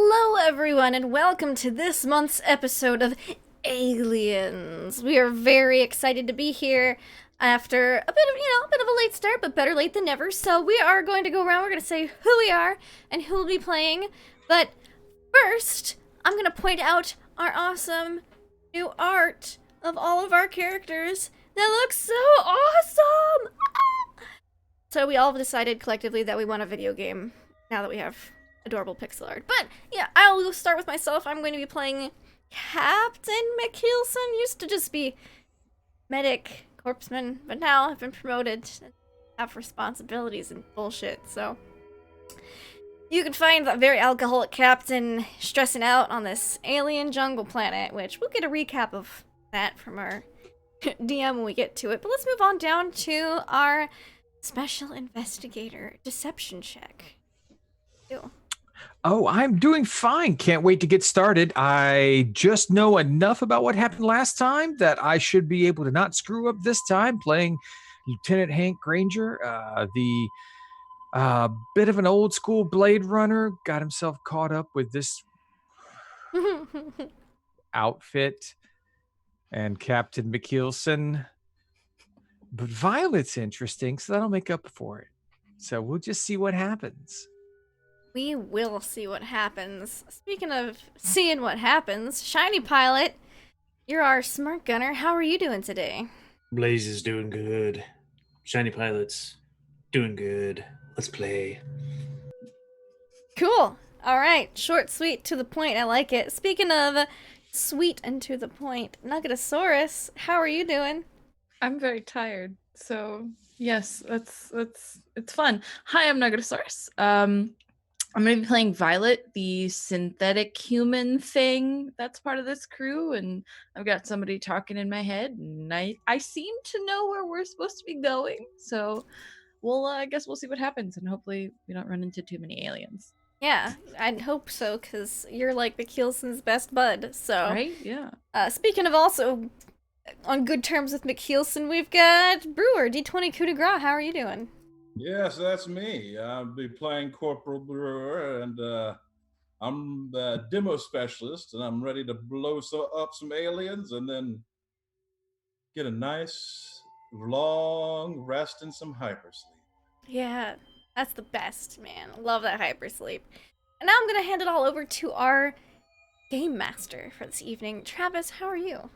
Hello, everyone, and welcome to this month's episode of Aliens. We are very excited to be here after a bit of a late start, but better late than never. So we are going to go around. We're going to say who we are and who will be playing. But first, I'm going to point out our awesome new art of all of our characters that looks so awesome. So we all decided collectively that we want a video game now that we have adorable pixel art. But yeah, I'll start with myself. I'm going to be playing Captain McKeelson. Used to just be medic, corpseman, but now I've been promoted and have responsibilities and bullshit. So you can find that very alcoholic captain stressing out on this alien jungle planet, which we'll get a recap of that from our DM when we get to it. But let's move on down to our special investigator deception check. Ew. Oh, I'm doing fine. Can't wait to get started. I just know enough about what happened last time that I should be able to not screw up this time playing Lieutenant Hank Granger, the bit of an old school Blade Runner, got himself caught up with this outfit and Captain McKeelson. But Violet's interesting, so that'll make up for it. So we'll just see what happens. We will see what happens. Speaking of seeing what happens, Shiny Pilot, you're our smart gunner. How are you doing today? Blaze is doing good. Shiny Pilot's doing good. Let's play. Cool. All right. Short, sweet, to the point. I like it. Speaking of sweet and to the point, Nuggetosaurus, how are you doing? I'm very tired. So yes, it's fun. Hi, I'm Nuggetosaurus. I'm going to be playing Violet, the synthetic human thing that's part of this crew, and I've got somebody talking in my head, and I seem to know where we're supposed to be going, so I guess we'll see what happens, and hopefully we don't run into too many aliens. Yeah, I'd hope so, because you're like McKeelson's best bud, so... Right? Yeah. Speaking of also on good terms with McKeelson, we've got Brewer, D20 coup de grace. How are you doing? Yes, that's me. I'll be playing Corporal Brewer, and I'm the demo specialist, and I'm ready to blow up some aliens and then get a nice, long rest and some hypersleep. Yeah, that's the best, man. Love that hypersleep. And now I'm going to hand it all over to our game master for this evening. Travis, how are you?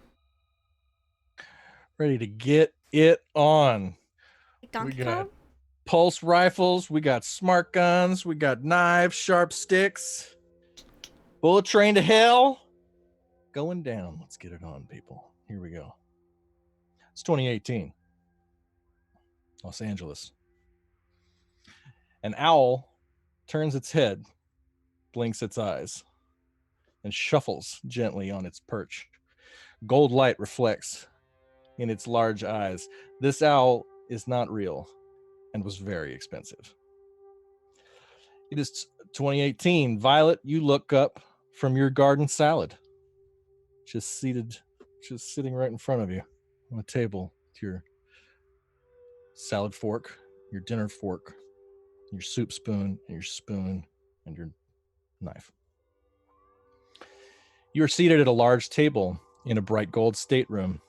Ready to get it on. Donkey We got Kong? pulse rifles, we got smart guns, we got knives, sharp sticks, bullet train to hell. Going down. Let's get it on, people. Here we go. It's 2018. Los Angeles. An owl turns its head, blinks its eyes, and shuffles gently on its perch. Gold light reflects in its large eyes. This owl is not real and was very expensive. It is 2018. Violet, you look up from your garden salad. Just sitting right in front of you on the table with your salad fork, your dinner fork, your soup spoon, and your spoon, and your knife. You are seated at a large table in a bright gold stateroom.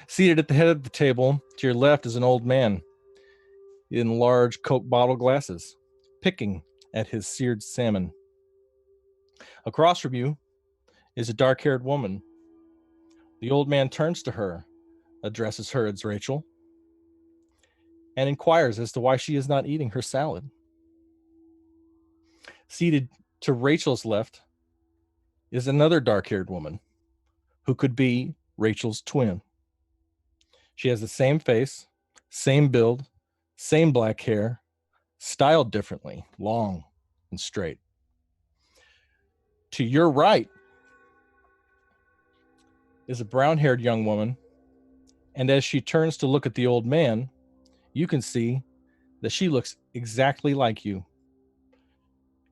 Seated at the head of the table, to your left is an old man in large Coke bottle glasses, picking at his seared salmon. Across from you is a dark-haired woman. The old man turns to her, addresses her as Rachel, and inquires as to why she is not eating her salad. Seated to Rachel's left is another dark-haired woman who could be Rachel's twin. She has the same face, same build, same black hair, styled differently, long and straight. To your right is a brown-haired young woman, and as she turns to look at the old man, you can see that she looks exactly like you.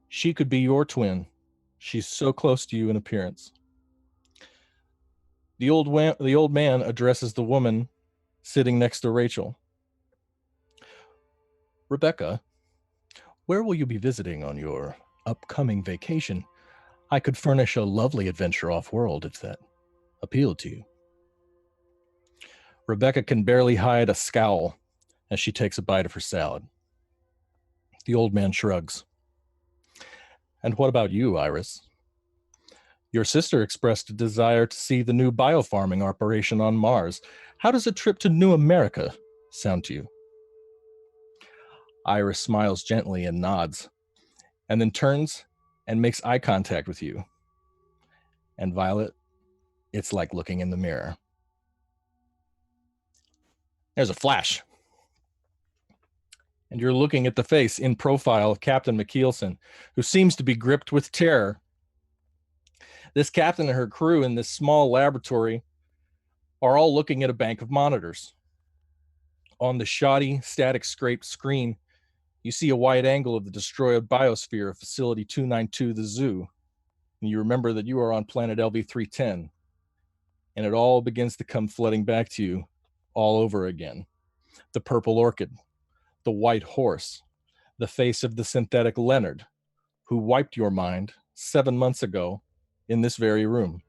She could be your twin. She's so close to you in appearance. The old man addresses the woman sitting next to Rachel. Rebecca, where will you be visiting on your upcoming vacation? I could furnish a lovely adventure off-world if that appealed to you. Rebecca can barely hide a scowl as she takes a bite of her salad. The old man shrugs. And what about you, Iris? Your sister expressed a desire to see the new biofarming operation on Mars. How does a trip to New America sound to you? Iris smiles gently and nods, and then turns and makes eye contact with you. And Violet, it's like looking in the mirror. There's a flash. And you're looking at the face in profile of Captain McKeelson, who seems to be gripped with terror. This captain and her crew in this small laboratory are all looking at a bank of monitors. On the shoddy, static scraped screen, you see a wide angle of the destroyed biosphere of Facility 292, the zoo. And you remember that you are on planet LV-310. And it all begins to come flooding back to you all over again. The purple orchid, the white horse, the face of the synthetic Leonard, who wiped your mind 7 months ago in this very room.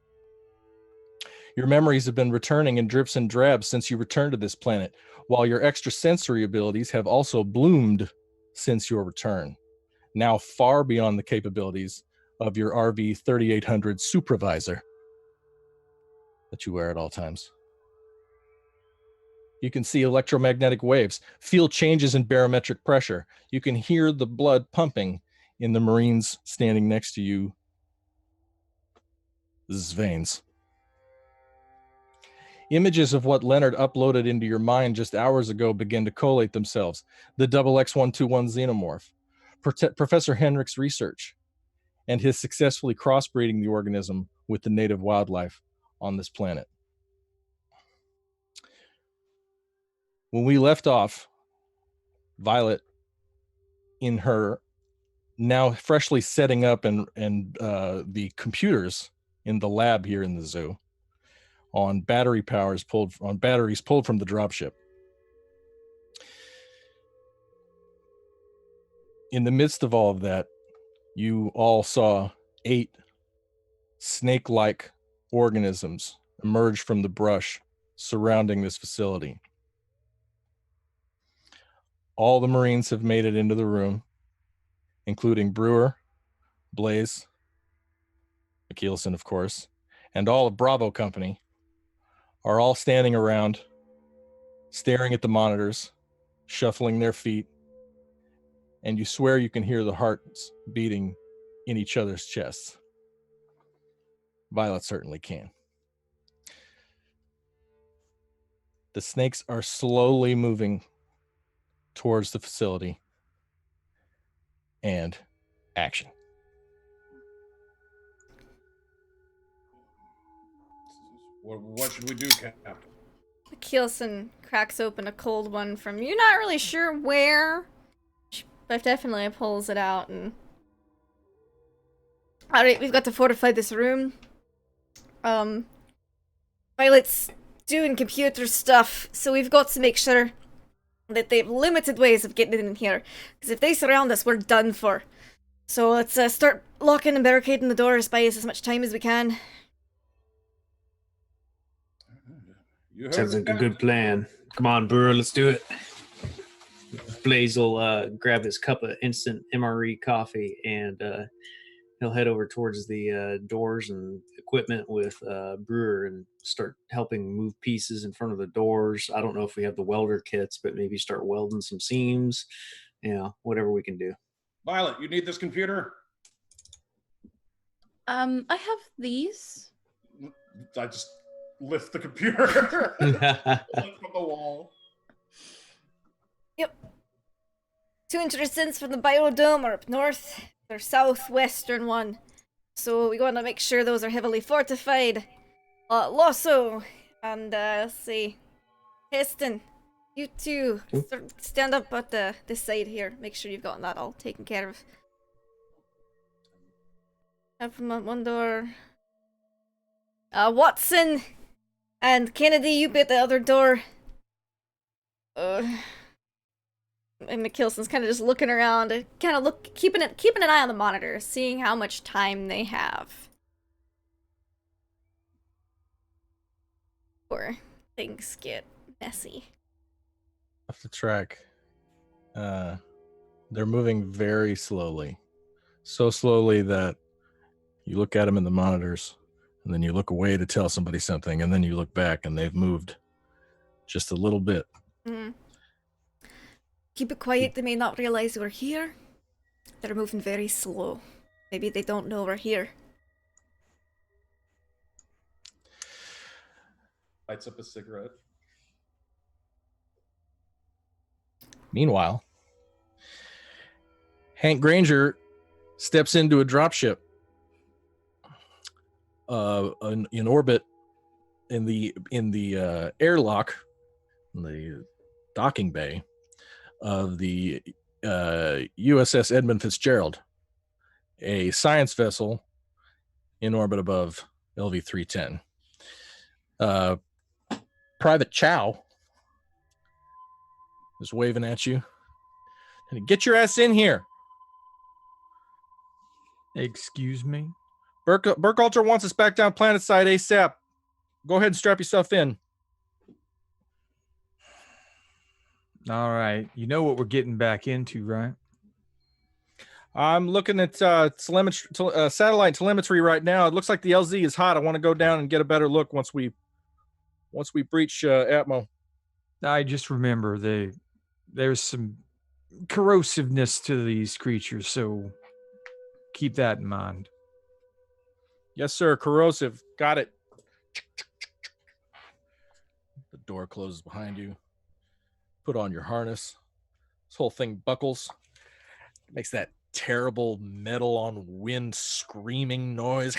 Your memories have been returning in drips and drabs since you returned to this planet, while your extrasensory abilities have also bloomed since your return, now far beyond the capabilities of your RV 3800 supervisor that you wear at all times. You can see electromagnetic waves, feel changes in barometric pressure. You can hear the blood pumping in the Marines standing next to you. Veins. Images of what Leonard uploaded into your mind just hours ago begin to collate themselves. The XX121 xenomorph, Professor Henrik's research, and his successfully crossbreeding the organism with the native wildlife on this planet. When we left off, Violet, in her now freshly setting up and the computers in the lab here in the zoo, on batteries pulled from the dropship. In the midst of all of that, you all saw 8 snake-like organisms emerge from the brush surrounding this facility. All the Marines have made it into the room, including Brewer, Blaze, McKeelson, of course, and all of Bravo Company are all standing around, staring at the monitors, shuffling their feet, and you swear you can hear the hearts beating in each other's chests. Violet certainly can. The snakes are slowly moving towards the facility, and action. What should we do, Captain? Keelson cracks open a cold one from you're not really sure where, but definitely pulls it out and... Alright, we've got to fortify this room. Violet's doing computer stuff, so we've got to make sure that they have limited ways of getting in here. Because if they surround us, we're done for. So let's start locking and barricading the doors, buy us as much time as we can. Sounds like a good plan. Come on, Brewer, let's do it. Blaze will grab his cup of instant MRE coffee and he'll head over towards the doors and equipment with Brewer and start helping move pieces in front of the doors. I don't know if we have the welder kits, but maybe start welding some seams. You know, whatever we can do. Violet, you need this computer? I have these. I just lift the computer from the wall. Yep. 200 cents from the biodome are up north. They're southwestern one. So we want to make sure those are heavily fortified. Losso and let's see, Heston, you two stand up at this side here. Make sure you've gotten that all taken care of. Up from one door. Watson and Kennedy, you be at the other door. And McKilson's kind of just looking around, kind of keeping an eye on the monitor, seeing how much time they have. Or things get messy. Off the track. They're moving very slowly. So slowly that you look at them in the monitors, and then you look away to tell somebody something, and then you look back and they've moved just a little bit. Mm. Keep it quiet. They may not realize we're here. They're moving very slow. Maybe they don't know we're here. Lights up a cigarette. Meanwhile, Hank Granger steps into a dropship in orbit in the airlock, in the docking bay of the USS Edmund Fitzgerald, a science vessel in orbit above LV-310. Private Chow is waving at you. Get your ass in here. Excuse me? Burkhalter wants us back down planet side ASAP. Go ahead and strap yourself in. All right. You know what we're getting back into, right? I'm looking at satellite telemetry right now. It looks like the LZ is hot. I want to go down and get a better look once we breach Atmo. I just remember there's some corrosiveness to these creatures, so keep that in mind. Yes, sir. Corrosive. Got it. The door closes behind you. Put on your harness. This whole thing buckles. Makes that terrible metal on wind screaming noise.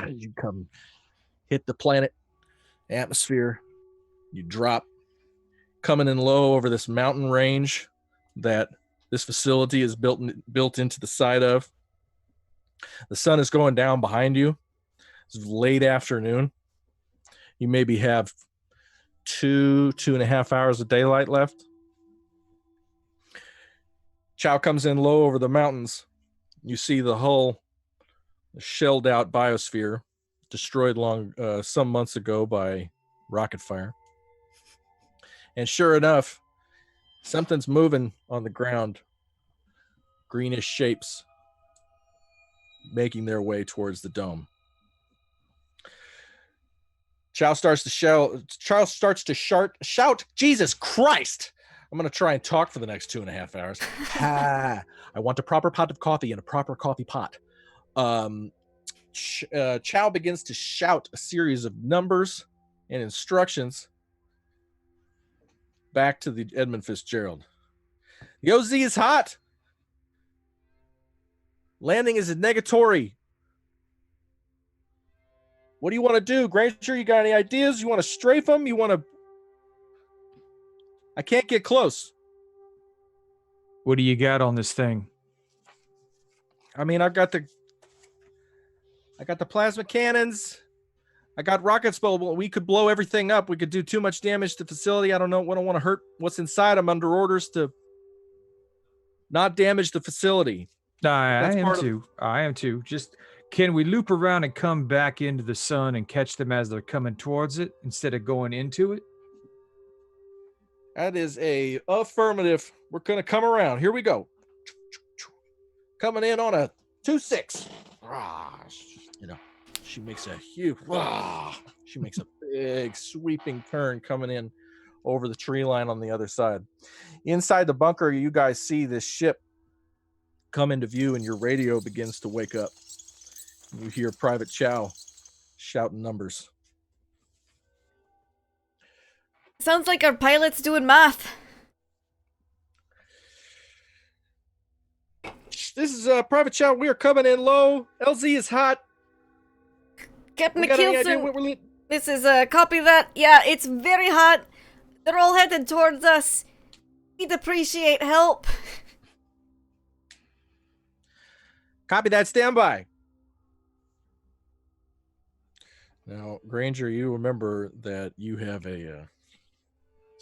You come hit the planet atmosphere. You drop, coming in low over this mountain range that this facility is built into the side of. The sun is going down behind you. It's late afternoon. You maybe have 2.5 hours of daylight left. Chow comes in low over the mountains. You see the hull, the shelled out biosphere, destroyed some months ago by rocket fire. And sure enough, something's moving on the ground. Greenish shapes making their way towards the dome. Chow starts to shout, Jesus Christ! I'm going to try and talk for the next 2.5 hours. I want a proper pot of coffee and a proper coffee pot. Chow begins to shout a series of numbers and instructions back to the Edmund Fitzgerald. The OZ is hot. Landing is a negatory. What do you want to do, Granger? You got any ideas? You want to strafe them? You want to... I can't get close. What do you got on this thing? I mean, I got the plasma cannons. I got rockets, but we could blow everything up. We could do too much damage to the facility. I don't know. I don't want to hurt what's inside. I'm under orders to not damage the facility. I am too. Just, can we loop around and come back into the sun and catch them as they're coming towards it instead of going into it? That is a affirmative. We're going to come around. Here we go. Coming in on a 2-6. She makes a huge, she makes a big sweeping turn coming in over the tree line on the other side. Inside the bunker, you guys see this ship come into view and your radio begins to wake up. You hear Private Chow shouting numbers. Sounds like our pilot's doing math. This is Private Chow. We are coming in low. LZ is hot. Captain McKilson, this is a copy that. Yeah, it's very hot. They're all headed towards us. We'd appreciate help. Copy that. Standby. Now, Granger, you remember that you have a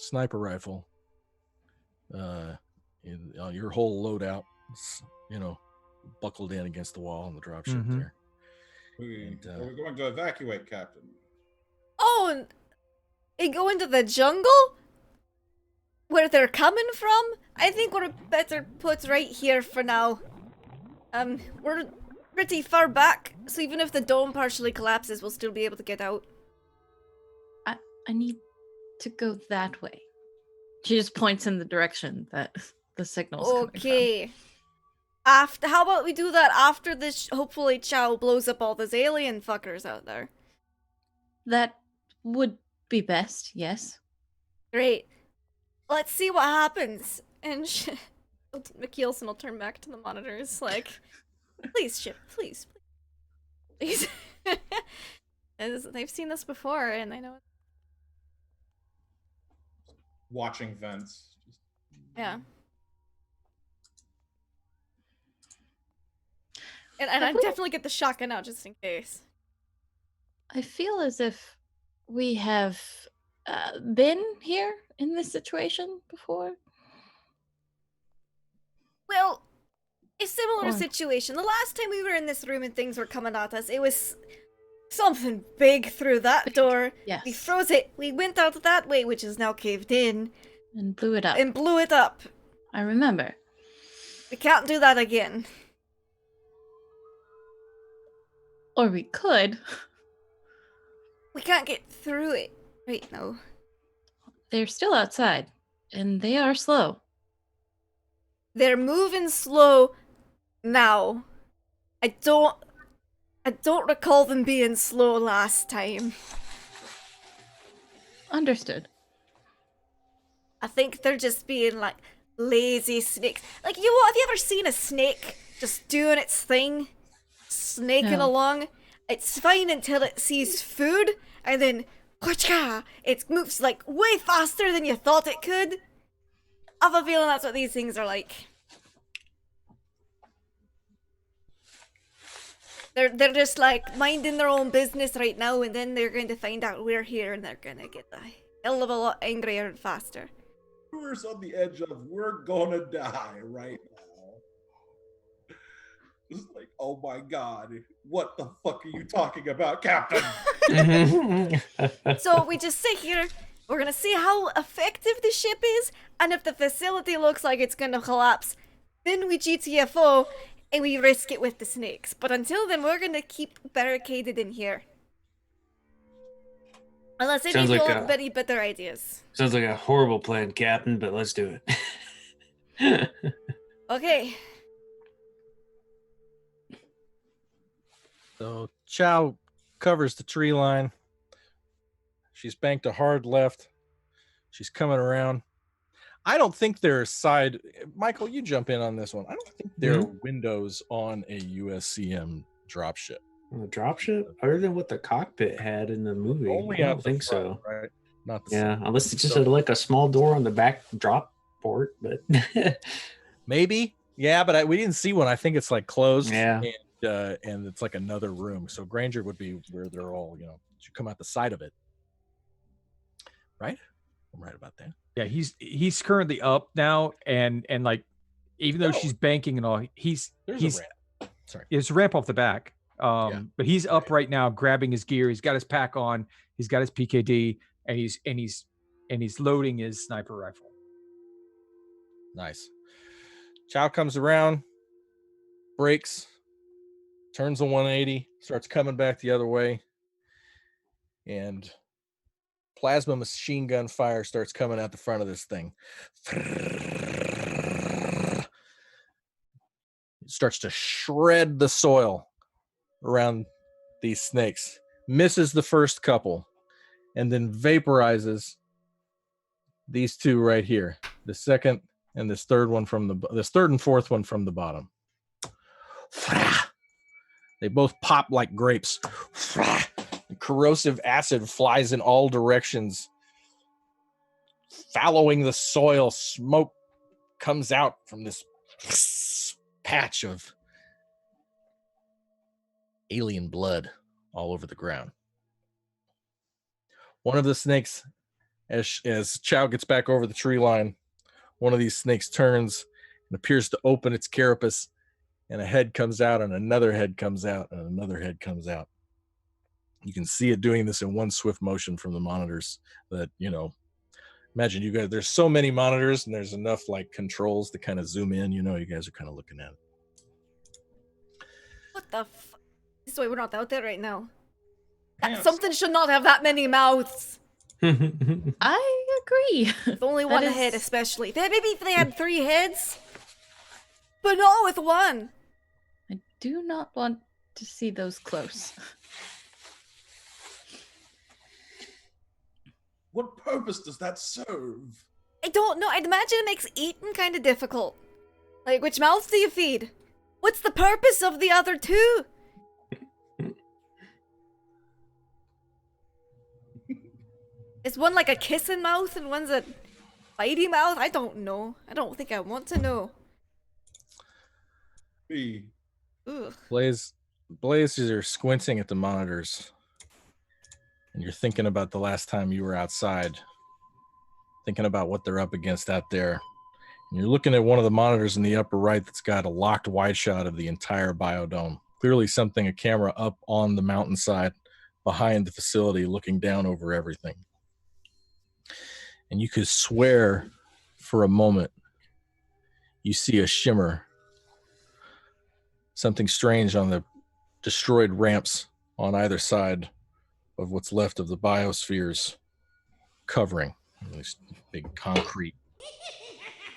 sniper rifle, your whole loadout, buckled in against the wall on the dropship there. Are we going to evacuate, Captain? Oh, and go into the jungle? Where they're coming from? I think we're better put right here for now. We're pretty far back, so even if the dome partially collapses, we'll still be able to get out. I need to go that way. She just points in the direction that the signal's coming from. Okay. How about we do that after this? Hopefully, Chow blows up all those alien fuckers out there. That would be best, yes. Great. Let's see what happens. And McKeelson will turn back to the monitors, like, please, ship, please. As they've seen this before, and I know. Watching vents. Yeah. And I definitely get the shotgun out just in case. I feel as if we have been here in this situation before. Well, a similar situation. The last time we were in this room and things were coming at us, it was something big through that door. Yes. We froze it. We went out that way, which is now caved in. And blew it up. I remember. We can't do that again. Or we could. We can't get through it right now. They're still outside, and they are slow. They're moving slow now. I don't recall them being slow last time. Understood. I think they're just being like lazy snakes. Like, you know what? Have you ever seen a snake just doing its thing? Snaking along? It's fine until it sees food, and then it moves like way faster than you thought it could. I have a feeling that's what these things are like. They're just like minding their own business right now, and then they're going to find out we're here, and they're gonna get a hell of a lot angrier and faster. We're on the edge of we're gonna die right now. It's like, oh my god, what the fuck are you talking about, Captain? So we just sit here, we're gonna see how effective the ship is, and if the facility looks like it's gonna collapse, then we GTFO and we risk it with the snakes. But until then, we're gonna keep barricaded in here. Unless any people have any better ideas. Sounds like a horrible plan, Captain, but let's do it. Okay. So Chow covers the tree line. She's banked a hard left. She's coming around. I don't think there's side. Michael, you jump in on this one. I don't think there are windows on a USCM dropship. The dropship, other than what the cockpit had in the movie, Only I don't think so. Right? Not the Yeah, unless it just had like a small door on the back drop port, but maybe. Yeah, but we didn't see one. I think it's like closed. Yeah. And it's like another room. So Granger would be where they're all, should come out the side of it. Right? I'm right about that. Yeah, he's currently up now, and like, even though she's banking and all, he's a ramp. Sorry, it's a ramp off the back. But he's up right now, grabbing his gear. He's got his pack on. He's got his PKD, and he's loading his sniper rifle. Nice. Chow comes around, brakes, turns a 180, starts coming back the other way, and plasma machine gun fire starts coming out the front of this thing. It starts to shred the soil around these snakes, misses the first couple, and then vaporizes these two right here, the second and this third and fourth one from the bottom. They both pop like grapes. Corrosive acid flies in all directions, fallowing the soil. Smoke comes out from this patch of alien blood all over the ground. One of the snakes As Chow gets back over the tree line, one of these snakes turns and appears to open its carapace, and a head comes out, and another head comes out, and another head comes out. You can see it doing this in one swift motion from the monitors that, imagine you guys, there's so many monitors and there's enough like controls to kind of zoom in, you guys are kind of looking at it. What the f? This way, we're not out there right now. Yes. Something should not have that many mouths. I agree. With only one head, especially. Maybe if they had 3 heads, but not with one. I do not want to see those close. What purpose does that serve? I don't know. I'd imagine it makes eating kind of difficult. Like, which mouths do you feed? What's the purpose of the other 2? Is one like a kissing mouth and one's a bitey mouth? I don't know. I don't think I want to know. Me. Ugh. Blaze, you're squinting at the monitors, and you're thinking about the last time you were outside, thinking about what they're up against out there. And you're looking at one of the monitors in the upper right that's got a locked wide shot of the entire biodome. Clearly a camera up on the mountainside behind the facility looking down over everything. And you could swear for a moment you see a shimmer, something strange on the destroyed ramps on either side of what's left of the biosphere's covering. This big concrete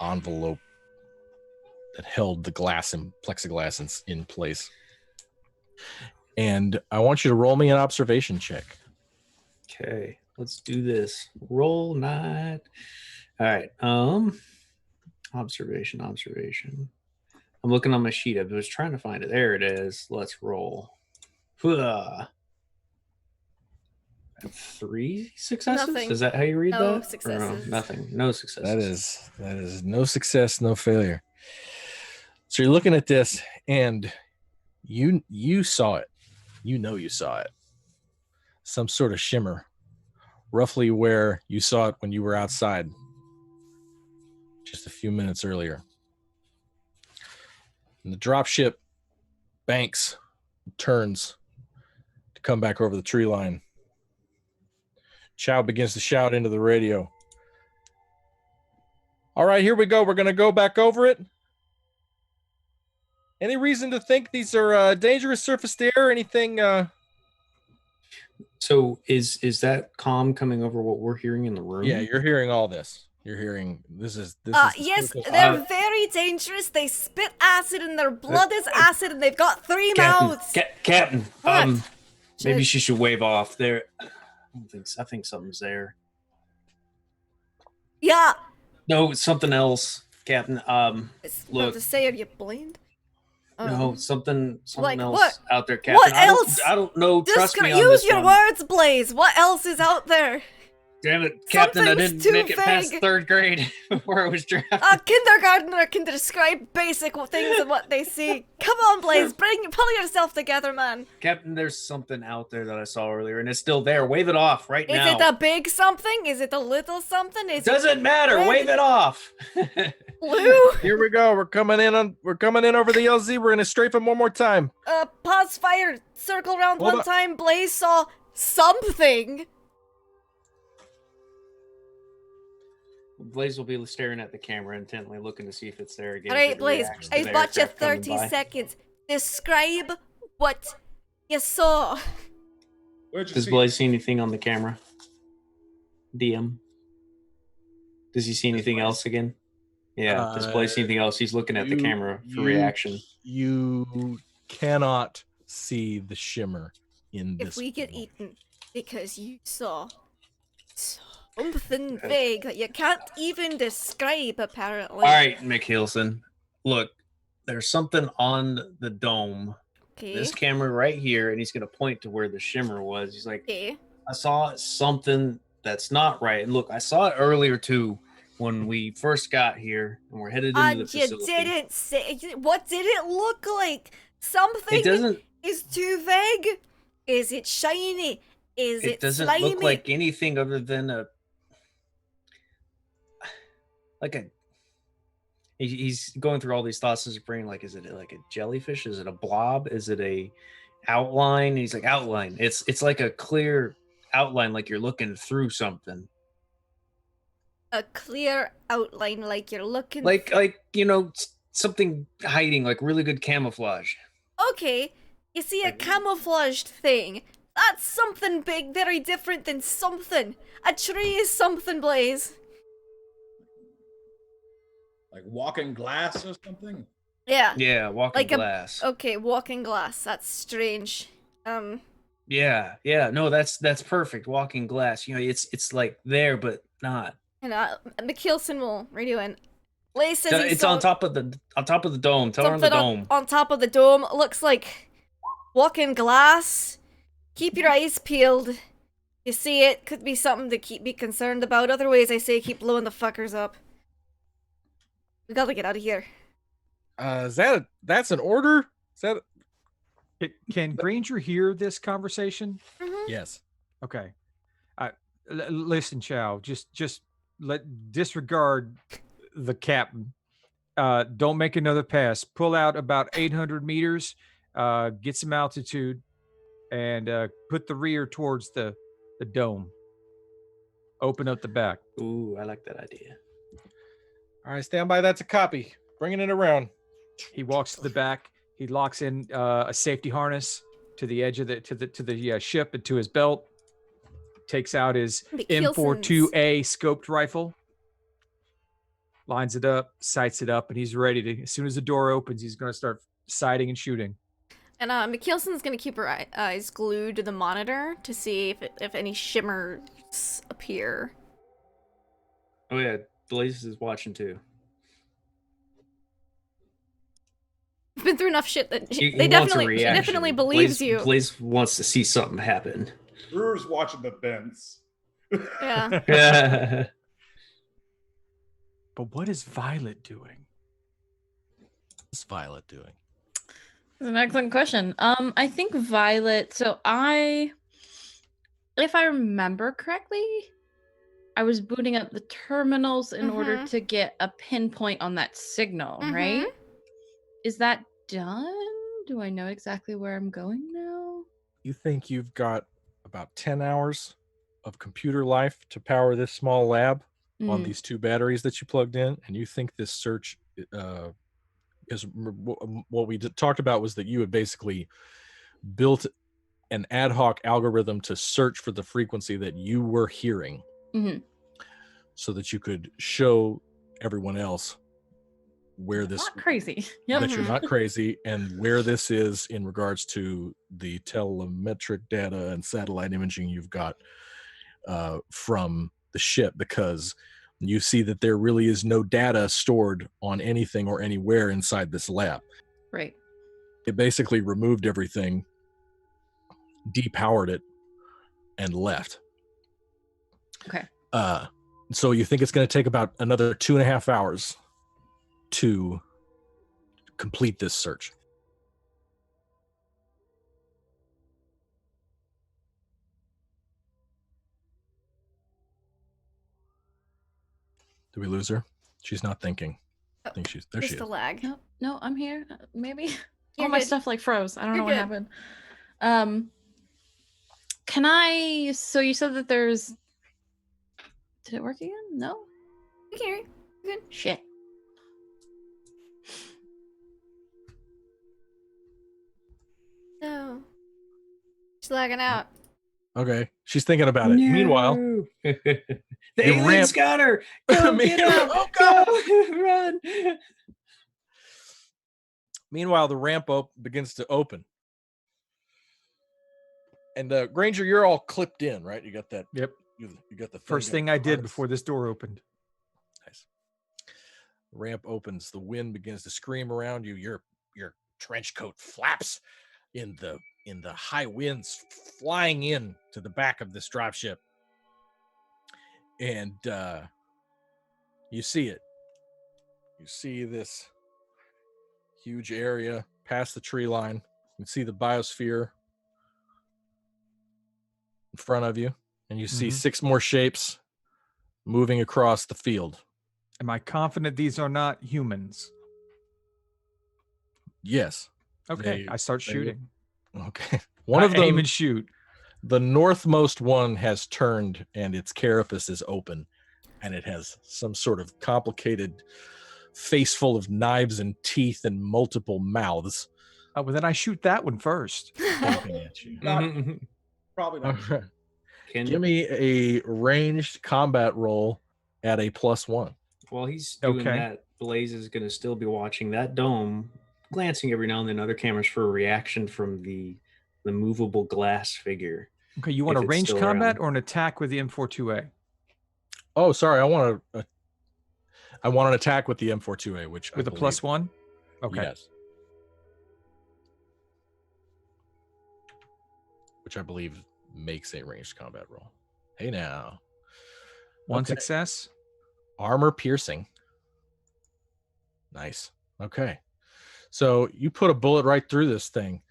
envelope that held the glass and plexiglass in place. And I want you to roll me an observation check. Okay, let's do this. Roll night. All right. Observation. I'm looking on my sheet. I was trying to find it. There it is. Let's roll. I have 3 successes. Nothing. Is that how you read No that? successes. Or no, nothing. No successes. That is no success, no failure. So you're looking at this, and you saw it. You saw it. Some sort of shimmer, roughly where you saw it when you were outside just a few minutes earlier. And the dropship banks, turns to come back over the tree line. Chow begins to shout into the radio. All right, here we go. We're going to go back over it. Any reason to think these are dangerous surface to air? Anything? So is that comm coming over what we're hearing in the room? Yeah, you're hearing all this. You're hearing this is Yes, they're very dangerous. They spit acid and their blood is acid and they've got 3 mouths. Captain, What? maybe she should wave off there. I think something's there. Yeah. No, it's something else, Captain. It's Look. about to say, are you blind? No, something like else what? out there, Captain. What else? I don't know. Trust me on use this your one. words, Blaze. What else is out there? Damn it, Captain! I Something's didn't too make it past vague. 3rd grade before I was drafted. A kindergartner can describe basic things and what they see. Come on, Blaze. Pull yourself together, man. Captain, there's something out there that I saw earlier, and it's still there. Wave it off right now. Is it a big something? Is it a little something? Is Doesn't matter. red? Wave it off. blue? Here we go. We're coming in over the LZ. We're gonna strafe him one more time. Pause fire. Circle around Hold one on. time. Blaze saw something. Blaze will be staring at the camera intently, looking to see if it's there again. All if right, it Blaze. reacts to I've the got you aircraft coming 30 by. seconds. Describe what you saw. Where'd you Does see Blaze see anything on the camera? DM. Does he see anything else again? Yeah. Does Blaze see anything else? He's looking at the camera for reaction. You cannot see the shimmer in this. If we get eaten because you saw something vague that you can't even describe, apparently. All right, Mick Hilson. Look, there's something on the dome. Okay. This camera right here, and he's going to point to where the shimmer was. He's like, Okay. I saw something that's not right. And look, I saw it earlier too when we first got here and we're headed into the And you facility. didn't say. What did it look like? Something It doesn't. is too vague. Is it shiny? Is it It doesn't slimy? look like anything other than a like a. He's going through all these thoughts in his brain. Like, is it like a jellyfish? Is it a blob? Is it a outline? And he's like, outline. It's like a clear outline, like you're looking through something. A clear outline, like you're looking. Like something hiding, like really good camouflage. Okay, you see a camouflaged thing. That's something big, very different than something. A tree is something, Blaze. Like walking glass or something? Yeah. Yeah, walking Like glass. Okay, walking glass. That's strange. Yeah. No, that's perfect. Walking glass. It's like there, but not. And McKelson will radio in. Blaze says It's on top of the dome. Tell her on the dome. On top of the dome. Looks like walking glass. Keep your eyes peeled. You see it, could be something to be concerned about. Otherwise, I say keep blowing the fuckers up. We gotta get out of here. That's an order? Is that Can Granger hear this conversation? Mm-hmm. Yes. Okay. Listen, Chow. Just disregard the captain. Don't make another pass. Pull out about 800 meters. Get some altitude, and put the rear towards the dome. Open up the back. Ooh, I like that idea. All right, stand by. That's a copy. Bringing it around. He walks to the back. He locks in a safety harness to the edge of the ship and to his belt. Takes out his M42A scoped rifle. Lines it up, sights it up, and he's ready to. As soon as the door opens, he's going to start sighting and shooting. And Mikkelsen's gonna keep her eyes glued to the monitor to see if any shimmers appear. Oh yeah, Blaze is watching too. We've been through enough shit that He she definitely believes you. Blaze wants to see something happen. Brewer's watching the fence. Yeah. Yeah. But what is Violet doing? What's Violet doing? That's an excellent question. I think Violet. So if I remember correctly, I was booting up the terminals in order to get a pinpoint on that signal, right? Is that done? Do I know exactly where I'm going now? You think you've got about 10 hours of computer life to power this small lab on these 2 batteries that you plugged in, and you think this search because what we talked about was that you had basically built an ad hoc algorithm to search for the frequency that you were hearing, so that you could show everyone else where this not crazy. Yep. that you're not crazy, and where this is in regards to the telemetric data and satellite imaging you've got from the ship, because you see that there really is no data stored on anything or anywhere inside this lab. Right. It basically removed everything, depowered it, and left. Okay. So you think it's going to take about another 2.5 hours to complete this search. Did we lose her? She's not thinking. I think she's there. Just She a is. lag. No, I'm here. Maybe You're all my good. stuff like froze. I don't You're know what good. happened. Can I? So you said that there's. Did it work again? No. We can hear you. We're good. Shit. No. She's lagging out. Okay, she's thinking about it. Meanwhile, the the aliens ramp- got her. Go, get up. Oh, God. Go, run. Meanwhile, the ramp begins to open. And Granger, you're all clipped in, right? You got that. Yep. You got the First thing I did before this door opened. Nice. The ramp opens. The wind begins to scream around you. Your trench coat flaps in the high winds, flying in to the back of this dropship. And you see it. You see this huge area past the tree line. You can see the biosphere in front of you, and you see 6 more shapes moving across the field. Am I confident these are not humans? Yes. Okay, I start they- shooting. Okay. One of aim them, and shoot. the northmost one, has turned and its carapace is open, and it has some sort of complicated face full of knives and teeth and multiple mouths Oh, well, then I shoot that one first. pointing at you. Mhm. Probably not. Okay. Can Give me a ranged combat roll at a +1. While he's doing Okay. that, Blaze is going to still be watching that dome, glancing every now and then other cameras for a reaction from the movable glass figure. Okay, you want If a it's ranged still combat around. or an attack with the M42A? Oh, sorry. I want an attack with the M42A, which With I a +1? believe- Okay. Yes. Which I believe makes a ranged combat roll. Hey now. One Okay. success. Armor piercing. Nice. Okay. So you put a bullet right through this thing.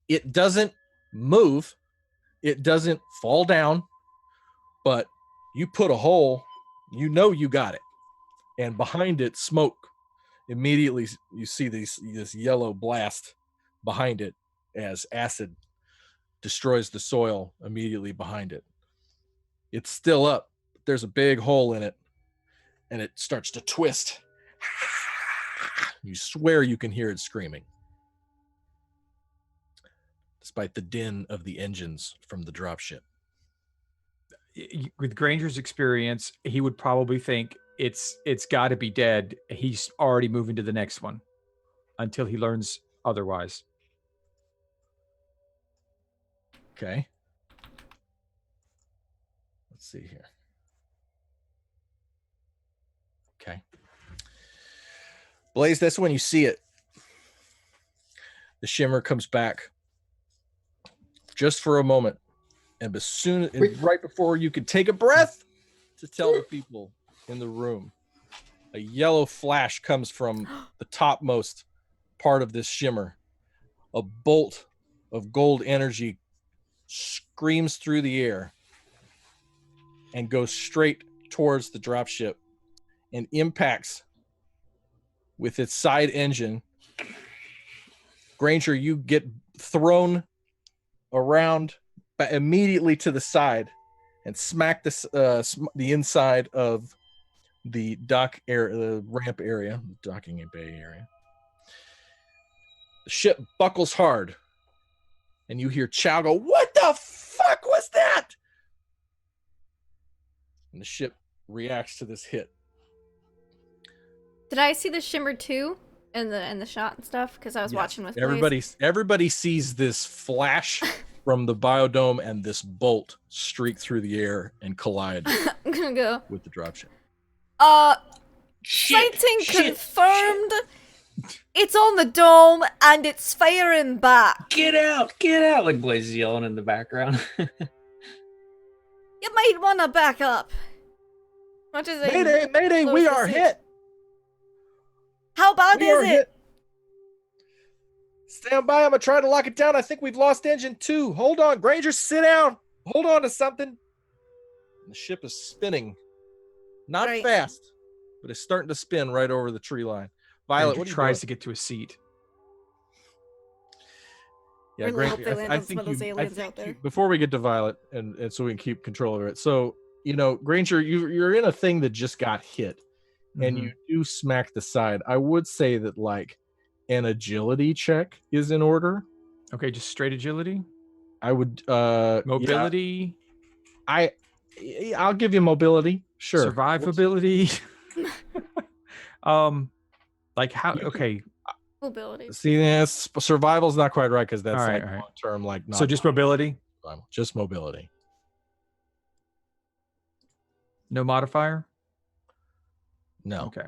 It doesn't move. It doesn't fall down, but you put a hole, you know you got it. And behind it, smoke. Immediately you see this yellow blast behind it as acid destroys the soil immediately behind it. It's still up. There's a big hole in it, and it starts to twist. You swear you can hear it screaming, despite the din of the engines from the dropship. With Granger's experience, he would probably think it's got to be dead. He's already moving to the next one until he learns otherwise. Okay. Let's see here. Okay. Blaze, that's when you see it. The shimmer comes back just for a moment. And right before you could take a breath to tell the people in the room, a yellow flash comes from the topmost part of this shimmer. A bolt of gold energy screams through the air and goes straight towards the dropship and impacts with its side engine. Granger, you get thrown around immediately to the side and smack the inside of the dock area, the ramp area, the docking bay area. The ship buckles hard, and you hear Chow go, "What the fuck was that?" And the ship reacts to this hit. Did I see the shimmer too in the shot and stuff? Because I was Yes. watching with Blaze. Everybody sees this flash from the biodome and this bolt streak through the air and collide I'm gonna go. with the dropship. Sighting confirmed. It's on the dome and it's firing back. Get out! Like Blaze is yelling in the background. You might want to back up. Much as I Mayday, close we the are seat. hit. How bad We are is it? hit. Stand by. I'm going to try to lock it down. I think we've lost engine 2. Hold on. Granger, sit down. Hold on to something. The ship is spinning. Not Right. fast, but it's starting to spin right over the tree line. Violet, Granger what are you tries doing? to get to a seat. Yeah, Really hope Granger, they land I on some think of those I aliens think out there. before we get to Violet, and so we can keep control of it. So, Granger, you're in a thing that just got hit, and Mhm. you do smack the side. I would say that like an agility check is in order. Okay, just straight agility, I would mobility, I'll give you mobility. Sure. survivability. Like how? You can- Okay, Mobility. See, yes, survival's not quite right because that's All right, like all right. long term, like not so just mobility, survival, just mobility. no modifier. No. Okay,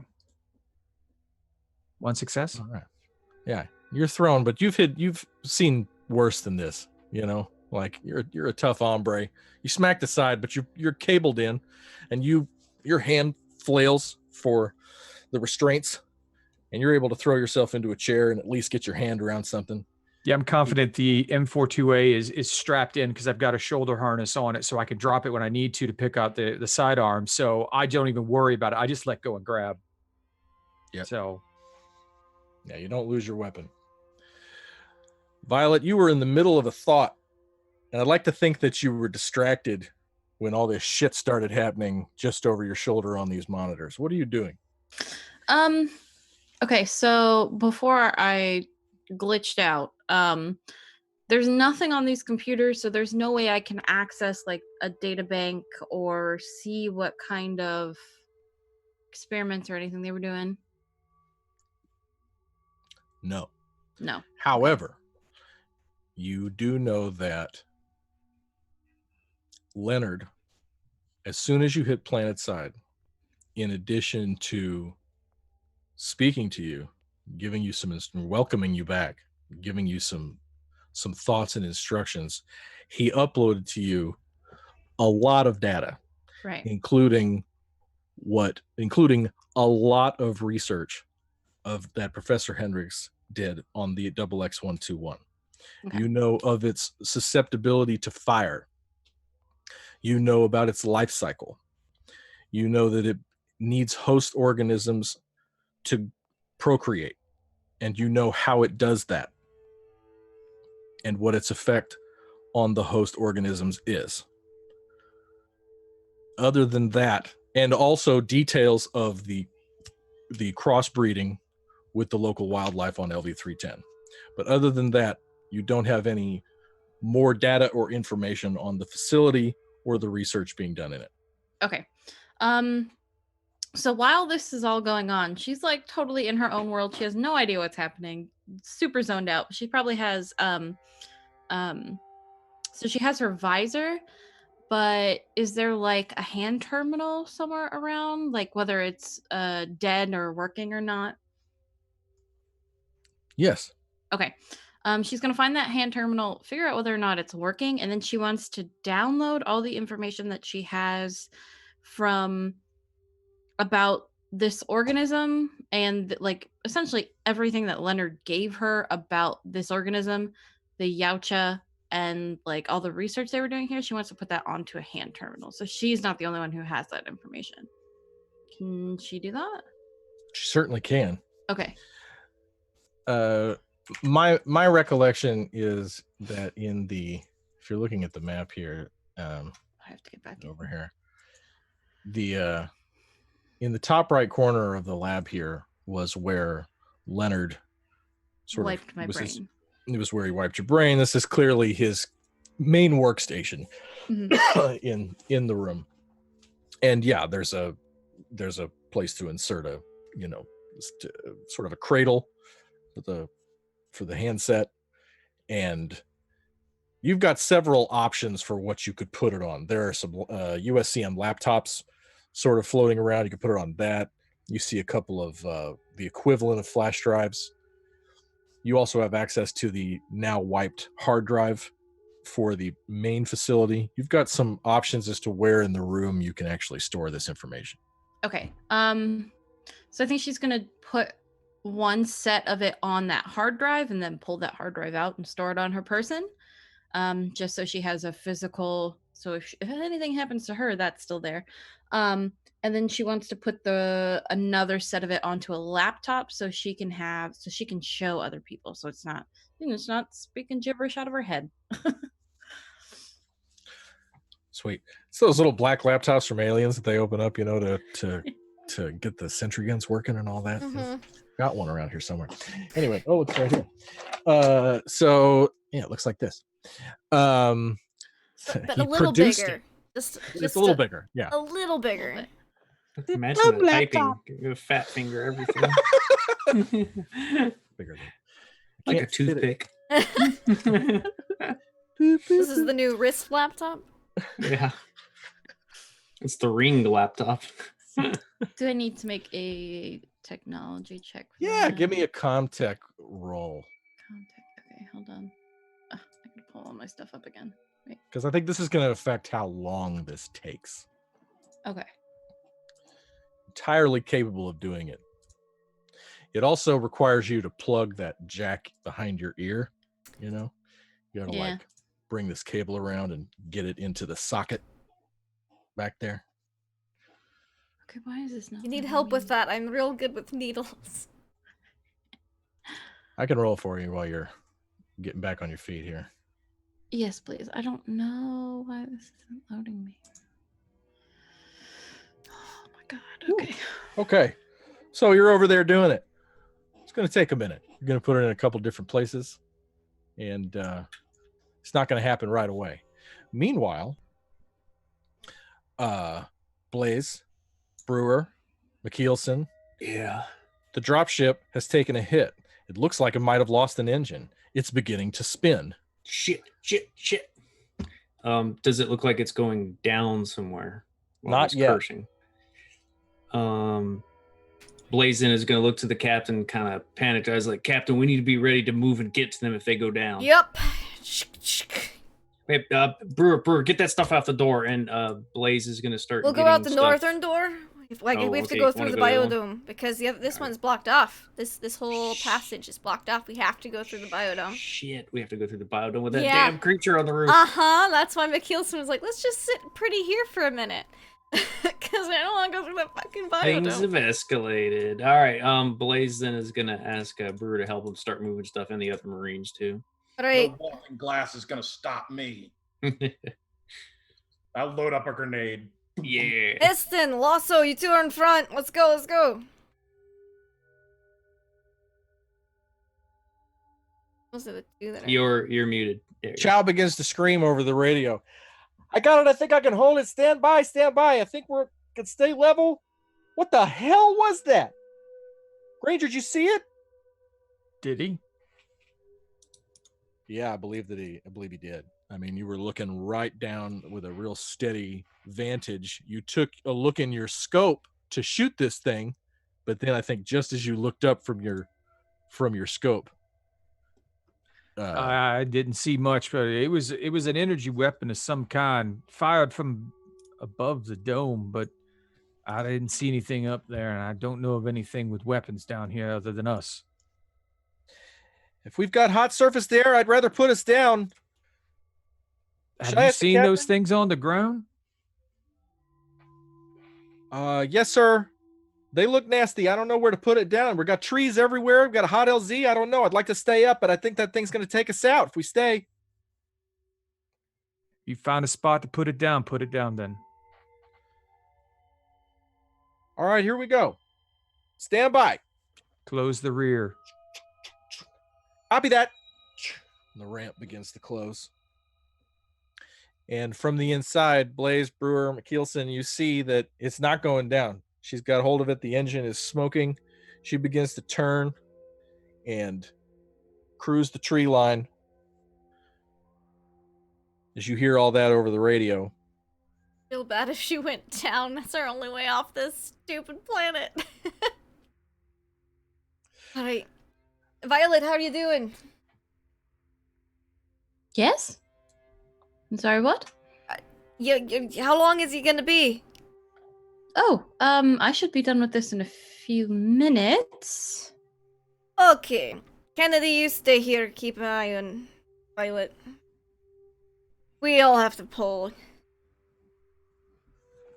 one success. All right. Yeah, you're thrown, but you've seen worse than this. Like you're a tough hombre. You smack the side, but you're cabled in, and your hand flails for the restraints, and you're able to throw yourself into a chair and at least get your hand around something. Yeah, I'm confident the M42A is strapped in because I've got a shoulder harness on it, so I can drop it when I need to pick out the sidearm. So I don't even worry about it. I just let go and grab. Yep. So yeah, you don't lose your weapon. Violet, you were in the middle of a thought, and I'd like to think that you were distracted when all this shit started happening just over your shoulder on these monitors. What are you doing? Okay, so before I glitched out, there's nothing on these computers, so there's no way I can access like a data bank or see what kind of experiments or anything they were doing. No. No. However, you do know that Leonard, as soon as you hit planet side, in addition to speaking to you, giving you some, welcoming you back, giving you some thoughts and instructions, he uploaded to you a lot of data, Right. including a lot of research of that Professor Hendricks did on the XX121. Okay. You know of its susceptibility to fire. You know about its life cycle. You know that it needs host organisms to procreate, and you know how it does that and what its effect on the host organisms is. Other than that, and also details of the crossbreeding with the local wildlife on LV310. But other than that, you don't have any more data or information on the facility or the research being done in it. Okay. So while this is all going on, she's like totally in her own world. She has no idea what's happening. Super zoned out. She probably has so she has her visor, but is there like a hand terminal somewhere around, like whether it's dead or working or not? Yes. Okay. She's going to find that hand terminal, figure out whether or not it's working, and then she wants to download all the information that she has from about this organism and like essentially everything that Leonard gave her about this organism, the Yautja, and like all the research they were doing here. She wants to put that onto a hand terminal. So she's not the only one who has that information. Can she do that? She certainly can. Okay. My recollection is that if you're looking at the map here, I have to get back over here. In the top right corner of the lab here was where Leonard wiped my brain. It was where he wiped your brain. This is clearly his main workstation in the room. And yeah, there's a place to insert a sort of a cradle for the handset, and you've got several options for what you could put it on. There are some USCM laptops sort of floating around. You could put it on that. You see a couple of the equivalent of flash drives. You also have access to the now wiped hard drive for the main facility. You've got some options as to where in the room you can actually store this information. Okay. So I think she's going to put one set of it on that hard drive and then pull that hard drive out and store it on her person. Just so she has a physical, so if anything happens to her, that's still there. And then she wants to put another set of it onto a laptop so she can show other people. So it's not speaking gibberish out of her head. Sweet. It's those little black laptops from Aliens that they open up, to get the sentry guns working and all that. Mm-hmm. Got one around here somewhere. Anyway, it's right here. So yeah, it looks like this. But a little bigger. Just a little bigger. Yeah. A little bigger. Imagine the typing, a fat finger, everything. Bigger than like a toothpick. This is the new wrist laptop? Yeah. It's the ringed laptop. Do I need to make a technology check? Yeah, give me a Comtech roll. Comtech. Okay, hold on. I can pull all my stuff up again. Wait. Because I think this is going to affect how long this takes. Okay. Entirely capable of doing it. It also requires you to plug that jack behind your ear. You know, you gotta Yeah. like bring this cable around and get it into the socket back there. Okay, why is this not? You need letting help with me- that. I'm real good with needles. I can roll for you while you're getting back on your feet here. Yes, please. I don't know why this isn't loading me. Oh my god. Okay. Okay, so you're over there doing it. It's going to take a minute. You're going to put it in a couple different places, and it's not going to happen right away. Meanwhile, Blaze, Brewer, McKeelson, Yeah. the dropship has taken a hit. It looks like it might have lost an engine. It's beginning to spin. Shit. Does it look like it's going down somewhere? While Not he's yet. Cursing. Blazin is going to look to the captain, kind of panic. Like, Captain, we need to be ready to move and get to them if they go down. Yep. Wait, Brewer, get that stuff out the door. And Blaze is going to start. We'll go out the getting stuff. northern door. We have to okay, go through wanna the go the other biodome because this one's blocked off. This whole passage is blocked off. We have to go through the biodome. Shit, we have to go through the biodome with that Yeah. damn creature on the roof. That's why McKeelson was like, let's just sit pretty here for a minute. Because I don't want to go through the fucking Things have biodome. escalated. All right, Blaze then is going to ask Brewer to help him start moving stuff in the other Marines too. All right. No walking glass is gonna stop me. I'll load up a grenade. Yeah. Eston, Lasso, you two are in front. Let's go. Those are the two that are... You're muted. There you go. Chow begins to scream over the radio. I got it. I think I can hold it. Stand by. I think we can stay level. What the hell was that? Granger, did you see it? Did he? Yeah, I believe he did. I mean, you were looking right down with a real steady vantage. You took a look in your scope to shoot this thing, but then I think just as you looked up from your scope, I didn't see much, but it was an energy weapon of some kind fired from above the dome, but I didn't see anything up there, and I don't know of anything with weapons down here other than us. if we've got hot surface there, I'd rather put us down. Should Have I you ask the seen those captain? things on the ground? Yes, sir. They look nasty. I don't know where to put it down. We've got trees everywhere. We've got a hot LZ. I don't know. I'd like to stay up, but I think that thing's going to take us out if we stay. You find a spot to put it down then. All right, here we go. Stand by. Close the rear. Copy that. And the ramp begins to close. And from the inside, Blaze, Brewer, McKeelson, you see that it's not going down. She's got hold of it. The engine is smoking. She begins to turn and cruise the tree line. As you hear all that over the radio. Feel bad if she went down. That's our only way off this stupid planet. All right. Violet, how are you doing? Yes? I'm sorry, what? How long is he gonna be? Oh, I should be done with this in a few minutes. Okay. Kennedy, you stay here. Keep an eye on Violet. We all have to pull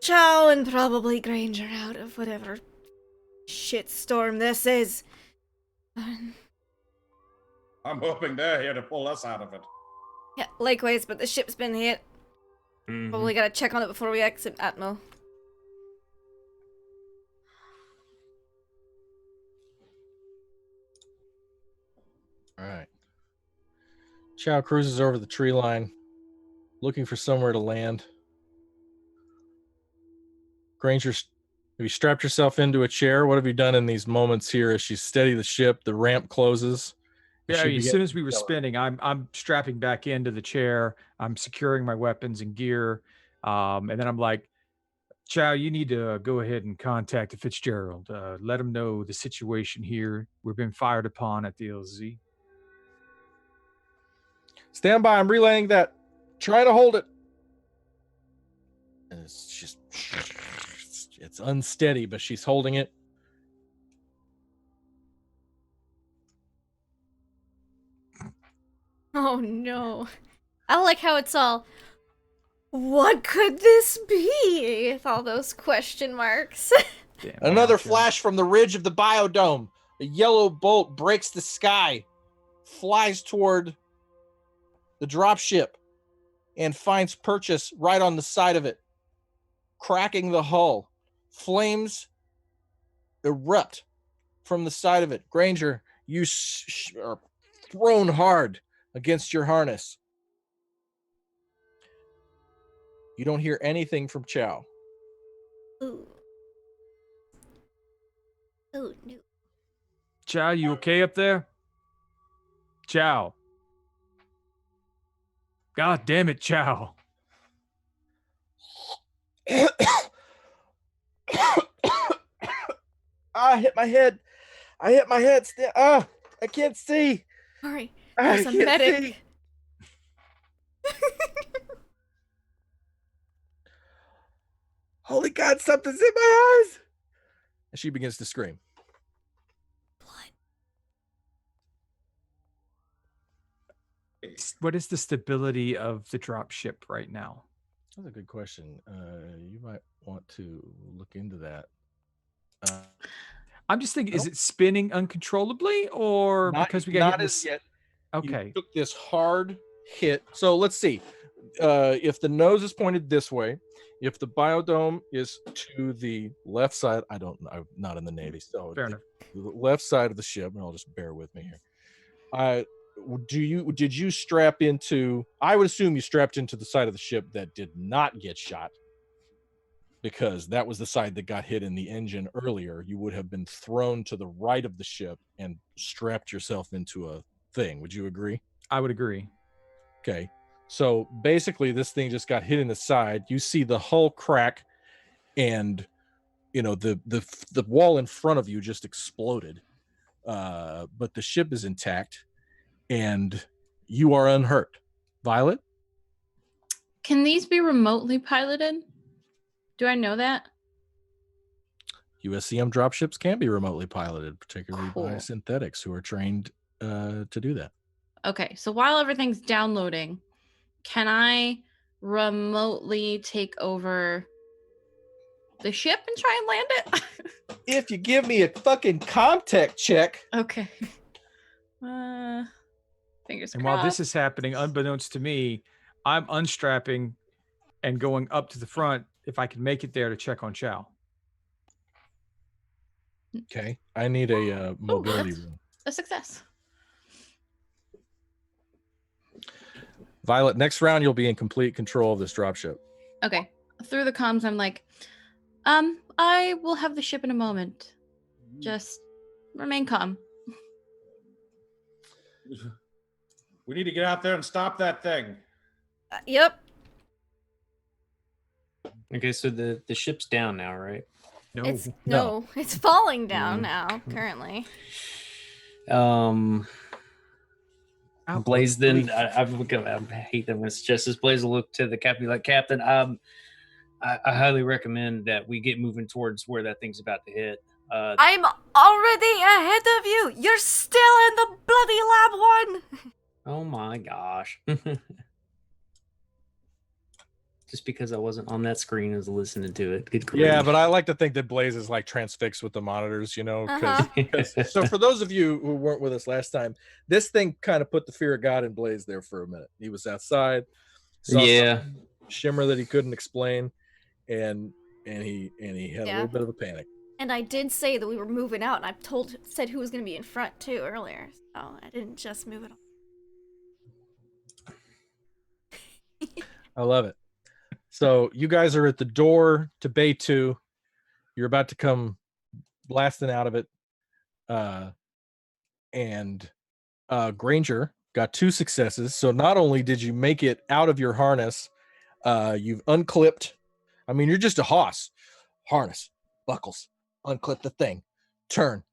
Chow and probably Granger out of whatever shitstorm this is. I'm hoping they're here to pull us out of it. Yeah, likewise, but the ship's been hit. Mhm. Probably gotta check on it before we exit Atmo. All right. Chow cruises over the tree line, looking for somewhere to land. Granger, have you strapped yourself into a chair? What have you done in these moments here as you steady the ship? The ramp closes. Yeah, She as soon begins as we were to go. spinning, I'm strapping back into the chair. I'm securing my weapons and gear. And then I'm like, Chow, you need to go ahead and contact the Fitzgerald. Let him know the situation here. We've been fired upon at the LZ. Stand by. I'm relaying that. Try to hold it. And it's just, it's unsteady, but she's holding it. Oh no. I like how it's all, what could this be? With all those question marks. Damn, Another gotcha. flash from the ridge of the biodome. A yellow bolt breaks the sky, flies toward the dropship, and finds purchase right on the side of it, cracking the hull. Flames erupt from the side of it. Granger, you are thrown hard against your harness. You don't hear anything from Chow. Ooh. Oh no. Chow, you okay up there? Chow. God damn it, Chow. I hit my head. I can't see. Hurry. I There's a can't medic. see. Holy God, something's in my eyes. And she begins to scream. What is the stability of the dropship right now? That's a good question. You might want to look into that. I'm just thinking, is it spinning uncontrollably, or because we got not hit as yet. Okay. You took this hard hit. So let's see. If the nose is pointed this way, if the biodome is to the left side, I'm not in the Navy, so Fair enough. the left side of the ship, and I'll just bear with me here. Did you strap into? I would assume you strapped into the side of the ship that did not get shot, because that was the side that got hit in the engine earlier. You would have been thrown to the right of the ship and strapped yourself into a thing. Would you agree? I would agree. Okay. So basically this thing just got hit in the side. You see the hull crack, and the wall in front of you just exploded. But the ship is intact and you are unhurt. Violet? Can these be remotely piloted? Do I know that? USCM dropships can be remotely piloted, particularly by Cool. synthetics who are trained to do that. Okay, so while everything's downloading, can I remotely take over the ship and try and land it? If you give me a fucking comtech check. Okay. Fingers And crossed. while this is happening, unbeknownst to me, I'm unstrapping and going up to the front if I can make it there to check on Chow. Okay. I need a mobility that's room. a success. Violet, next round you'll be in complete control of this dropship. Okay. Through the comms, I'm like, I will have the ship in a moment. Just remain calm. We need to get out there and stop that thing. Yep. Okay, so the ship's down now, right? No. It's falling down now, currently. Blaze, then I hate them. It's just as Blaze will look to the captain like, Captain, I highly recommend that we get moving towards where that thing's about to hit. I'm already ahead of you. You're still in the bloody lab one. Oh my gosh. Just because I wasn't on that screen as listening to it. Good grief. Yeah, but I like to think that Blaze is like transfixed with the monitors, because so for those of you who weren't with us last time, this thing kind of put the fear of God in Blaze there for a minute. He was outside, saw some shimmer that he couldn't explain, and he had a little bit of a panic. And I did say that we were moving out, and I said who was going to be in front too earlier. So I didn't just move it on. I love it. So you guys are at the door to Bay 2. You're about to come blasting out of it. And Granger got 2 successes. So not only did you make it out of your harness, you've unclipped. I mean, you're just a hoss. Harness, buckles, unclip the thing, turn.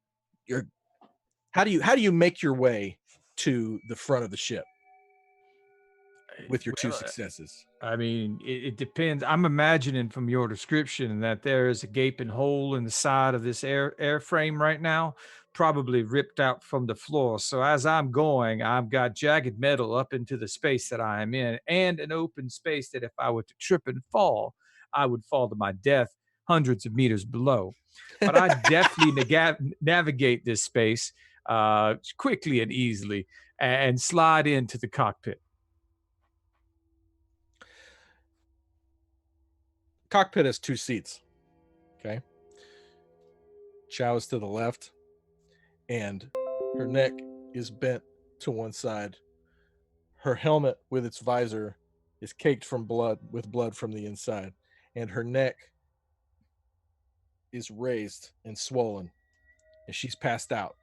How do you make your way to the front of the ship with your 2 successes? I mean, it depends. I'm imagining from your description that there is a gaping hole in the side of this airframe right now. probably ripped out from the floor. So as I'm going, I've got jagged metal up into the space that I am in, and an open space that if I were to trip and fall, I would fall to my death hundreds of meters below. But I definitely navigate this space quickly and easily and slide into the cockpit. Cockpit has 2 seats. Okay. Chow is to the left, and her neck is bent to one side. Her helmet with its visor is caked with blood from the inside, and her neck is raised and swollen, and she's passed out.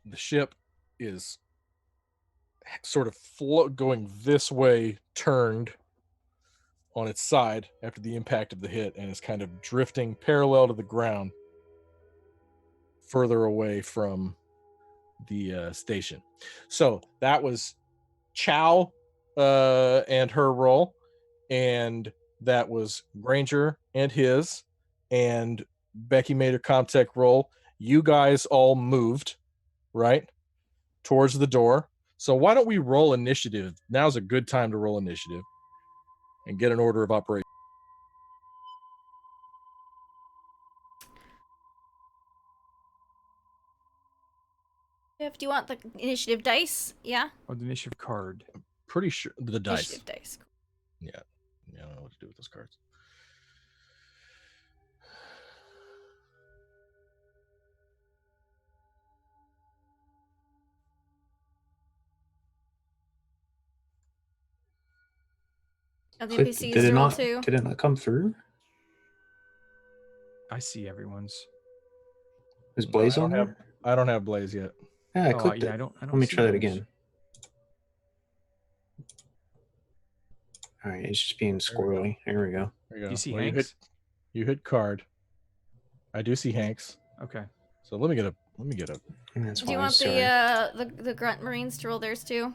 The ship is sort of going this way, turned on its side after the impact of the hit, and is kind of drifting parallel to the ground further away from the station. So that was Chow and her role, and that was Granger and his, and Becky made her Comtech roll. You guys all moved right towards the door. So why don't we roll initiative? Now's a good time to roll initiative and get an order of operation. Do you want the initiative dice? Yeah? Or the initiative card. Pretty sure the dice. Initiative dice. Yeah, I don't know what to do with those cards. Oh, the So NPCs did it roll not? too. Did it not come through? I see everyone's. Is Blaze on there? I don't have Blaze yet. Yeah, I Oh, clicked yeah, it. I don't Let me see try that those. again. All right, it's just being squirrely. There we go. There you go. You see Well, Hanks? you hit card. I do see Hanks. Okay. So let me get a. And that's Do you why, want sorry. the grunt marines to roll theirs too?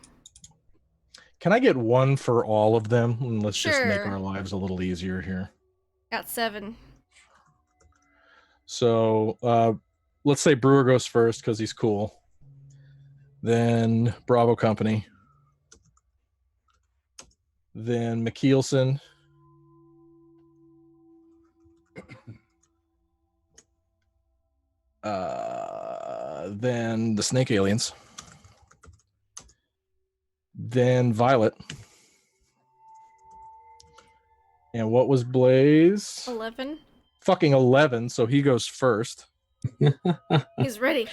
Can I get one for all of them? And let's just make Sure. our lives a little easier here. Got 7. So let's say Brewer goes first because he's cool. Then Bravo Company. Then McKeelson. Then the Snake Aliens. Then Violet. And what was Blaze? 11. Fucking 11, so he goes first. He's ready.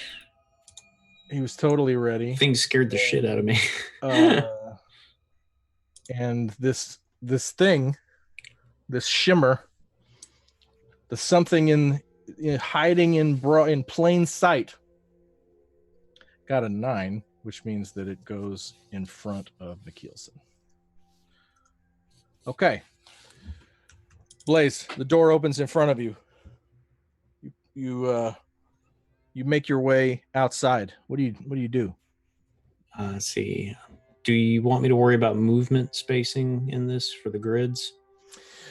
He was totally ready. Things scared the shit out of me. And this thing, this shimmer, the something in hiding in plain sight, got a 9, which means that it goes in front of McKeelson. Okay. Blaze, the door opens in front of you. You make your way outside. What do you do? Let's see. Do you want me to worry about movement spacing in this for the grids?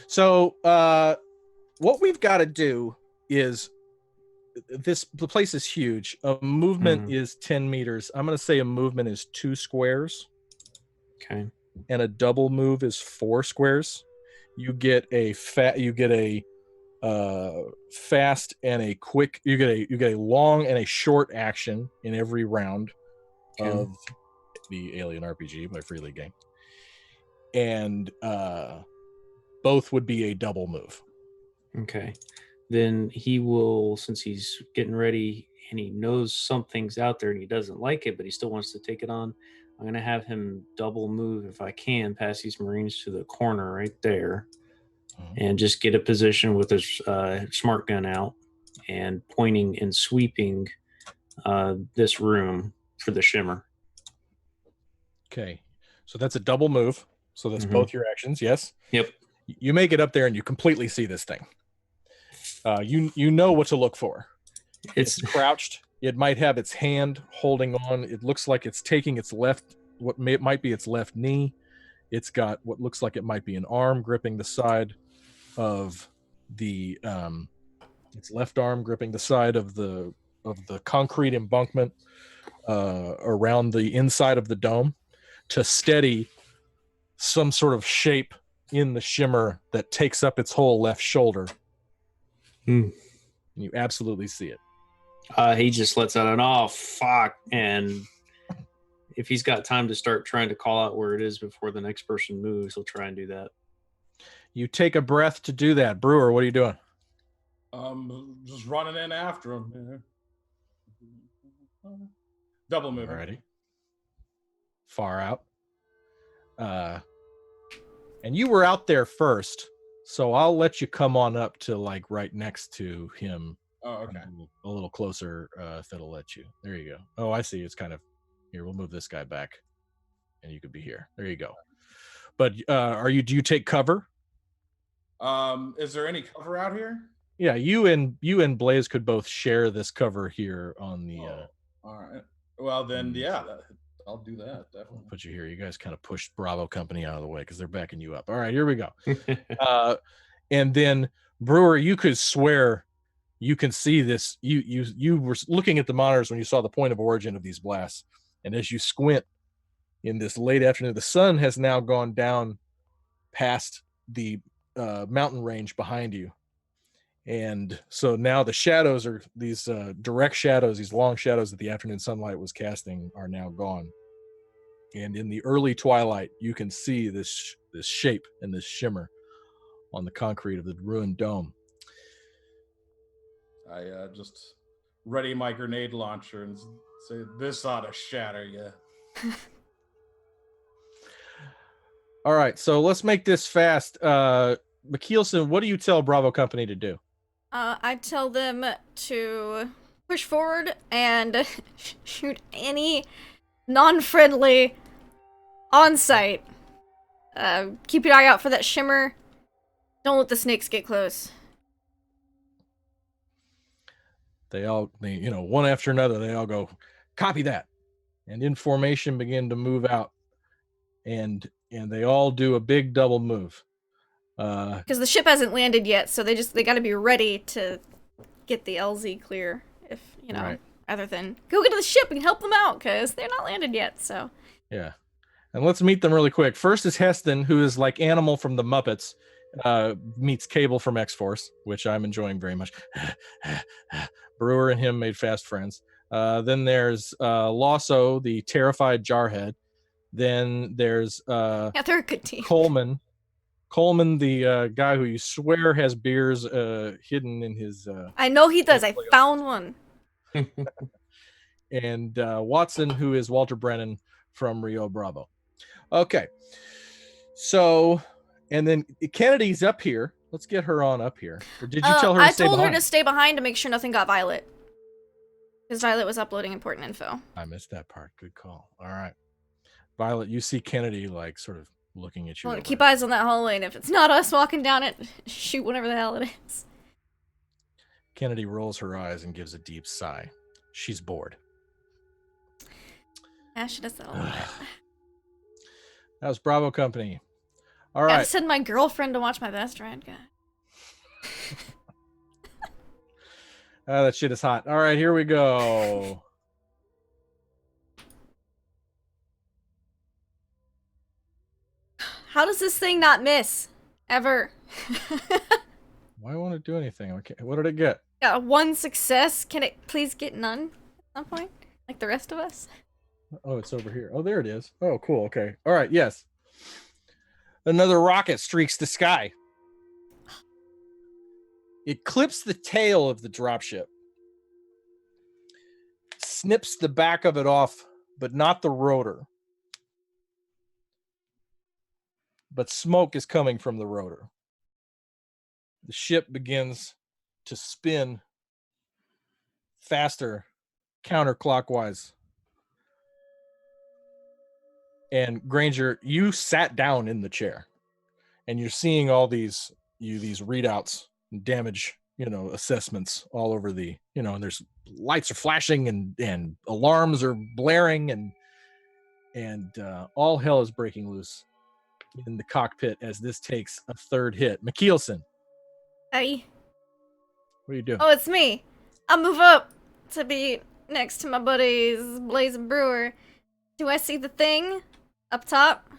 So what we've got to do is the place is huge. A movement is 10 meters. I'm going to say a movement is 2 squares. Okay. And a double move is 4 squares. You get a fast and a quick. You get a long and a short action in every round of the Alien RPG by Free League Game, and both would be a double move. Okay. Then he will, since he's getting ready and he knows something's out there and he doesn't like it, but he still wants to take it on, I'm going to have him double move, if I can, past these Marines to the corner right there and just get a position with his smart gun out and pointing and sweeping this room for the shimmer. Okay. So that's a double move. So that's both your actions. Yes. Yep. You make it up there and you completely see this thing. You know what to look for. It's crouched. It might have its hand holding on. It looks like it's taking its might be its left knee. It's got what looks like it might be an arm gripping the side of the its left arm gripping the side of the concrete embankment around the inside of the dome to steady some sort of shape in the shimmer that takes up its whole left shoulder. You absolutely see it. He just lets out an "oh fuck," and if he's got time to start trying to call out where it is before the next person moves, he'll try and do that. You take a breath to do that. Brewer, what are you doing? Just running in after him. Double moving. Alrighty. Far out. And you were out there first, so I'll let you come on up to like right next to him. Oh, okay. A little closer, if it'll let you. There you go. Oh, I see. It's kind of here. We'll move this guy back, and you could be here. There you go. But do you take cover? Is there any cover out here? Yeah, you and Blaze could both share this cover here on the. All right. Well, then, yeah, I'll do that. Definitely. I'll put you here. You guys kind of pushed Bravo Company out of the way because they're backing you up. All right, here we go. And then Brewer, you could swear you can see this. You were looking at the monitors when you saw the point of origin of these blasts, and as you squint in this late afternoon, the sun has now gone down past the mountain range behind you. And so now the shadows are these direct shadows, these long shadows that the afternoon sunlight was casting are now gone. And in the early twilight, you can see this shape and this shimmer on the concrete of the ruined dome. I just ready my grenade launcher and say, "This ought to shatter you." All right, so let's make this fast. McKeelson, what do you tell Bravo Company to do? I tell them to push forward and shoot any non-friendly on site. Keep your eye out for that shimmer. Don't let the snakes get close. They one after another, they all go, "Copy that," and in formation begin to move out, and they all do a big double move. Because the ship hasn't landed yet, so they got to be ready to get the LZ clear. If right. Rather than go get to the ship and help them out, because they're not landed yet. So yeah, and let's meet them really quick. First is Heston, who is like Animal from the Muppets, meets Cable from X-Force, which I'm enjoying very much. Brewer and him made fast friends. Then there's Lasso, the terrified jarhead. Then there's yeah, they're a good team. Coleman, the guy who you swear has beers hidden in his. I know he does. I found one. And Watson, who is Walter Brennan from Rio Bravo. Okay, so and then Kennedy's up here. Let's get her on up here. Or did you tell her? I told her to stay behind to make sure nothing got Violet, because Violet was uploading important info. I missed that part. Good call. All right, Violet, you see Kennedy like sort of looking at you. Well, keep eyes on that hallway, and if it's not us walking down it, shoot whatever the hell it is. Kennedy rolls her eyes and gives a deep sigh. She's bored. Yeah, she does that a little bit. That was Bravo Company. All right. I send my girlfriend to watch my best friend guy. That shit is hot. All right, here we go. How does this thing not miss? Ever. Why won't it do anything? Okay, what did it get? Got one success. Can it please get none at some point? Like the rest of us? Oh, it's over here. Oh, there it is. Oh, cool. Okay. All right, yes. Another rocket streaks the sky. It clips the tail of the dropship. Snips the back of it off, but not the rotor. But smoke is coming from the rotor. The ship begins to spin faster, counterclockwise. And Granger, you sat down in the chair, and you're seeing all these readouts, damage, assessments all over the, and there's lights are flashing and alarms are blaring and all hell is breaking loose in the cockpit as this takes a third hit. McKeelson. Aye. What are you doing? Oh, it's me. I'll move up to be next to my buddies Blaze and Brewer. Do I see the thing up top?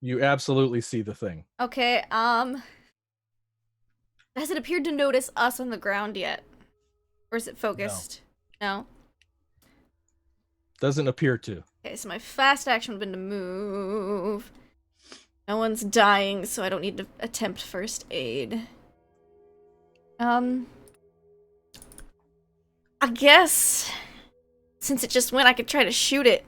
You absolutely see the thing. Okay, has it appeared to notice us on the ground yet? Or is it focused? No? Doesn't appear to. Okay, so my fast action would have been to move. No one's dying, so I don't need to attempt first aid. I guess since it just went, I could try to shoot it.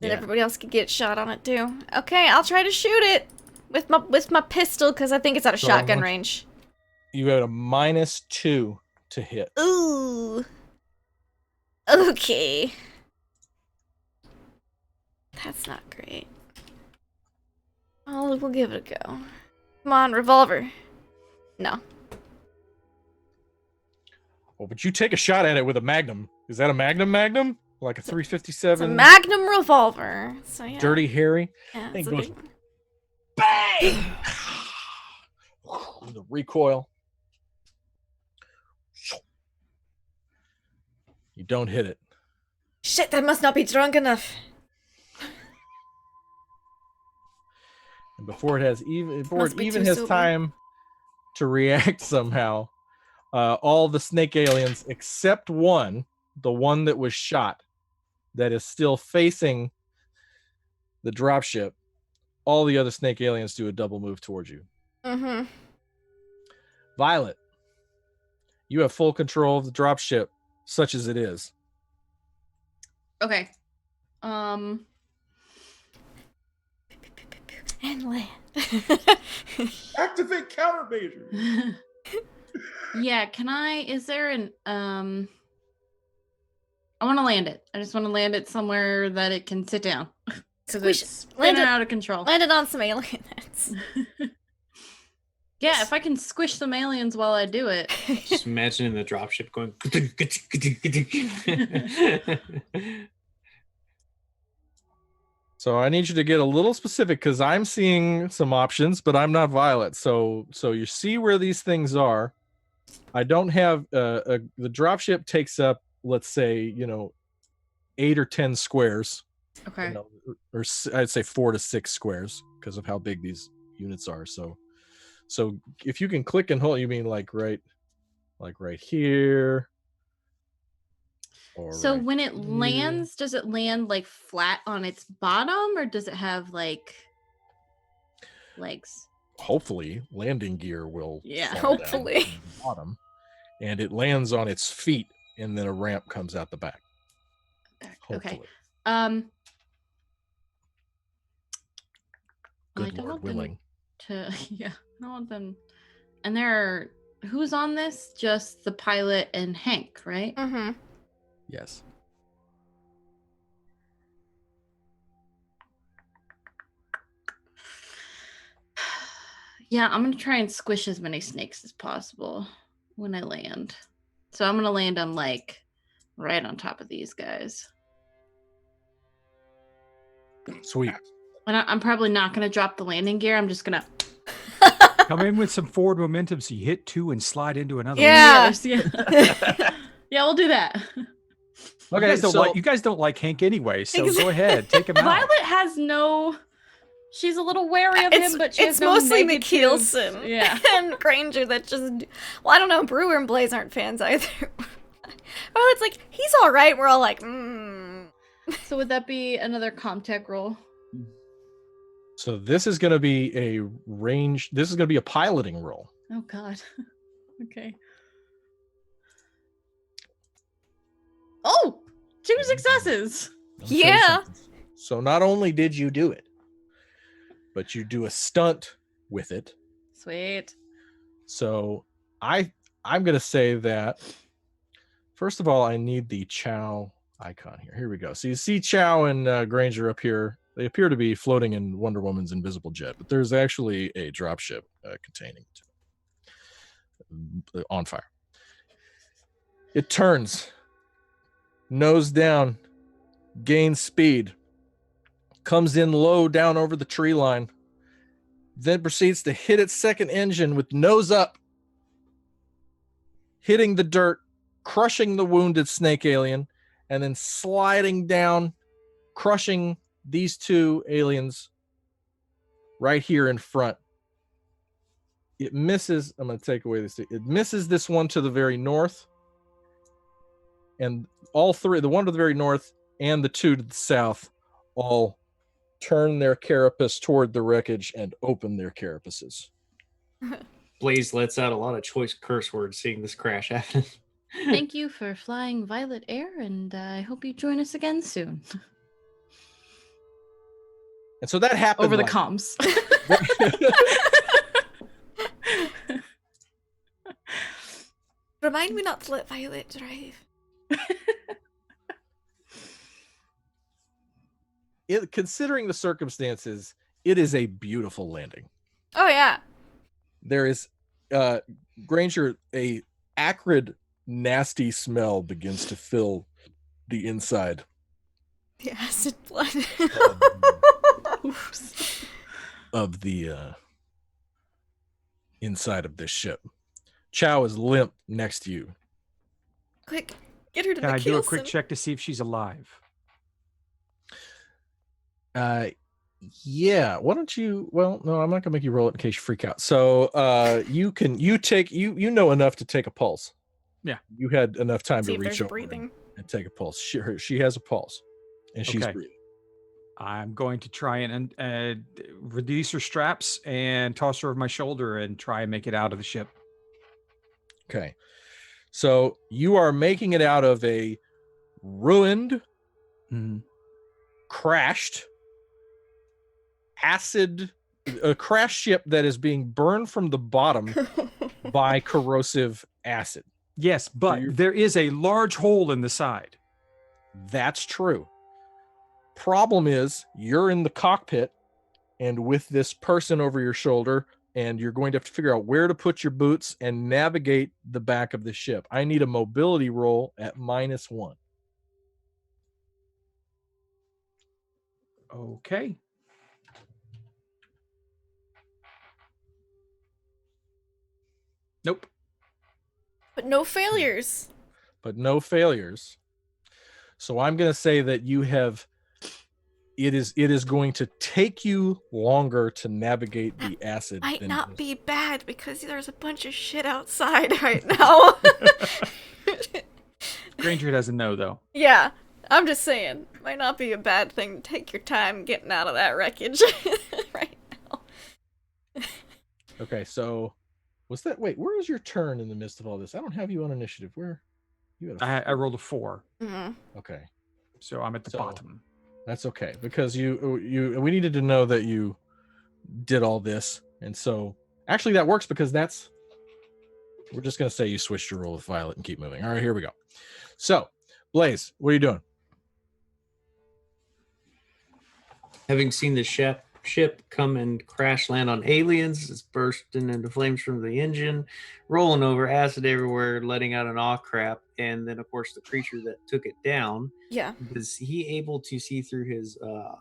Then everybody else could get shot on it too. Okay, I'll try to shoot it with my pistol because I think it's out of shotgun range. You got a -2 to hit. Ooh. Okay. That's not great. Oh, we'll give it a go. Come on, revolver. No. Well, but you take a shot at it with a Magnum. Is that a Magnum? Like a 357? It's a Magnum revolver. So yeah. Dirty Harry? Yeah, Thing it's a goes big... bang! The recoil. You don't hit it. Shit, that must not be drunk enough. And before it Must be even too has sober. time to react somehow, all the snake aliens except one, the one that was shot, that is still facing the dropship, all the other snake aliens do a double move towards you. Mm-hmm. Violet, you have full control of the dropship, such as it is. Okay. And land. Activate countermeasures. Yeah, is there an I want to land it. I just want to land it somewhere that it can sit down. Because it's spinning out of control. Landed on some alien heads. Yeah, if I can squish some aliens while I do it. Just imagining the dropship going. So I need you to get a little specific because I'm seeing some options, but I'm not Violet. So you see where these things are. I don't have the dropship takes up, let's say, 8 or 10 squares. Okay. Or I'd say 4 to 6 squares because of how big these units are. So if you can click and hold, you mean like right here. So when it lands, does it land like flat on its bottom or does it have like legs? Hopefully landing gear will fall down hopefully on the bottom, and it lands on its feet and then a ramp comes out the back. Hopefully. Okay. Good Lord willing. I don't want them. And who's on this? Just the pilot and Hank, right? Mm-hmm. Yes. Yeah, I'm gonna try and squish as many snakes as possible when I land. So I'm gonna land on like right on top of these guys. Sweet. And I'm probably not gonna drop the landing gear. I'm just gonna Come in with some forward momentum so you hit 2 and slide into another. Yeah. Yeah, we'll do that. Okay, you guys don't like Hank anyway, so go ahead, take him out. Violet has she's a little wary of him, but it's mostly negative... McKeelson and Granger that just. Well, I don't know. Brewer and Blaze aren't fans either. Well, it's like he's all right. We're all like, So would that be another Comtech roll? So this is going to be a range. This is going to be a piloting roll. Oh God. Okay. Oh, 2 successes. Yeah. So not only did you do it, but you do a stunt with it. Sweet. So I'm going to say that, first of all, I need the Chow icon here. Here we go. So you see Chow and Granger up here. They appear to be floating in Wonder Woman's invisible jet, but there's actually a dropship containing it on fire. It turns, nose down, gains speed, comes in low down over the tree line, then proceeds to hit its second engine with nose up, hitting the dirt, crushing the wounded snake alien, and then sliding down, crushing these two aliens right here in front. It misses. I'm going to take away this. It misses this one to the very north, and all three, the one to the very north and the two to the south, all turn their carapace toward the wreckage and open their carapaces. Blaze lets out a lot of choice curse words seeing this crash happen. Thank you for flying Violet Air, and I hope you join us again soon. And so that happened Over the comms. Remind me not to let Violet drive. Considering the circumstances, it is a beautiful landing. Oh yeah. There is, Granger, a acrid, nasty smell begins to fill the inside The acid blood. Oops. of the inside of this ship. Chow is limp next to you. Quick, get her to Can the I do a quick Keelson. check to see if she's alive? Yeah, why don't you, well, no, I'm not gonna make you roll it in case you freak out. So you know enough to take a pulse. Yeah. You had enough time See to if reach there's over breathing. and take a pulse. She has a pulse and she's Okay. breathing. I'm going to try and release her straps and toss her over my shoulder and try and make it out of the ship. Okay. So you are making it out of a ruined, crashed, a crash ship that is being burned from the bottom by corrosive acid. Yes, but there is a large hole in the side. That's true. Problem is, you're in the cockpit and with this person over your shoulder, and you're going to have to figure out where to put your boots and navigate the back of the ship. I need a mobility roll at -1. Okay. Nope. But no failures. But no failures. So I'm going to say that you have, it is going to take you longer to navigate the acid. Might than not be bad because there's a bunch of shit outside right now. Granger doesn't know, though. Yeah, I'm just saying. Might not be a bad thing to take your time getting out of that wreckage right now. Okay, so was that, wait, where is your turn in the midst of all this? I don't have you on initiative. Where? You had I rolled a 4, okay. so I'm at the bottom. That's okay, because we needed to know that you did all this, and so actually that works because we're just gonna say you switched your roll with Violet and keep moving. All right, here we go. So, Blaze, what are you doing? Having seen the ship come and crash land on aliens, it's bursting into flames from the engine, rolling over, acid everywhere, letting out an awe crap, and then of course the creature that took it down. Yeah. Is he able to see through his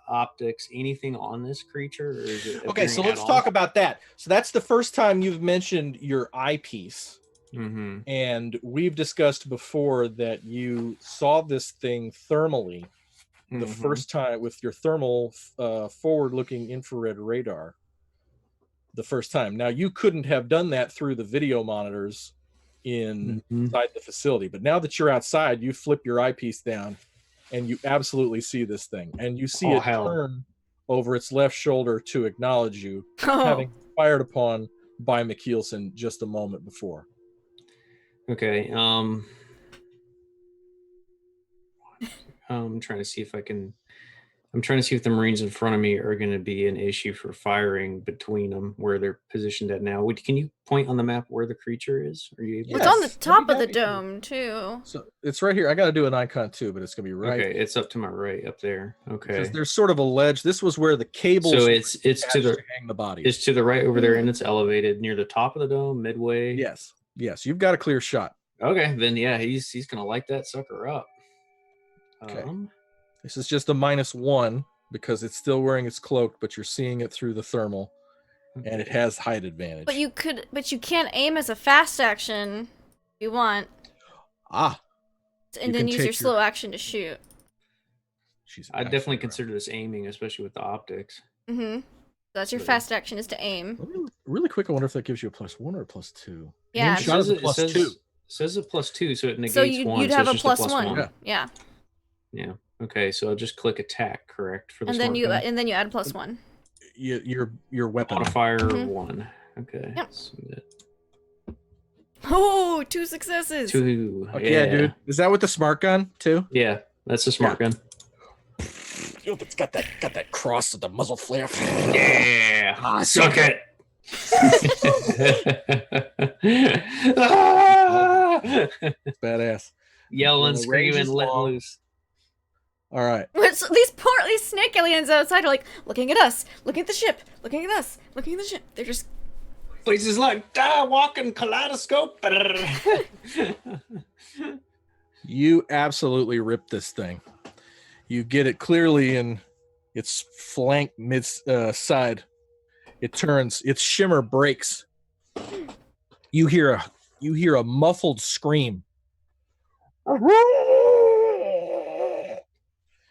optics anything on this creature? Or is it Okay, so appearing let's at talk all? about that. So that's the first time you've mentioned your eyepiece. Mm-hmm. And we've discussed before that you saw this thing thermally the first time with your thermal forward-looking infrared radar the first time. Now, you couldn't have done that through the video monitors inside the facility, but now that you're outside, you flip your eyepiece down and you absolutely see this thing, and you see it turn over its left shoulder to acknowledge you, having been fired upon by McKeelson just a moment before. Okay. I'm trying to see if the Marines in front of me are going to be an issue for firing between them where they're positioned at now. Can you point on the map where the creature is? Are you able It's on the top of the dome, too. So it's right here. I got to do an icon too, but it's going to be right. Okay, it's up to my right up there. Okay. Because there's sort of a ledge. This was where the cables. So it's to the hang the body. It's to the right over there, and it's elevated near the top of the dome, midway. Yes. You've got a clear shot. Okay, then yeah, he's gonna light that sucker up. Okay. This is just a -1 because it's still wearing its cloak, but you're seeing it through the thermal. and it has height advantage. But you can't aim as a fast action if you want, ah, and You then can use take your slow action to shoot. I definitely consider this aiming, especially with the optics. Mm-hmm. That's your But- fast action is to aim. Really quick, I wonder if that gives you a +1 or a +2. Yeah. Aim shot is a +2. Says a +2, so it negates So one. you'd so have it's a just +1. +1. Yeah. Yeah. Okay, so I'll just click attack, correct? For the And then you gun? and then you add a +1. Your weapon. Modifier Mhm. 1. Okay. Yep. So that- Oh, 2 successes. 2. Okay, yeah, dude. Is that with the smart gun too? Yeah, that's a smart gun. It's got that cross of the muzzle flare. Yeah. Suck it. Badass. Yelling, The range screaming, is letting long. loose. All right. So these snake aliens outside are like looking at us, looking at the ship, looking at us, looking at the ship. They're just Places like walking kaleidoscope. You absolutely rip this thing. You get it clearly in its flank side. It turns. Its shimmer breaks. You hear a muffled scream.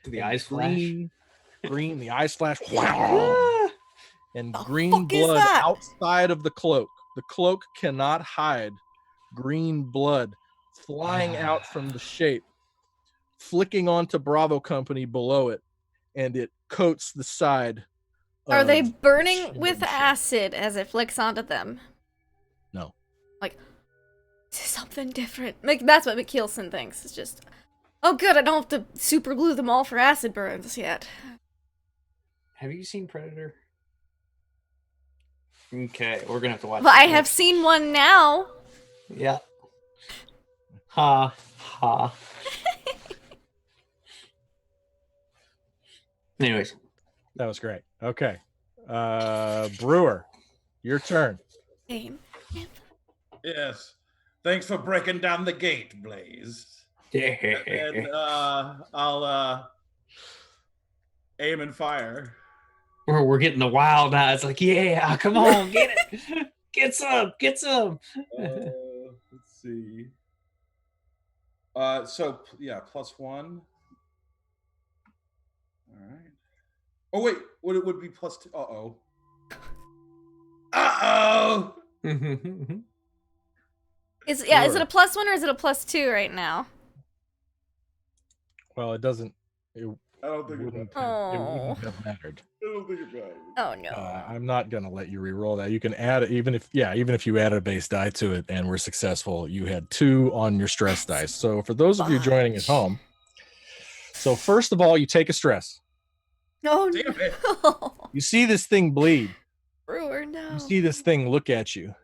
The eyes flash. Green. The eyes flash. And The green fuck is blood that? outside of the cloak. The cloak cannot hide green blood flying out from the shape, flicking onto Bravo Company below it, and it coats the side. Are they of burning the with ship. acid as it flicks onto them? No. Like, something different. Like, that's what McKeelson thinks. It's just, oh good, I don't have to super glue them all for acid burns yet. Have you seen Predator? Okay, we're gonna have to watch. But I it have next. seen one now. Yeah. Ha ha. Anyways, That was great. Okay. Brewer, your turn. Game. Yes. Thanks for breaking down the gate, Blaze. And I'll aim and fire. we're getting the wild eyes. Like, yeah, come on, get it, get some. Let's see. So yeah, +1. All right. Oh wait, what it would be +2? Uh-oh. Uh-oh. Is it a +1 or is it a +2 right now? Well, it doesn't. I don't think it Wouldn't, matters. it Oh. wouldn't have mattered. I don't think it matters. Oh no. I'm not gonna let you re-roll that. You can add it, even if you added a base die to it and were successful. You had 2 on your stress dice. So for those of you joining at home, so first of all, you take a stress. Oh Damn it. no. You see this thing bleed. Brewer, no. You see this thing look at you.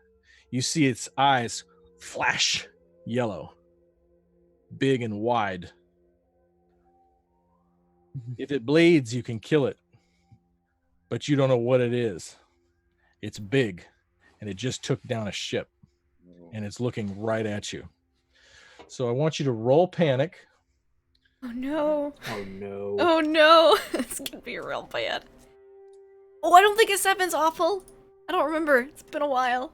You see its eyes flash yellow, big and wide. If it bleeds, you can kill it, but you don't know what it is. It's big, and it just took down a ship, and it's looking right at you. So I want you to roll panic. Oh no. Oh no. Oh no. This could be real bad. Oh, I don't think a 7's awful. I don't remember. It's been a while.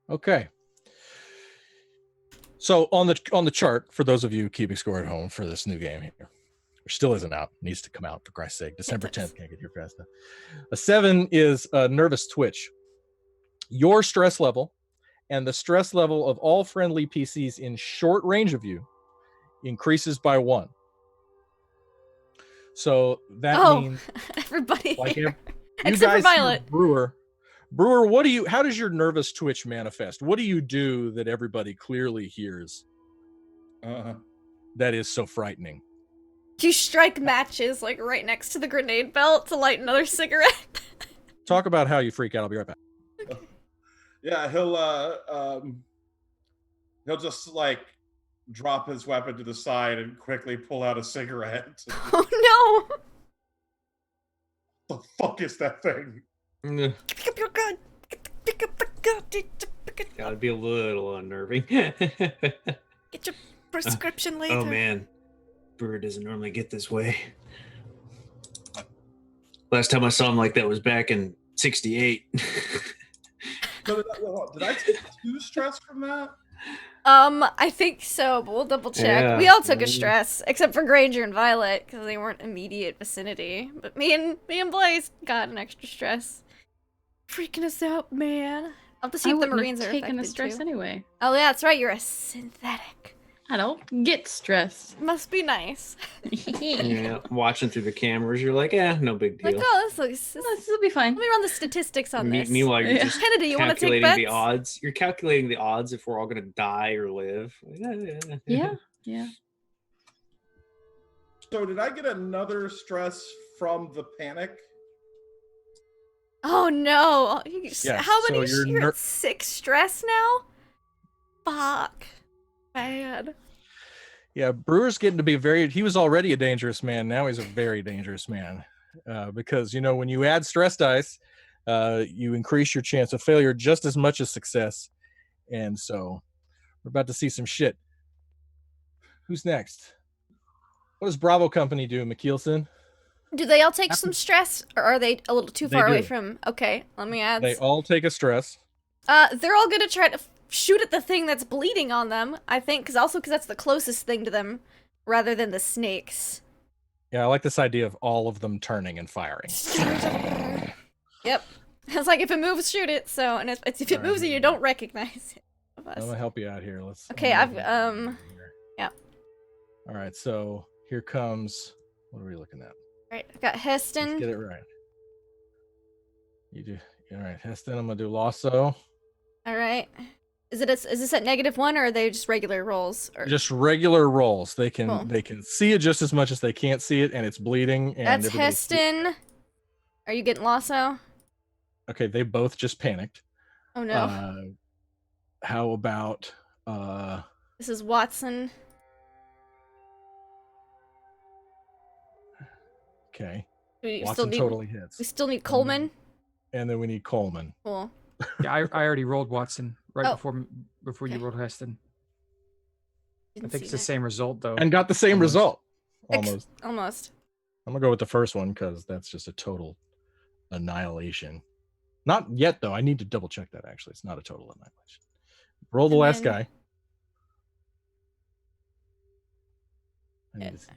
Okay. So on the chart, for those of you keeping score at home for this new game here, which still isn't out, needs to come out for Christ's sake. December 10th, can't get here fast enough. A 7 is a nervous twitch. Your stress level and the stress level of all friendly PCs in short range of you increases by 1. So that means Everybody like here. you Except for guys hear Violet. Brewer, how does your nervous twitch manifest? What do you do that everybody clearly hears that is so frightening? You strike matches like right next to the grenade belt to light another cigarette. Talk about how you freak out. I'll be right back. Yeah, he'll just like drop his weapon to the side and quickly pull out a cigarette. Oh no! The fuck is that thing? Pick up your gun. Pick up the gun. Pick it Gotta up. be a little unnerving. Get your prescription later. Oh man, Brewer doesn't normally get this way. Last time I saw him like that was back in '68. So did I take 2 stress from that? I think so, but we'll double check. Yeah. We all took a stress, except for Granger and Violet, because they weren't immediate vicinity. But me and Blaze got an extra stress. Freaking us out, man. I'll have to see if the Marines are taken a affected stress too. anyway. Oh yeah, that's right. You're a synthetic. I don't get stressed. Must be nice. Yeah, watching through the cameras, you're like, no big deal. Like, oh, this This will be fine. let me run the statistics on this. Meanwhile, you're just Kennedy, you want to take calculating bets? the odds. You're calculating the odds if we're all going to die or live. Yeah. So did I get another stress from the panic? Oh no! Yeah, How so many? you're You're at 6 stress now. Fuck. Bad. Yeah, Brewer's getting to be he was already a dangerous man. Now he's a very dangerous man. Because, when you add stress dice, you increase your chance of failure just as much as success. And so we're about to see some shit. Who's next? What does Bravo Company do, McKeelson? Do they all take some stress, or are they a little too They far away do. from? Okay, let me add. They all take a stress. They're all gonna try to shoot at the thing that's bleeding on them. I think, because that's the closest thing to them, rather than the snakes. Yeah, I like this idea of all of them turning and firing. Yep. It's like if it moves, shoot it. So, and if it moves and you don't recognize it. Of us. I'm gonna help you out here. Okay, yeah. All right, so here comes. What are we looking at? All right, I've got Heston. Let's get it right. You do. All right, Heston. I'm gonna do Lasso. All right. Is this at -1, or are they just regular rolls? Or... Just regular rolls. They can Cool. they can see it just as much as they can't see it, and it's bleeding. And That's Heston. Are you getting Lasso? Okay, they both just panicked. Oh no. How about This is Watson. okay. We Watson totally hits. We still need Coleman. And then we need Coleman. Cool. Yeah, I already rolled Watson right Oh. before you Okay. rolled Heston. I Didn't think see it's the that. same result though. And got the same Almost. result. Ex- Almost. Almost. I'm gonna go with the first one because that's just a total annihilation. Not yet though. I need to double check that actually. It's not a total annihilation. Roll the And last then- guy. I need to see.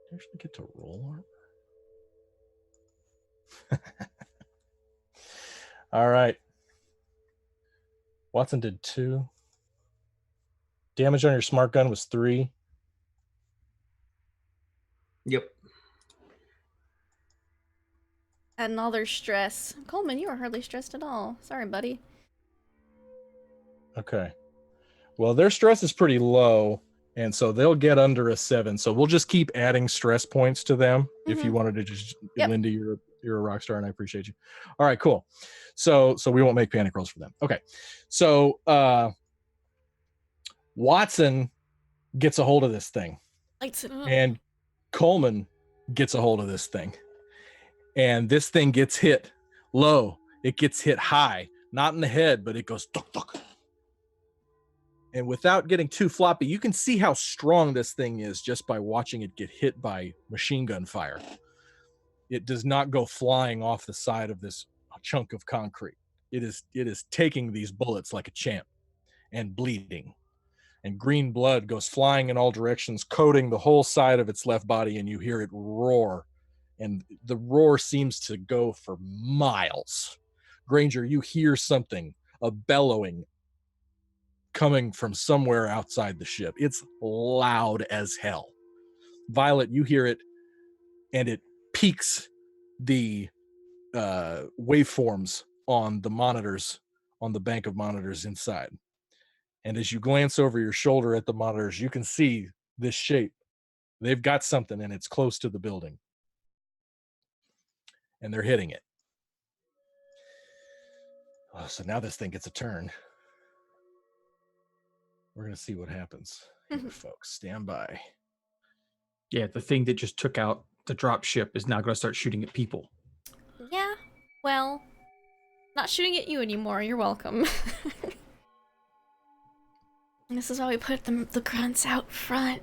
Do you actually get to roll armor? All right. Watson did 2. Damage on your smart gun was 3. Yep. Adding all their stress. Coleman, you are hardly stressed at all. Sorry, buddy. Okay. Well, their stress is pretty low, and so they'll get under a 7. So we'll just keep adding stress points to them. If you wanted to just, Yep. Linda, you're a rock star, and I appreciate you. All right, cool. So we won't make panic rolls for them. Okay. So Watson gets a hold of this thing, Lights it up. and Coleman gets a hold of this thing, and this thing gets hit low. It gets hit high, not in the head, but it goes tuk, tuk. And without getting too floppy, you can see how strong this thing is just by watching it get hit by machine gun fire. It does not go flying off the side of this chunk of concrete. It is taking these bullets like a champ and bleeding. And green blood goes flying in all directions, coating the whole side of its left body, and you hear it roar. And the roar seems to go for miles. Granger, you hear something, a bellowing, coming from somewhere outside the ship. It's loud as hell. Violet, you hear it, and it peaks the waveforms on the monitors, on the bank of monitors inside. And as you glance over your shoulder at the monitors, you can see this shape. They've got something, and it's close to the building. And they're hitting it. Oh, so now this thing gets a turn. We're going to see what happens. Here, folks, stand by. Yeah, the thing that just took out the dropship is now going to start shooting at people. Yeah, well, not shooting at you anymore. You're welcome. And this is why we put the grunts out front.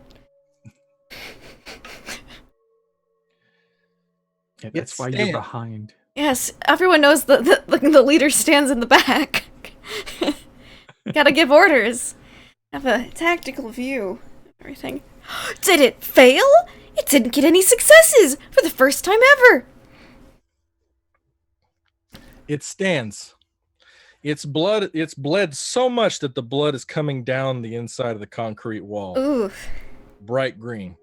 Yeah, that's why you're behind. Yes, everyone knows the leader stands in the back. Gotta give orders. Have a tactical view. Everything. Did it fail? It didn't get any successes for the first time ever. It stands. It's bled so much that the blood is coming down the inside of the concrete wall. Ooh. Bright green.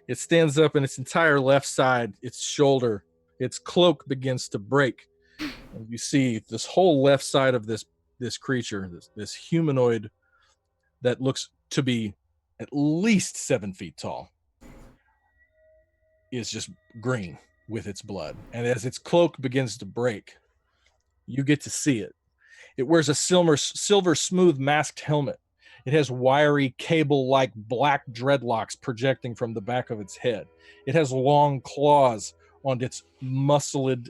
It stands up in its entire left side, its shoulder, its cloak begins to break. And you see this whole left side of this creature, this humanoid that looks to be at least 7 feet tall, is just green with its blood. And as its cloak begins to break, you get to see it. It wears a silver smooth masked helmet. It has wiry cable-like black dreadlocks projecting from the back of its head. It has long claws on its muscled,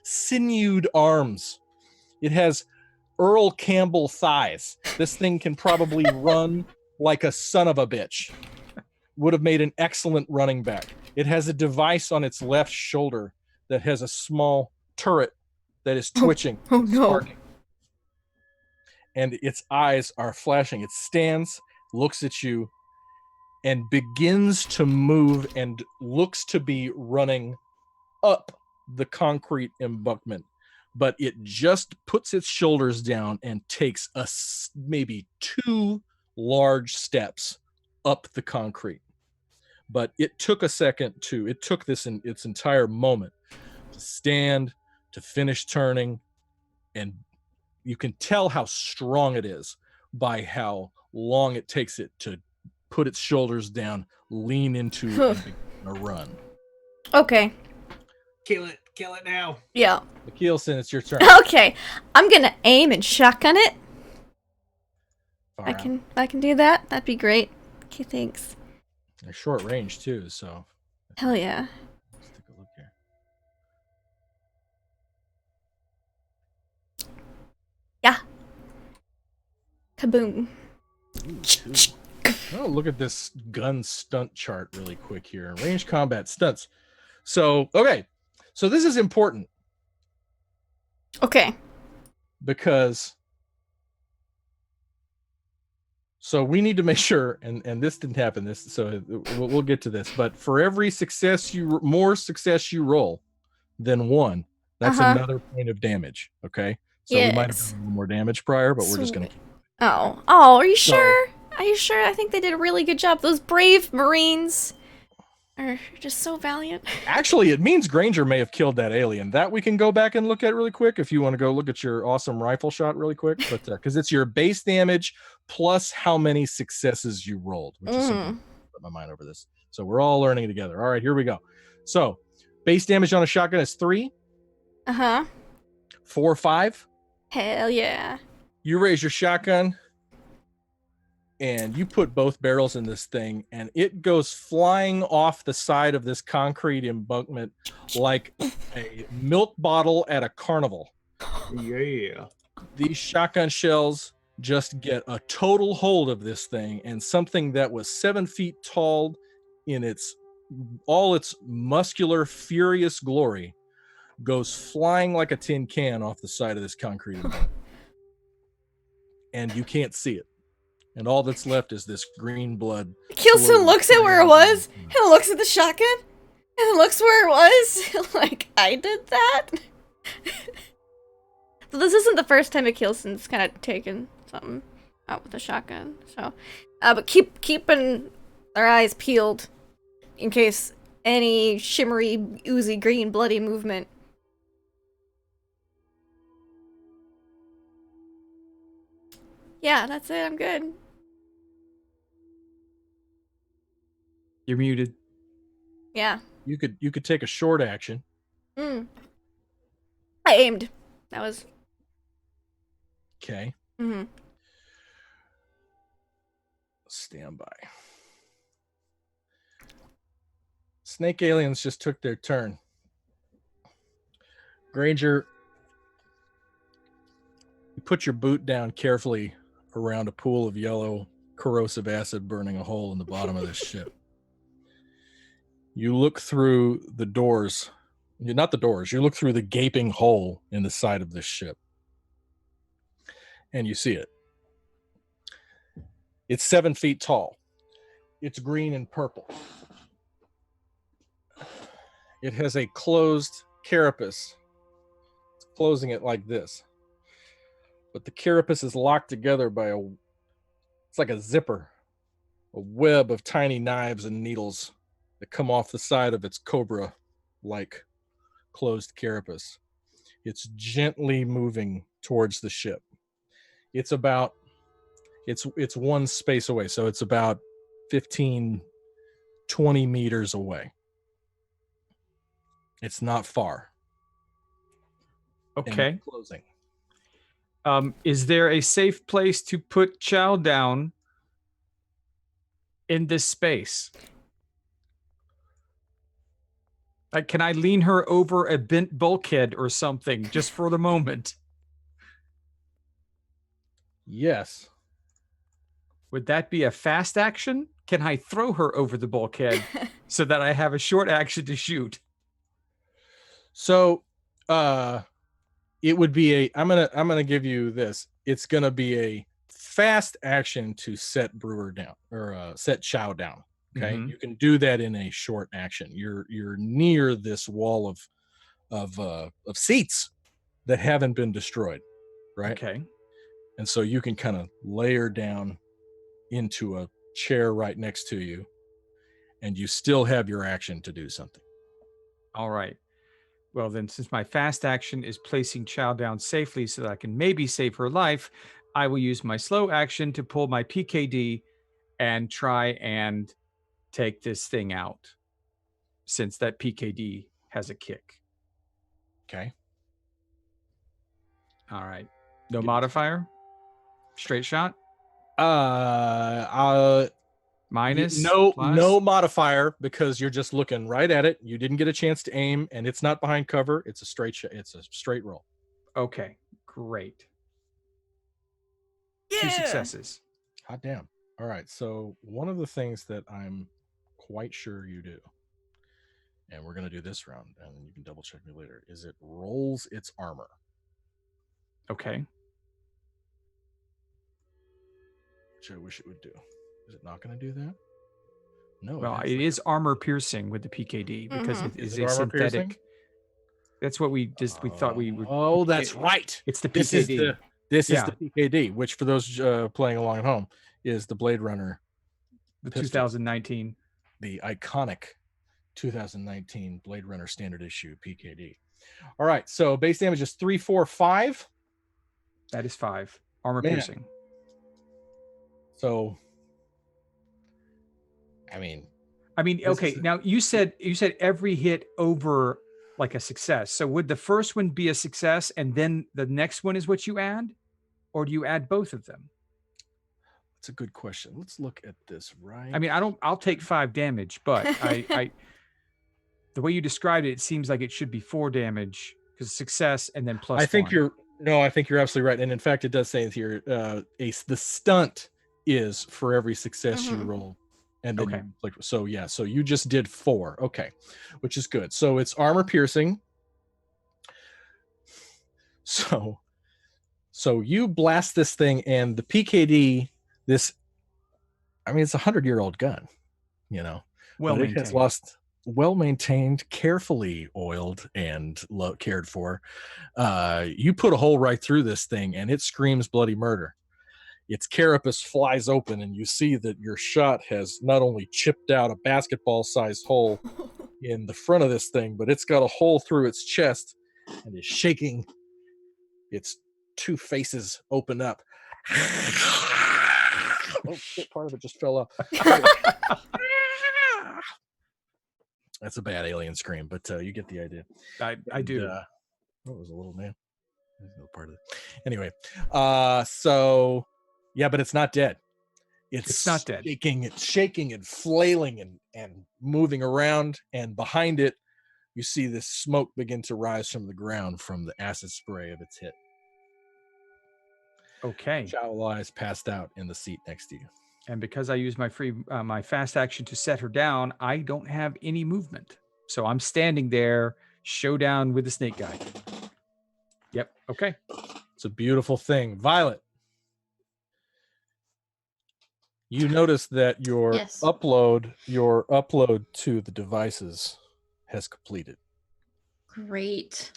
sinewed arms. It has Earl Campbell thighs. This thing can probably run like a son of a bitch. Would have made an excellent running back. It has a device on its left shoulder that has a small turret that is twitching. Oh no. Sparking. And its eyes are flashing. It stands, looks at you, and begins to move and looks to be running up the concrete embankment. But it just puts its shoulders down and takes maybe 2 large steps up the concrete. But it took a second it took this in its entire moment to stand, to finish turning, and you can tell how strong it is by how long it takes it to put its shoulders down, lean into and begin a run. Okay. Kill it now. Yeah. Keelson, it's your turn. Okay. I'm gonna aim and shotgun it. Far out. I can do that. That'd be great. Okay, thanks. They're short range too, so Hell yeah. let's take a look here. Yeah. Kaboom. Oh, look at this gun stunt chart really quick here. Range combat stunts. So, okay. So this is important Okay. because so we need to make sure, and this didn't happen. So we'll get to this. But for every more success you roll than 1, that's another point of damage. Okay. So we might have done a little more damage prior, but we're just gonna. Oh, are you sure? Are you sure? I think they did a really good job. Those brave Marines are just so valiant. Actually, it means Granger may have killed that alien. That we can go back and look at really quick if you want to go look at your awesome rifle shot really quick. But because it's your base damage plus how many successes you rolled, which is something I put my mind over this. So we're all learning together. All right, here we go. So base damage on a shotgun is 3. 4, 5. Hell yeah. You raise your shotgun and you put both barrels in this thing, and it goes flying off the side of this concrete embankment like a milk bottle at a carnival. Yeah. These shotgun shells just get a total hold of this thing, and something that was 7 feet tall in all its muscular, furious glory goes flying like a tin can off the side of this concrete embankment. And you can't see it. And all that's left is this green blood. Kilson looks at where it was, and looks at the shotgun, and looks where it was. Like, I did that? So this isn't the first time a Kilson's kind of taken something out with a shotgun. So, but keeping their eyes peeled in case any shimmery, oozy, green, bloody movement. Yeah, that's it. I'm good. You're muted. Yeah. You could take a short action. I aimed. That was. Okay. Stand by. Snake aliens just took their turn. Granger, you put your boot down carefully around a pool of yellow corrosive acid burning a hole in the bottom of this ship. You look through the doors, not the doors, you look through the gaping hole in the side of this ship. And you see it. It's 7 feet tall. It's green and purple. It has a closed carapace. It's closing it like this. But the carapace is locked together by it's like a zipper, a web of tiny knives and needles that come off the side of its cobra-like closed carapace. It's gently moving towards the ship. It's one space away, so it's about 15, 20 meters away. It's not far. Okay. And closing. Is there a safe place to put Chow down in this space? Like, can I lean her over a bent bulkhead or something just for the moment? Yes. Would that be a fast action? Can I throw her over the bulkhead so that I have a short action to shoot? So, it would be I'm gonna give you this. It's gonna be a fast action to set Brewer down or set Chow down. Okay, you can do that in a short action. You're near this wall of seats that haven't been destroyed, right? Okay, and so you can kind of layer down into a chair right next to you, and you still have your action to do something. All right. Well, then, since my fast action is placing Chow down safely so that I can maybe save her life, I will use my slow action to pull my PKD and try and take this thing out, since that PKD has a kick. Okay. All right. No modifier? Straight shot? Minus? No, plus? no modifier, because you're just looking right at it. You didn't get a chance to aim, and it's not behind cover. It's a straight shot. It's a straight roll. Okay, great. Yeah. 2 successes. Hot damn. All right. So one of the things that I'm quite sure you do, and we're going to do this round, and you can double check me later, is it rolls its armor. Okay. Which I wish it would do. Is it not going to do that? No. Well, it is armor piercing with the PKD because it is a synthetic. Piercing? That's what we thought we would. Oh, that's right. It's the PKD. This is the PKD, which for those playing along at home is the Blade Runner. The 2019. The iconic 2019 Blade Runner standard issue PKD. All right. So base damage is 3, 4, 5. That is 5. Armor piercing. So I mean, okay. Now you said every hit over like a success. So would the first one be a success and then the next one is what you add, or do you add both of them? That's a good question. Let's look at this. Right. I mean, I'll take 5 damage, but I the way you described it, it seems like it should be 4 damage because success and then plus. I think you're absolutely right. And in fact, it does say here, the stunt is for every success you roll. And then so you just did 4. Okay. Which is good. So it's armor piercing. So you blast this thing, and the PKD, it's a 100-year-old gun, it has lost, well-maintained, carefully oiled and cared for. You put a hole right through this thing and it screams bloody murder. Its carapace flies open, and you see that your shot has not only chipped out a basketball-sized hole in the front of this thing, but it's got a hole through its chest and is shaking. Its 2 faces open up. Oh shit, part of it just fell off. That's a bad alien scream, but you get the idea. I do. What was a little man? There's no part of it. Anyway, but it's not dead. It's not dead. It's shaking and flailing and moving around. And behind it, you see this smoke begin to rise from the ground from the acid spray of its hit. Okay. Shaola is passed out in the seat next to you. And because I use my my fast action to set her down, I don't have any movement. So I'm standing there, showdown with the snake guy. Yep. Okay. It's a beautiful thing. Violet, you notice that your Yes. upload to the devices has completed. Great.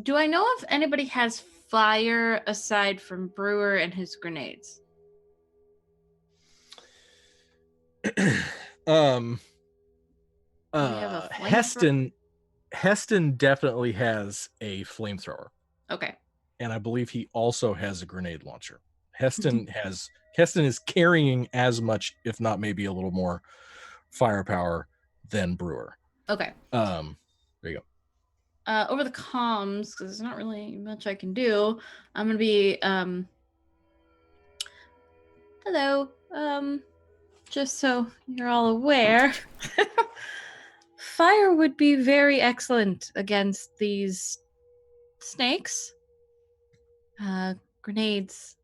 Do I know if anybody has fire aside from Brewer and his grenades? Um have a flamethrower? Heston definitely has a flamethrower, Okay. and I believe he also has a grenade launcher. Heston is carrying as much, if not maybe a little more, firepower than Brewer. Okay. There you go. Over the comms, because there's not really much I can do. I'm gonna be hello. Just so you're all aware, fire would be very excellent against these snakes. Grenades,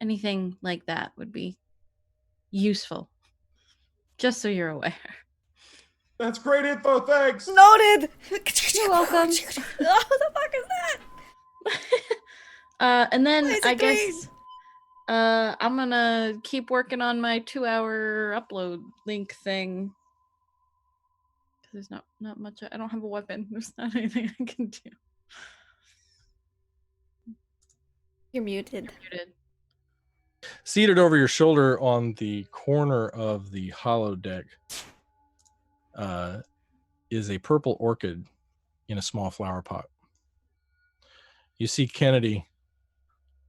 anything like that would be useful. Just so you're aware. That's great info. Thanks. Noted. You're welcome. Oh, the fuck is that? And then Why is I it guess I'm gonna keep working on my 2-hour upload link thing. There's not much. I don't have a weapon. There's not anything I can do. You're muted. Seated over your shoulder on the corner of the hollow deck is a purple orchid in a small flower pot. You see Kennedy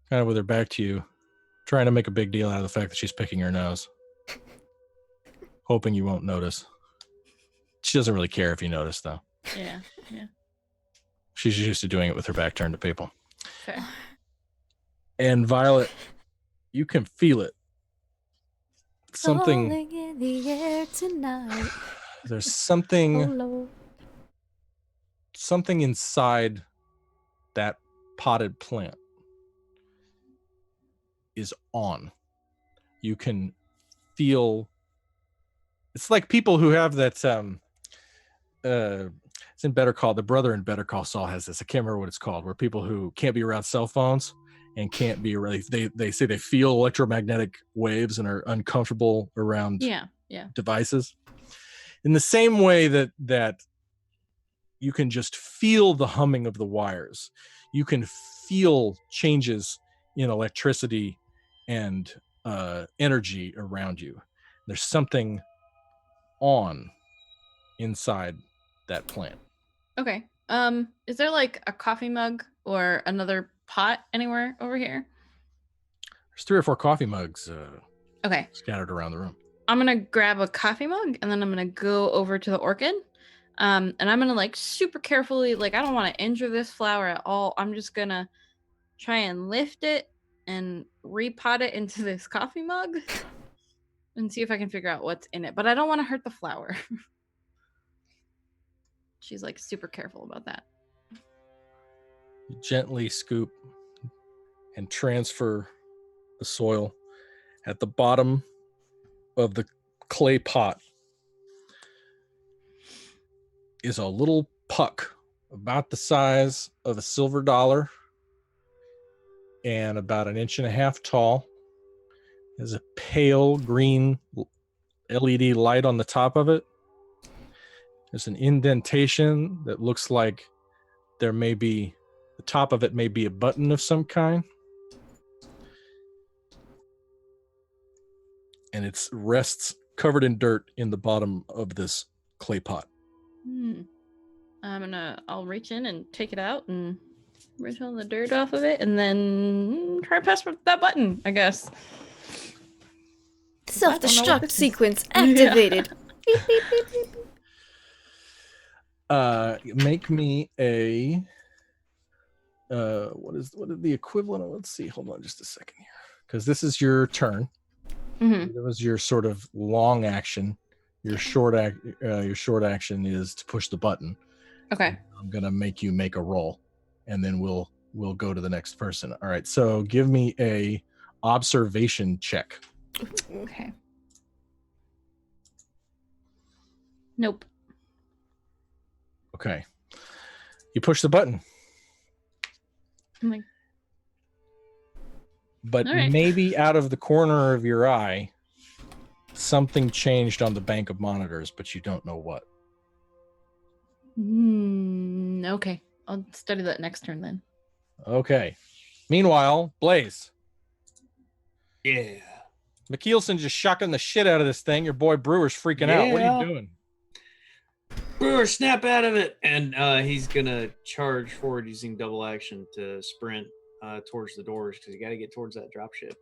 kind of with her back to you, trying to make a big deal out of the fact that she's picking her nose, hoping you won't notice. She doesn't really care if you notice, though. Yeah. She's used to doing it with her back turned to people. Fair. And Violet, you can feel it. Something Falling in the air tonight. There's something Oh, Lord. something inside that potted plant is on. You can feel. It's like people who have that. It's in Better Call. The brother in Better Call Saul has this. I can't remember what it's called. Where people who can't be around cell phones and can't be really. They say they feel electromagnetic waves and are uncomfortable around devices. In the same way that you can just feel the humming of the wires, you can feel changes in electricity and energy around you. There's something on inside that plant. Okay. Is there like a coffee mug or another pot anywhere over here? There's 3 or 4 coffee mugs Okay. scattered around the room. I'm gonna grab a coffee mug and then I'm gonna go over to the orchid. And I'm gonna like super carefully, like I don't want to injure this flower at all. I'm just gonna try and lift it and repot it into this coffee mug and see if I can figure out what's in it. But I don't want to hurt the flower. She's like super careful about that. You gently scoop and transfer the soil. At the bottom of the clay pot is a little puck about the size of a silver dollar and about 1.5 inches tall. There's a pale green LED light on the top of it. There's an indentation that looks like there may be, the top of it may be a button of some kind. And it rests covered in dirt in the bottom of this clay pot. I'll reach in and take it out and rinse all the dirt off of it and then try to press that button, I guess. Self-destruct sequence activated. Beep, beep, beep, beep. Make me a what is the equivalent of, let's see, hold on just a second here, because this is your turn. Mm-hmm. That was your sort of long action. Your short action is to push the button, Okay. I'm gonna make you make a roll, and then we'll go to the next person. All right. So give me a observation check. Okay. Nope. Okay. You push the button, I'm like, but all right. maybe out of the corner of your eye, something changed on the bank of monitors, but you don't know what. Okay. I'll study that next turn then. Okay. Meanwhile, Blaze. Yeah. McKeelson just shotgun the shit out of this thing. Your boy Brewer's freaking out. What are Yeah. you doing? Brewer, snap out of it. And he's going to charge forward using double action to sprint towards the doors because you got to get towards that dropship.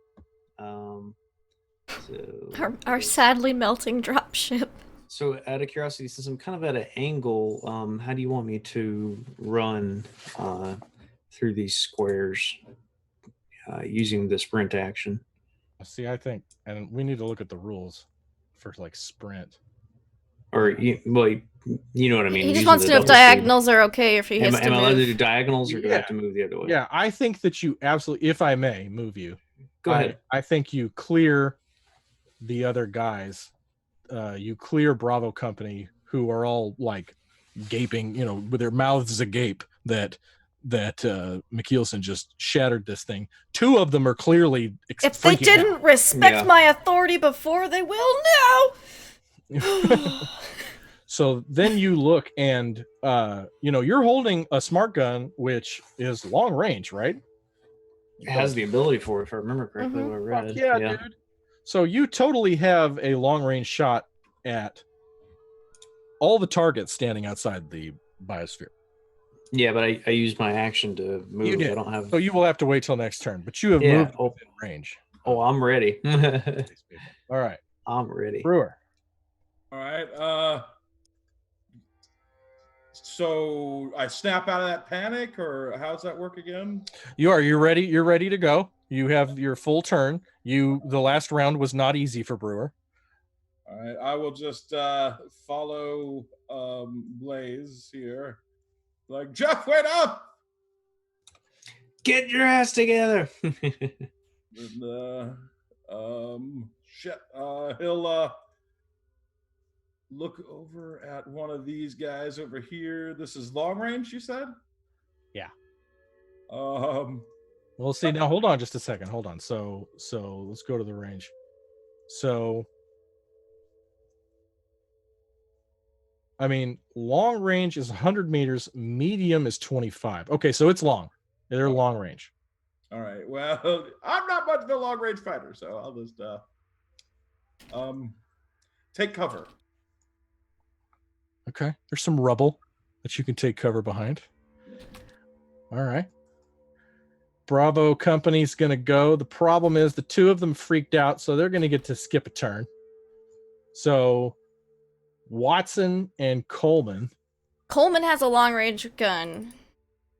Our sadly melting dropship. So out of curiosity, since I'm kind of at an angle, how do you want me to run through these squares using the sprint action? See, I think, and we need to look at the rules for like sprint. Or, you know what I mean? He just using wants the to know if double speed. diagonals are okay if he has to Am I allowed to move. do diagonals or do I Yeah. have to move the other way? Yeah, I think that you absolutely, if I may move you, Go ahead. I think you clear the other guys. You clear Bravo Company, who are all like gaping, with their mouths agape that McKeelson just shattered this thing. Two of them are clearly If they didn't out. respect my authority before, they will now. So then you look and you're holding a smart gun, which is long range, right? It has the ability for it, if I remember correctly, what I read. Fuck yeah, dude. So you totally have a long range shot at all the targets standing outside the biosphere. Yeah, but I used my action to move. You did. I don't have. So you will have to wait till next turn, but you have moved within range. Oh, I'm ready. All right. I'm ready. Brewer. All right. So I snap out of that panic, or how's that work again? You're ready. You're ready to go. You have your full turn. The last round was not easy for Brewer. All right. I will just follow Blaze here. Like, Jeff, wait up! Get your ass together. And, shit. He'll look over at one of these guys over here. This is long range, you said? Yeah. Well, see, now hold on just a second. Hold on. So let's go to the range. So I mean, long range is 100 meters, medium is 25. Okay, so it's long. They're long range. All right. Well, I'm not much of a long range fighter, so I'll just take cover. Okay. There's some rubble that you can take cover behind. All right. Bravo Company's going to go. The problem is the two of them freaked out, so they're going to get to skip a turn. So Watson and Coleman. Coleman has a long range gun.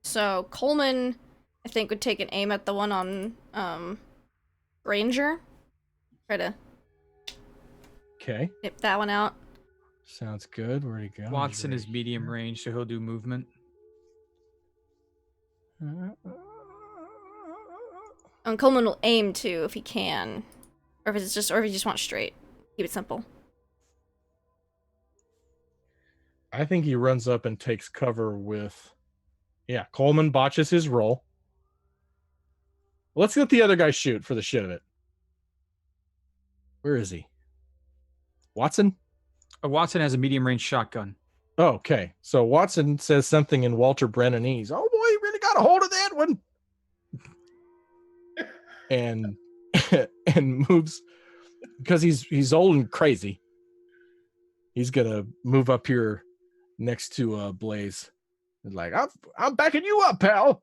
So Coleman, I think, would take an aim at the one on Ranger. Try to nip that one out. Sounds good. Where'd he go? Watson is medium range, so he'll do movement. And Coleman will aim too if he can, or if he just wants straight. Keep it simple. I think he runs up and takes cover with. Yeah, Coleman botches his roll. Let's let the other guy shoot for the shit of it. Where is he? Watson? Watson has a medium range shotgun. Oh, okay. So Watson says something in Walter Brennanese. Oh boy, he really got a hold of that one. and moves because he's old and crazy. He's gonna move up here next to Blaze. He's like, I'm backing you up, pal.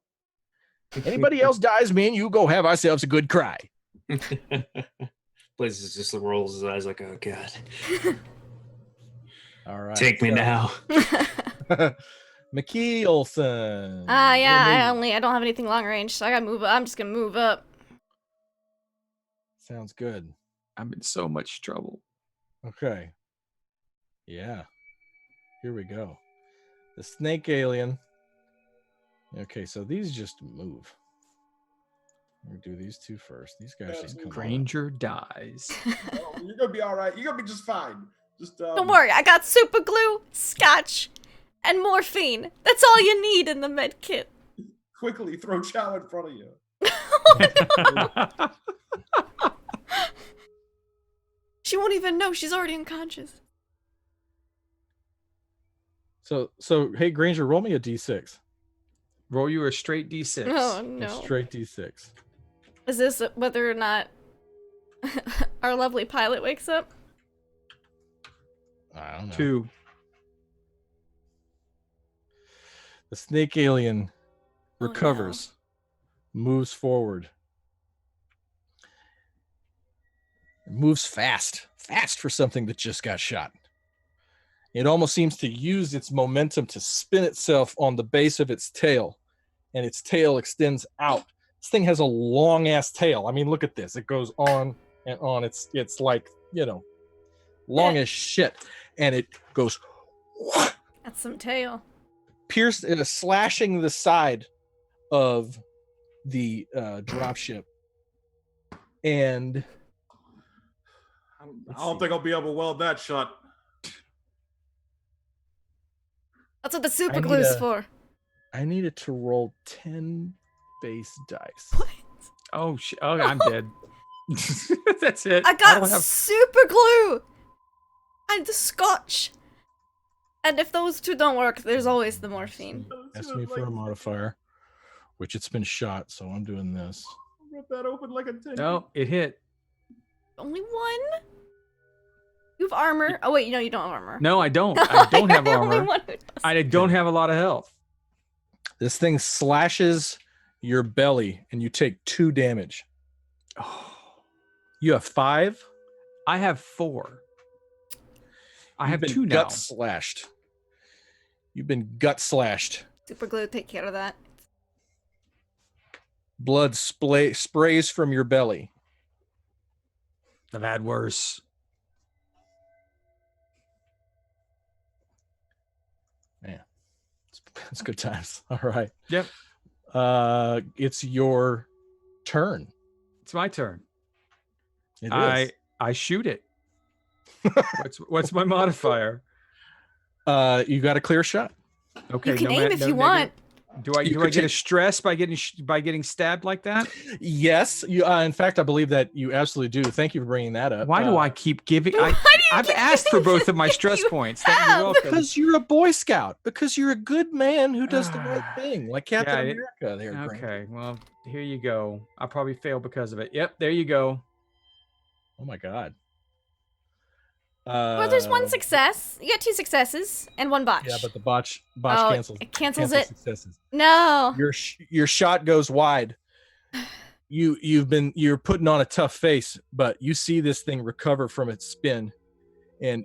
Anybody else dies, me and you go have ourselves a good cry. Blaze just rolls his eyes like, oh god. All right. Take me now. McKeelson. Yeah, I don't have anything long range, so I gotta move up. I'm just gonna move up. Sounds good. I'm in so much trouble. Okay. Yeah. Here we go. The snake alien. Okay, so these just move. We'll do these two first. These guys just come. Granger dies. Oh, you're gonna be all right. You're gonna be just fine. Just Don't worry, I got super glue, scotch, and morphine. That's all you need in the med kit. quickly throw Chow in front of you. She won't even know. She's already unconscious. So hey Granger, roll me a d6. Roll you a straight d6. Oh A no. straight d6. Is this whether or not our lovely pilot wakes up? I don't know. 2. The snake alien Oh, recovers, moves forward, moves fast for something that just got shot. It almost seems to use its momentum to spin itself on the base of its tail, and its tail extends out. This thing has a long ass tail. I mean, look at this. It goes on and on. It's like, long as shit. And it goes That's some tail. slashing the side of the dropship. And I don't think I'll be able to weld that shut. That's what the super I need glue's a- for. I needed to roll 10 base dice. What? Oh, I'm dead. That's it. I got don't have- super glue and the scotch. And if those two don't work, there's always the morphine. Ask me for a modifier, which it's been shot, so I'm doing this. Rip that open like a tin. No, it hit. Only one? You have armor. Oh wait, no, you don't have armor. No, I don't. I don't have Only armor. one who does. I don't have a lot of health. This thing slashes your belly, and you take 2 damage. Oh, You have 5. I have 4. I have You've 2 been now. gut slashed. You've been gut slashed. Super glue, take care of that. Blood sprays from your belly. I've had worse. Man, it's good times. All right. Yep. It's your turn. It's my turn. It is. I shoot it. What's my modifier? You got a clear shot. Okay. You can no aim ma- if no you negative- want. Do I You get could a stress by getting stabbed like that? Yes, you. In fact, I believe that you absolutely do. Thank you for bringing that up. Why do I keep giving? Why do you I've keep asked for giving both of my you stress points. Thank have? you. Welcome. Because you're a Boy Scout. Because you're a good man who does the right thing, like Captain Yeah, America. There, Grant. Okay. Well, here you go. I'll probably fail because of it. Yep. There you go. Oh my God. Well, there's one success. You got 2 successes and 1 botch. Yeah, but the botch Oh, cancels. it cancels cancels it. Successes. No. Your shot goes wide. You're putting on a tough face, but you see this thing recover from its spin, and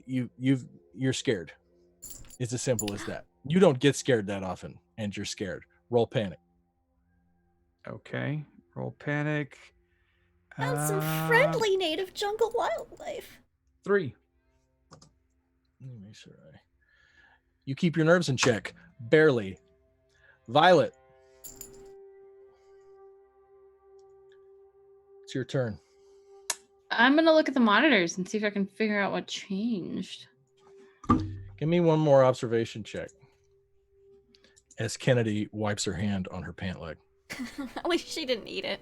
you're scared. It's as simple as that. You don't get scared that often, and you're scared. Roll panic. Okay. Roll panic. Found some friendly native jungle wildlife. 3. Let me make sure you keep your nerves in check. Barely. Violet. It's your turn. I'm gonna look at the monitors and see if I can figure out what changed. Give me one more observation check. As Kennedy wipes her hand on her pant leg. At least she didn't eat it.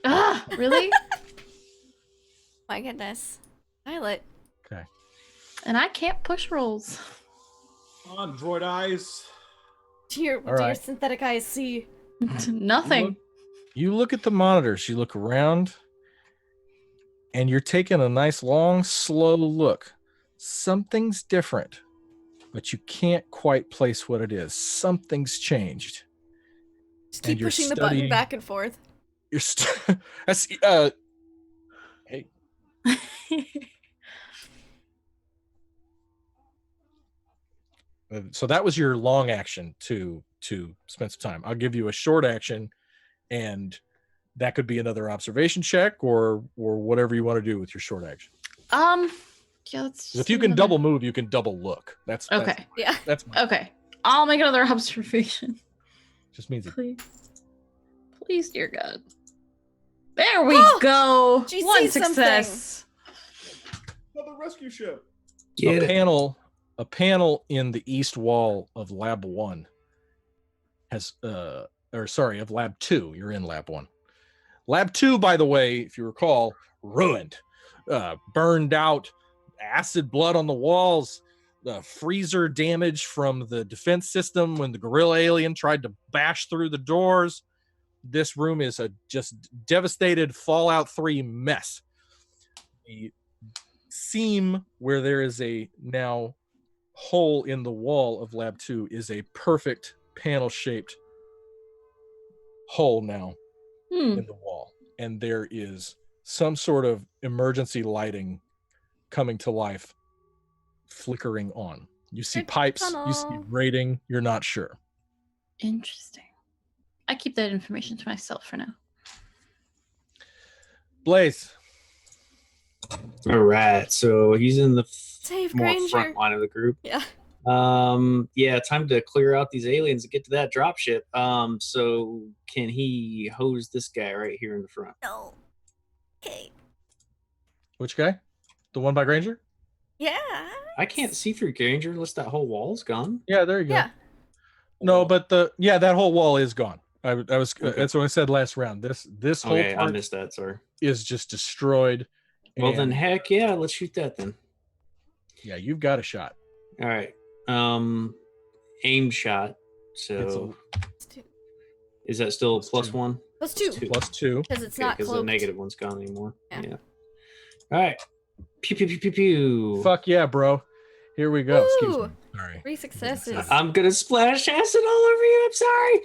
Ah, really? My goodness. Violet. Okay. And I can't push rolls. Come on, droid eyes. Do your right. synthetic eyes see? Nothing. You look at the monitors, you look around, and you're taking a nice, long, slow look. Something's different, but you can't quite place what it is. Something's changed. Just And keep you're pushing the button studying- back and forth. You're that's hey. So that was your long action to spend some time. I'll give you a short action, and that could be another observation check or whatever you want to do with your short action. Yeah, let's If just you do can another- double move, you can double look. That's Okay. Yeah. That's Okay. I'll make another observation. just means it. Please. Please, dear God. There we Oh, go. she One sees something. success. Another rescue ship. Get a it. panel in the east wall of Lab 1 has of Lab 2. You're in Lab 1. Lab 2, by the way, if you recall, ruined, burned out, acid blood on the walls, freezer damage from the defense system when the gorilla alien tried to bash through the doors. This room is a just devastated Fallout 3 mess. The seam where there is a now hole in the wall of Lab 2 is a perfect panel-shaped hole now in the wall, and there is some sort of emergency lighting coming to life, flickering on. You see Good pipes, you see tunnel. grating, you're not sure. Interesting. I keep that information to myself for now. Blaze, All right, so he's in the Save more Granger. front line of the group. Yeah. Yeah, time to clear out these aliens and get to that dropship. So can he hose this guy right here in the front? No. Okay. which guy? The one by Granger? Yeah. I can't see through Granger unless that whole wall's gone. Yeah, there you go. Yeah. No, but that whole wall is gone. I was Okay. That's what I said last round. This whole Okay, I part missed that. Sorry. is just destroyed. Well, then, and- heck yeah, let's shoot that then. yeah, you've got a shot. All right. Aim shot. So is that still plus two. +1? Plus 2. Plus 2. Because it's Okay, not because the cloaked. negative one's gone anymore. Yeah. Yeah. All right. Pew pew pew pew pew. Fuck yeah, bro. Here we go. Excuse Woo! me. Sorry. 3 successes. I'm gonna splash acid all over you. I'm sorry.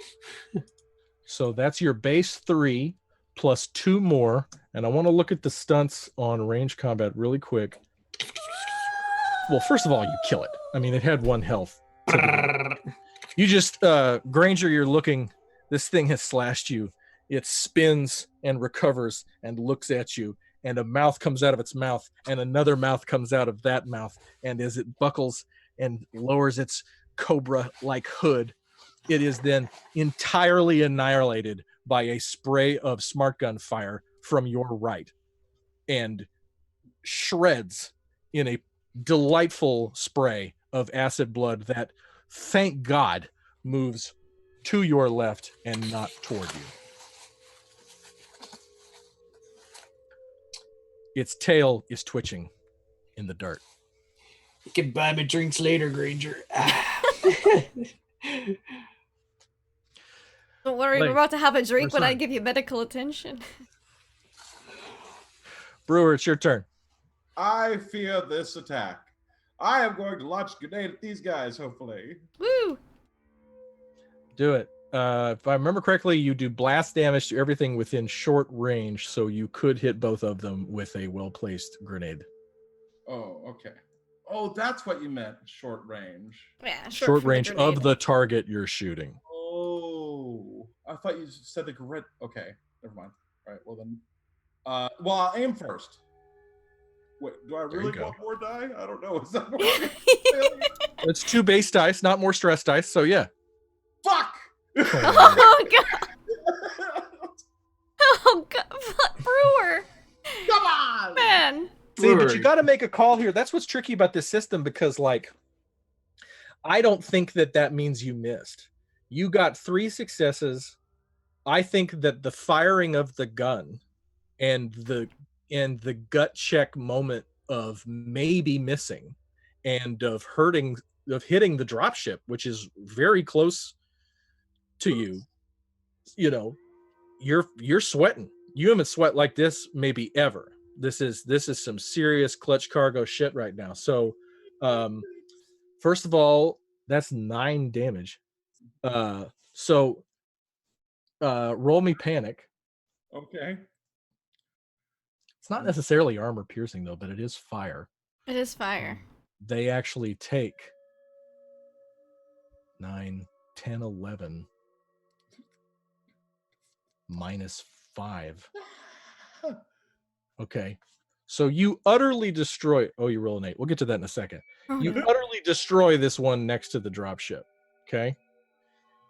So that's your base 3 plus 2 more. And I want to look at the stunts on range combat really quick. Well, first of all, you kill it. I mean, it had 1 health. You just, Granger, you're looking. This thing has slashed you. It spins and recovers and looks at you. And a mouth comes out of its mouth. And another mouth comes out of that mouth. And as it buckles and lowers its cobra-like hood, it is then entirely annihilated by a spray of smart gun fire from your right and shreds in a delightful spray of acid blood that, thank God, moves to your left and not toward you. Its tail is twitching in the dirt. You can buy me drinks later, Granger. Don't worry, Like, we're about to have a drink when I sorry. give you medical attention. Brewer, it's your turn. I fear this attack. I am going to launch a grenade at these guys, hopefully. Woo! Do it. If I remember correctly, you do blast damage to everything within short range, so you could hit both of them with a well-placed grenade. Oh, okay. Oh, that's what you meant, short range. Yeah, Short for range grenade. of the target you're shooting. Oh, I thought you said the grid. Okay, never mind. All right, well then. Well, I'll aim first. Wait, do I There you really go. want more die? I don't know. Is that more? It's 2 base dice, not more stress dice, so yeah. Fuck! Oh god! Oh god! Brewer! Come on! Man! See, but you Brewer. got to make a call here. That's what's tricky about this system because, like, I don't think that means you missed. You got 3 successes. I think that the firing of the gun and the gut check moment of maybe missing and of hitting the dropship, which is very close to you, you know, you're sweating. You haven't sweat like this maybe ever. This is some serious clutch cargo shit right now. So first of all, that's 9 damage. So roll me panic. Okay. It's not necessarily armor piercing though, but it is fire. It is fire. They actually take 9, 10, 11 minus 5. Okay. So you utterly destroy. Oh, you roll an 8. We'll get to that in a second. Oh, You no. utterly destroy this one next to the dropship. Okay.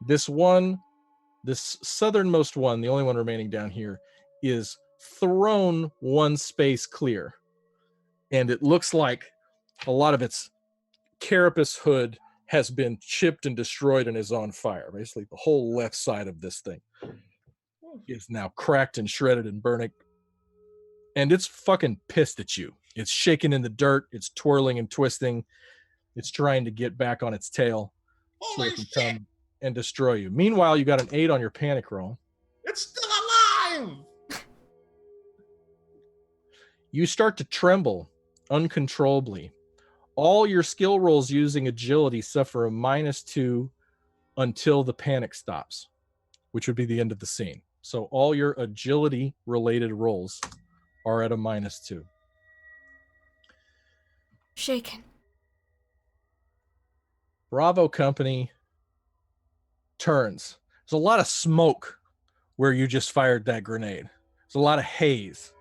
This southernmost one, the only one remaining down here, is thrown one space clear. And it looks like a lot of its carapace hood has been chipped and destroyed and is on fire. Basically, the whole left side of this thing is now cracked and shredded and burning. And it's fucking pissed at you. It's shaking in the dirt. It's twirling and twisting. It's trying to get back on its tail so it can come and destroy you. Meanwhile, you got an 8 on your panic roll. It's still alive. You start to tremble uncontrollably. All your skill rolls using agility suffer a -2 until the panic stops, which would be the end of the scene. So all your agility related rolls are at a -2. Shaken. Bravo Company turns. There's a lot of smoke where you just fired that grenade. There's a lot of haze.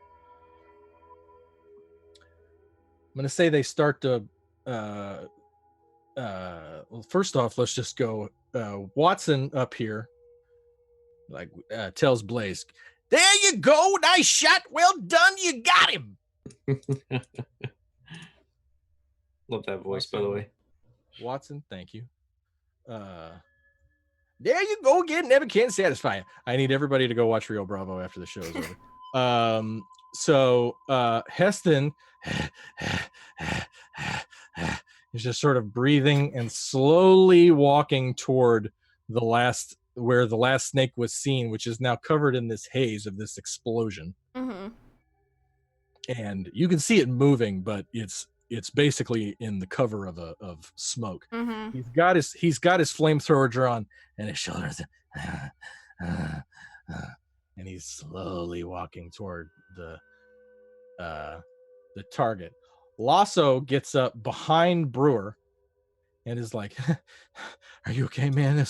I'm going to say they start to well, first off, let's just go Watson up here, like tells Blaze, "There you go, nice shot, well done, you got him." Love that voice, by the way. Watson, thank you. There you go again, never can satisfy you. I need everybody to go watch Rio Bravo after the show is over. So Heston is just sort of breathing and slowly walking toward where the last snake was seen, which is now covered in this haze of this explosion. Mm-hmm. And you can see it moving, but it's basically in the cover of smoke. Mm-hmm. He's got his flamethrower drawn and his shoulders, and he's slowly walking toward the target. Lasso gets up behind Brewer and is like, "Are you okay, man? I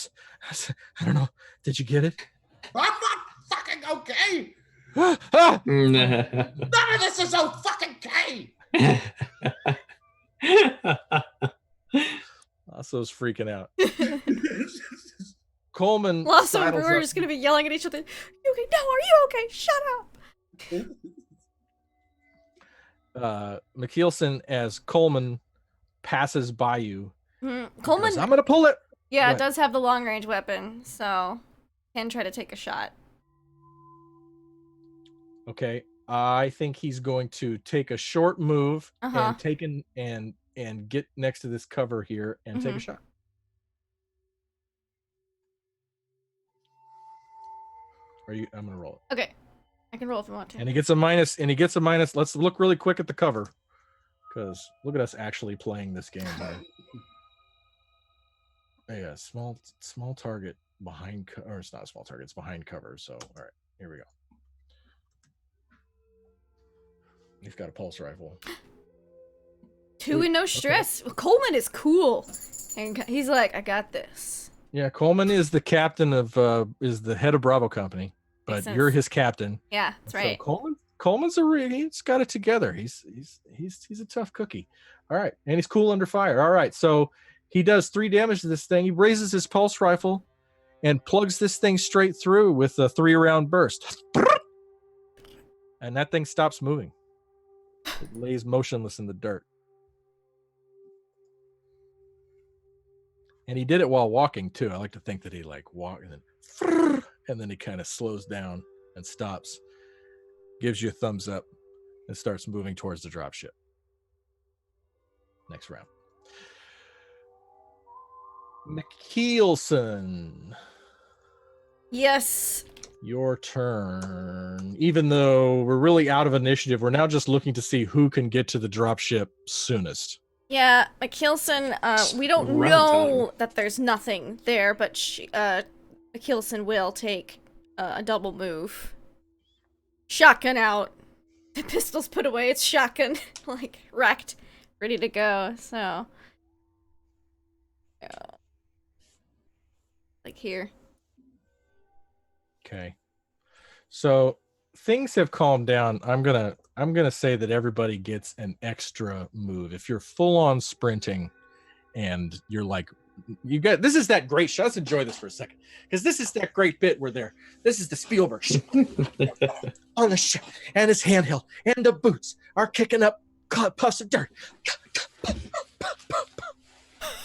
don't know. Did you get it?" I'm not fucking okay. Ah! None of this is so fucking okay. Lasso's freaking out. Coleman. Lasso and sidles Brewer are up- just gonna be yelling at each other. You okay? No, are you okay? Shut up. McKeelson, as Coleman passes by you, Coleman, goes, "I'm gonna pull it." yeah, What? does have the long range weapon, so can try to take a shot. Okay, I think he's going to take a short move Uh-huh. and get next to this cover here and take a Mhm. shot. I'm gonna roll it. Okay, I can roll if you want to. And he gets a minus. Let's look really quick at the cover, because look at us actually playing this game. Yeah, small target behind, or it's not a small target. It's behind cover. So all right, here we go. He's got a pulse rifle. 2 and no stress. Coleman is cool, and he's like, "I got this." Yeah, Coleman is the captain of is the head of Bravo Company, but Makes you're sense. his captain. Yeah, that's right. So Coleman's he's got it together. He's a tough cookie. All right, and he's cool under fire. All right, so he does 3 damage to this thing. He raises his pulse rifle and plugs this thing straight through with a 3-round burst, and that thing stops moving. It lays motionless in the dirt. And he did it while walking too. I like to think that he like walked and then he kind of slows down and stops, gives you a thumbs up, and starts moving towards the dropship. Next round. McKeelson, Yes. your turn. Even though we're really out of initiative, we're now just looking to see who can get to the dropship soonest. Yeah, McKeelson, we don't Run know that there's nothing there, but McKeelson will take a double move. Shotgun out. The pistol's put away, it's shotgun, like, racked, ready to go, so. Yeah. Like here. Okay. So things have calmed down. I'm gonna I'm gonna say that everybody gets an extra move. If you're full on sprinting and you're like, you got this is that great shot. Let's enjoy this for a second. Because this is that great bit where this is the Spielberg on the ship, and his handheld and the boots are kicking up puffs of dirt.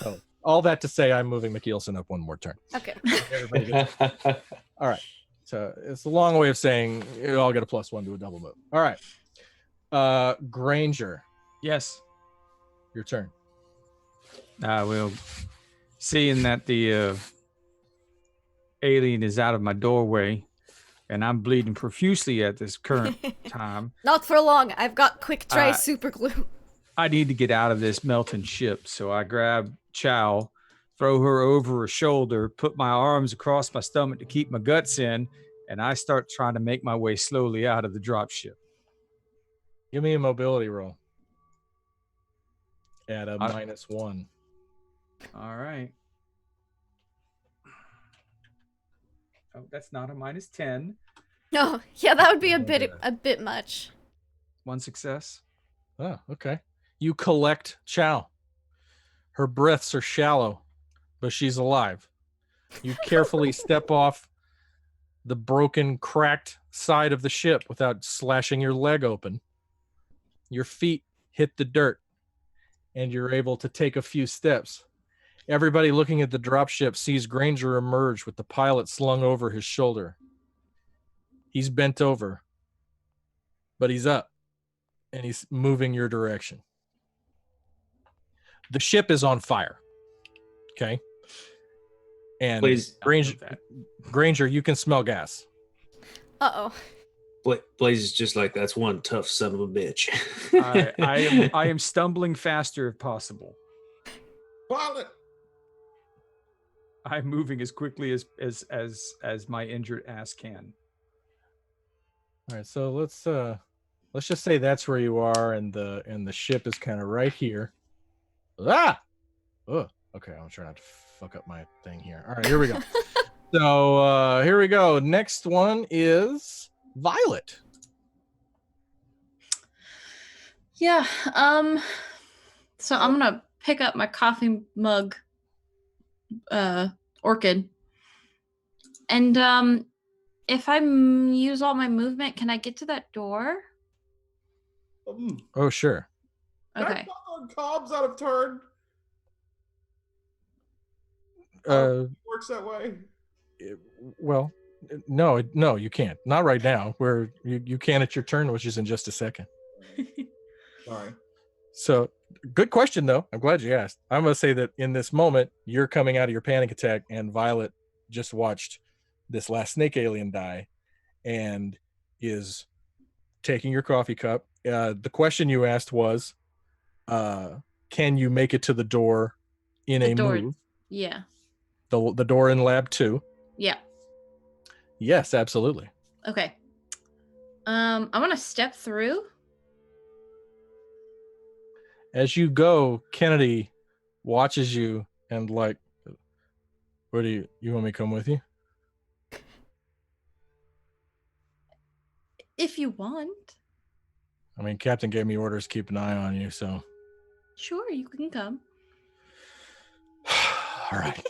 So, all that to say, I'm moving McKeelson up one more turn. Okay. Everybody gets all right. So it's a long way of saying you all get a +1 to a double move. All right. Granger, Yes. your turn. Well, seeing that the alien is out of my doorway and I'm bleeding profusely at this current time, Not for long. I've got quick dry Uh, super glue. I need to get out of this melting ship. So I grab Chow, throw her over her shoulder, put my arms across my stomach to keep my guts in, and I start trying to make my way slowly out of the dropship. Give me a mobility roll at a -1. All right. Oh, that's not a -10. No, yeah, that would be a bit much. One success. Oh, okay. You collect Chow. Her breaths are shallow, but she's alive. You carefully step off the broken, cracked side of the ship without slashing your leg open. Your feet hit the dirt, and you're able to take a few steps. Everybody looking at the dropship sees Granger emerge with the pilot slung over his shoulder. He's bent over, but he's up, and he's moving your direction. The ship is on fire. Okay? And Blaze, Granger, you can smell gas. Uh-oh. Blaze is just like, that's one tough son of a bitch. I am stumbling faster if possible. Pilot. I'm moving as quickly as my injured ass can. All right, so let's just say that's where you are, and the ship is kind of right here. Ah! Oh, okay. I'm trying not to fuck up my thing here. All right, here we go. So here we go. Next one is Violet. Yeah. So I'm gonna pick up my coffee mug, orchid, and if I use all my movement, can I get to that door? Oh, sure. Okay. Cobb's out of turn. Works that way. Well, no, you can't. Not right now. Where you can at your turn, which is in just a second. Sorry. So, good question, though. I'm glad you asked. I'm going to say that in this moment, you're coming out of your panic attack, and Violet just watched this last snake alien die and is taking your coffee cup. The question you asked was, can you make it to the door in a move? Yeah. The door in lab 2? Yeah. Yes, absolutely. Okay. I'm going to step through. As you go, Kennedy watches you and like, where do you want me to come with you? If you want. I mean, Captain gave me orders to keep an eye on you, so. Sure, you can come. All right.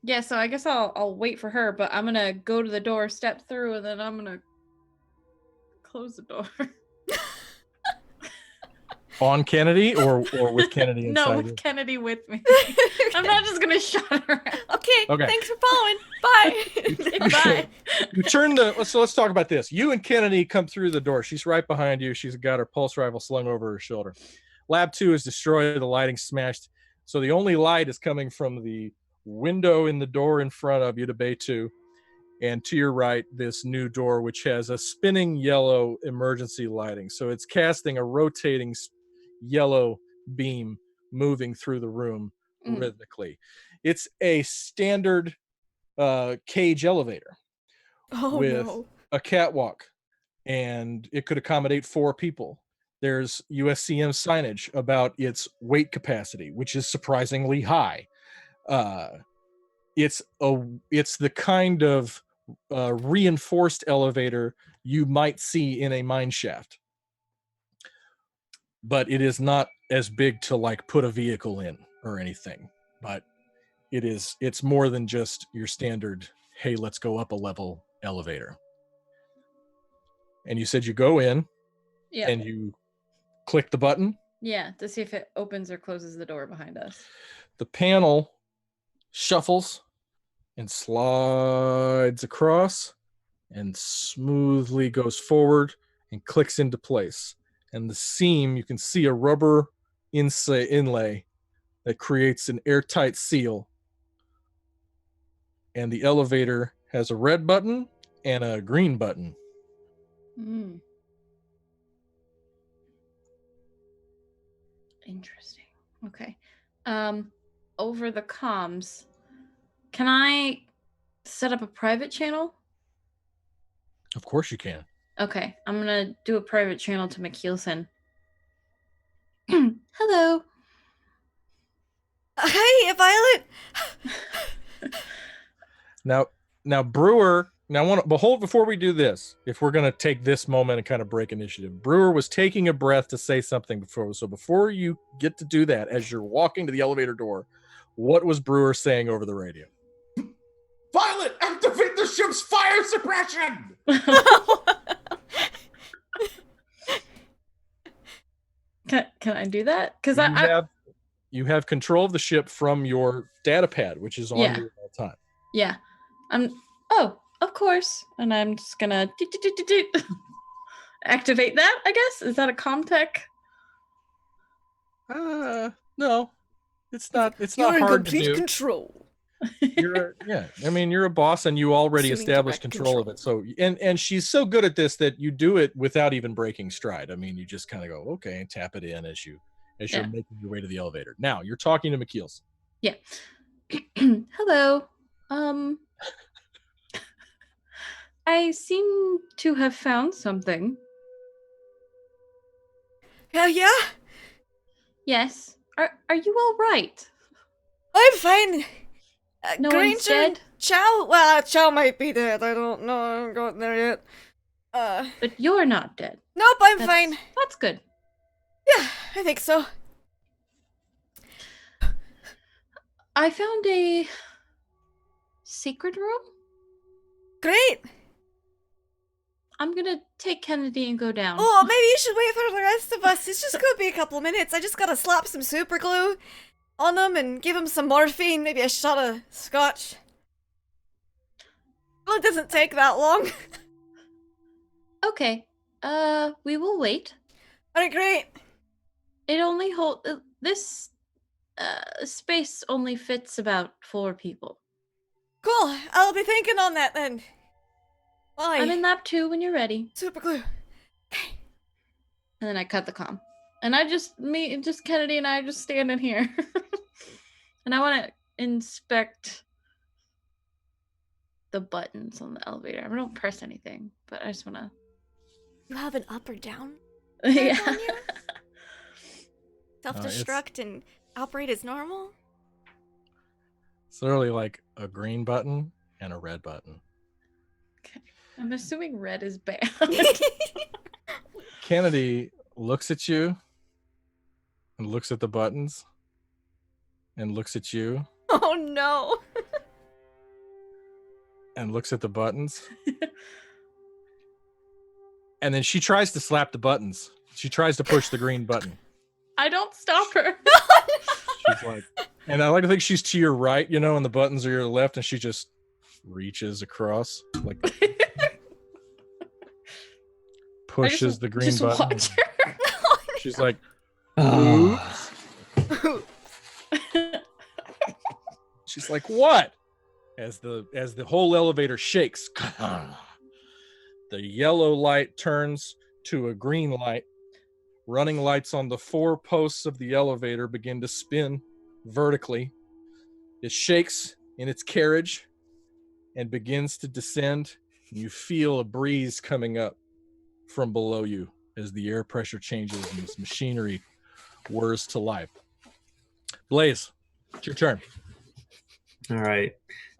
Yeah, so I guess I'll wait for her, but I'm gonna go to the door, step through, and then I'm gonna close the door. On Kennedy or with Kennedy inside? No, with Kennedy with me. I'm not just gonna shut her out. Okay, thanks for following. Bye. Bye. You turn let's talk about this. You and Kennedy come through the door. She's right behind you. She's got her pulse rifle slung over her shoulder. Lab 2 is destroyed, the lighting smashed. So the only light is coming from the window in the door in front of you to Bay 2. And to your right, this new door, which has a spinning yellow emergency lighting. So it's casting a rotating yellow beam moving through the room rhythmically. It's a standard cage elevator with a catwalk, and it could accommodate 4 people. There's USCM signage about its weight capacity, which is surprisingly high. It's the kind of reinforced elevator you might see in a mine shaft. But it is not as big to like put a vehicle in or anything. But it's more than just your standard, hey, let's go up a level elevator. And you said you go in and you click the button. Yeah, to see if it opens or closes the door behind us. The panel shuffles and slides across and smoothly goes forward and clicks into place. And the seam, you can see a rubber inlay that creates an airtight seal. And the elevator has a red button and a green button. Mm. Interesting. Okay. Over the comms, can I set up a private channel? Of course you can. Okay, I'm gonna do a private channel to McKeelson. Hello. Hey, Violet. Now, Brewer. Now, before we do this, if we're gonna take this moment and kind of break initiative, Brewer was taking a breath to say something before. So before you get to do that, as you're walking to the elevator door, what was Brewer saying over the radio? Violet, activate the ship's fire suppression! Can I do that? Because you have control of the ship from your data pad, which is on you at all time. Yeah. Oh, of course. And I'm just gonna activate that, I guess. Is that a Comtech? No. It's not You're in hard to complete do. control. You're a boss and you already Assuming established direct control of it. So and she's so good at this that you do it without even breaking stride. I mean, you just kind of go, okay, and tap it in as you're making your way to the elevator. Now you're talking to McKeel's. Yeah. Hello. I seem to have found something. Yeah? Yes. Are you all right? I'm fine. No Granger one's dead? and Chow? Well, Chow might be dead. I don't know. I haven't gotten there yet. But you're not dead. Nope, I'm fine. That's good. Yeah, I think so. I found a sacred room. Great. I'm gonna take Kennedy and go down. Oh, maybe you should wait for the rest of us. It's just gonna be a couple of minutes. I just gotta slap some super glue on them and give them some morphine, maybe a shot of scotch. Well, it doesn't take that long. Okay. We will wait. Alright, great. It only this space only fits about 4 people. Cool. I'll be thinking on that then. Bye. I'm in lab 2 when you're ready. Super glue. And then I cut the comm. And just Kennedy and I are just standing here. And I want to inspect the buttons on the elevator. I don't press anything, but I just want to. You have an up or down? Yeah. On you? Self-destruct and operate as normal? It's literally like a green button and a red button. Okay. I'm assuming red is bad. Kennedy looks at you and looks at the buttons and looks at you Oh no. and looks at the buttons. And then she tries to slap the buttons. She tries to push the green button. I don't stop her. She's like, and I like to think she's to your right, and the buttons are your left, and she just reaches across, like pushes the green button. Watch her. She's like, Oh. oops. She's like, what? As the whole elevator shakes, the yellow light turns to a green light. Running lights on the 4 posts of the elevator begin to spin vertically. It shakes in its carriage and begins to descend. You feel a breeze coming up from below you as the air pressure changes and this machinery whirs to life. Blaze, it's your turn. All right.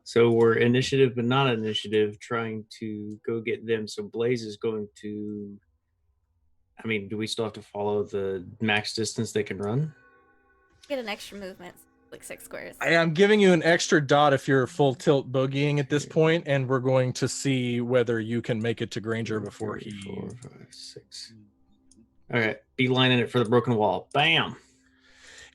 So we're initiative, but not initiative, trying to go get them. So Blaze is going to. I mean, do we still have to follow the max distance they can run? Get an extra movement, like 6 squares. I am giving you an extra dot if you're full tilt boogieing at this point, and we're going to see whether you can make it to Granger before 3, he. 4, 5, 6. Okay, beelining it for the broken wall. Bam.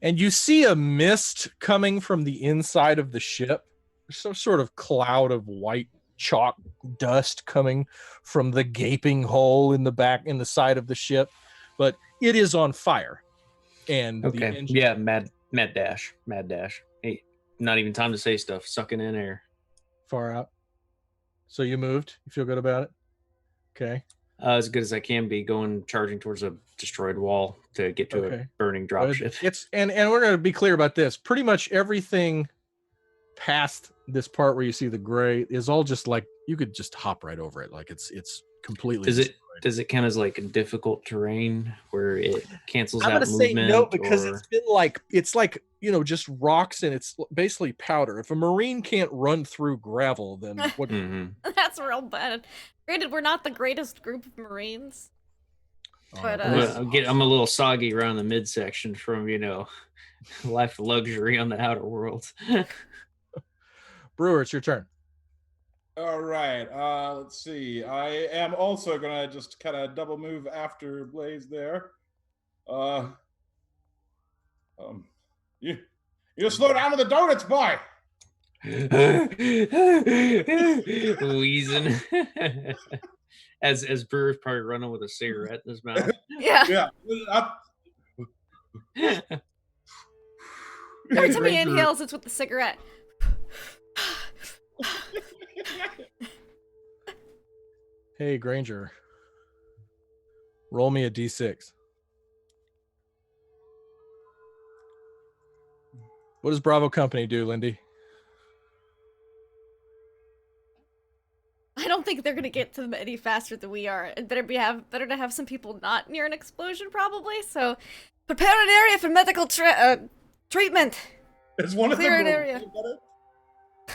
And you see a mist coming from the inside of the ship. There's some sort of cloud of white chalk dust coming from the gaping hole in the side of the ship, but it is on fire. And Okay, yeah, mad dash. Hey, not even time to say stuff. Sucking in air. Far out. So you moved. You feel good about it? Okay. As good as I can be, charging towards a destroyed wall to get to a burning dropship. And we're going to be clear about this. Pretty much everything past this part where you see the gray is all just like you could just hop right over it. Like it's completely. Does it count as like a difficult terrain where it cancels I'm out gonna movement? say no because it's like just rocks and it's basically powder. If a Marine can't run through gravel, then what? That's real bad. Granted, we're not the greatest group of Marines. But I'm a little soggy around the midsection from life luxury on the outer world. Brewer, it's your turn. All right. Let's see. I am also gonna just kind of double move after Blaze there. You slow down with the donuts, boy. Wheezing. as Brewer's probably running with a cigarette in his mouth. Yeah. Every time he inhales, it's with the cigarette. Hey, Granger. Roll me a d6. What does Bravo Company do, Lindy? I don't think they're gonna get to them any faster than we are. It better to have some people not near an explosion, probably. So, prepare an area for medical treatment. Is one of Clear them an area.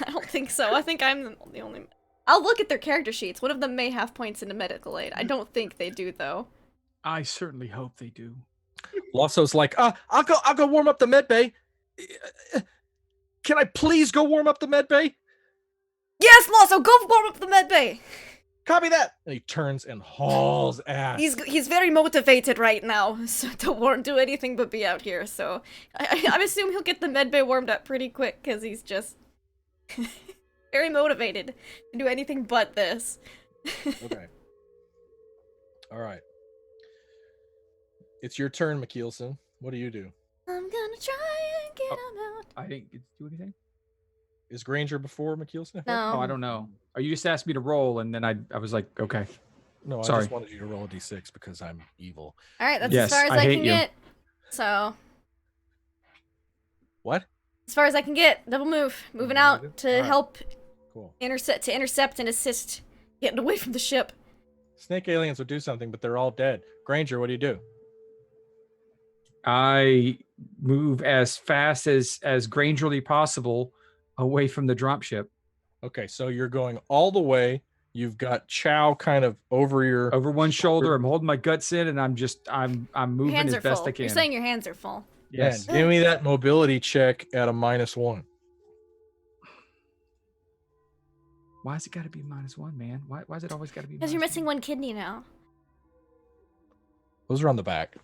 I don't think so. I think I'm the only. I'll look at their character sheets. One of them may have points into medical aid. I don't think they do, though. I certainly hope they do. Losso's like, I'll go warm up the med bay. Can I please go warm up the med bay? Yes, Losso, go warm up the med bay. Copy that. And he turns and hauls ass. He's very motivated right now, so don't do anything but be out here. So I assume he'll get the med bay warmed up pretty quick because he's just very motivated to do anything but this. Okay. All right. It's your turn, McKeelson. What do you do? I'm gonna try and get him out. I didn't get to do anything. Is Granger before McKeelson? No. Oh, I don't know. Oh, you just asked me to roll, and then I was like, okay. No, I Sorry. just wanted you to roll a d6 because I'm evil. All right, that's Yes, as far as I I hate can you. get. So What? as far as I can get, double move, moving out to Alright. help Cool. intercept and assist getting away from the ship. Snake aliens would do something, but they're all dead. Granger, what do you do? I move as fast as Grangerly possible away from the dropship. Okay, so you're going all the way. You've got Chow kind of over one shoulder. I'm holding my guts in, and I'm moving Your hands as are best full. I can. You're saying your hands are full. Yes. Man, give me that mobility check at a -1. Why has it got to be -1, man? Why is it always got to be? Because you're missing one kidney now. Those are on the back.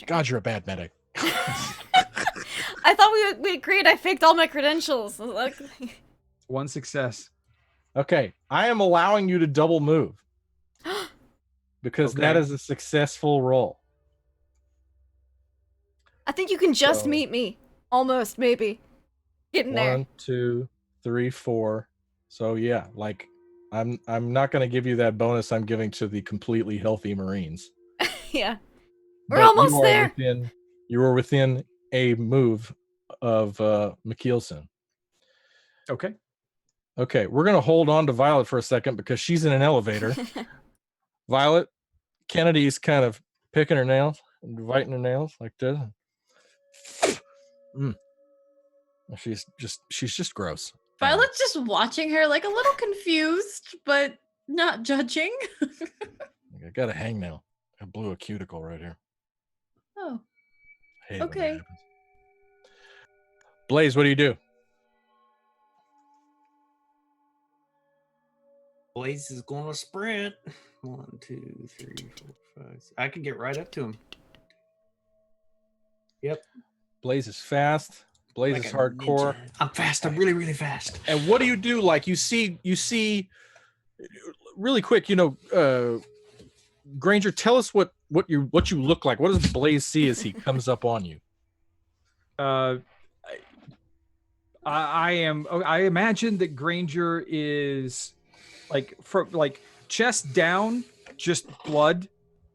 God, you're a bad medic. I thought we agreed. I faked all my credentials. Look. One success. Okay, I am allowing you to double move because that Okay. is a successful roll. I think you can just So- meet me. Almost, maybe. Getting there. 1, 2, 3, 4. So yeah, like I'm not going to give you that bonus I'm giving to the completely healthy Marines. Yeah. We're But almost you are there. You are within a move of McKeelson. Okay. Okay, we're going to hold on to Violet for a second because she's in an elevator. Violet, Kennedy's kind of picking her nails and biting her nails like this. She's just gross. Violet's just watching her, like a little confused, but not judging. I got a hangnail. I blew a cuticle right here. Oh, I hate when that okay. happens. Blaze, what do you do? Blaze is going to sprint. 1, 2, 3, 4, 5. I can get right up to him. Yep. Blaze is fast. Blaze Like is a hardcore. ninja. I'm fast. I'm really, really fast. And what do you do? Like you see really quick, Granger, tell us what you look like. What does Blaze see as he comes up on you? I imagine that Granger is like chest down, just blood.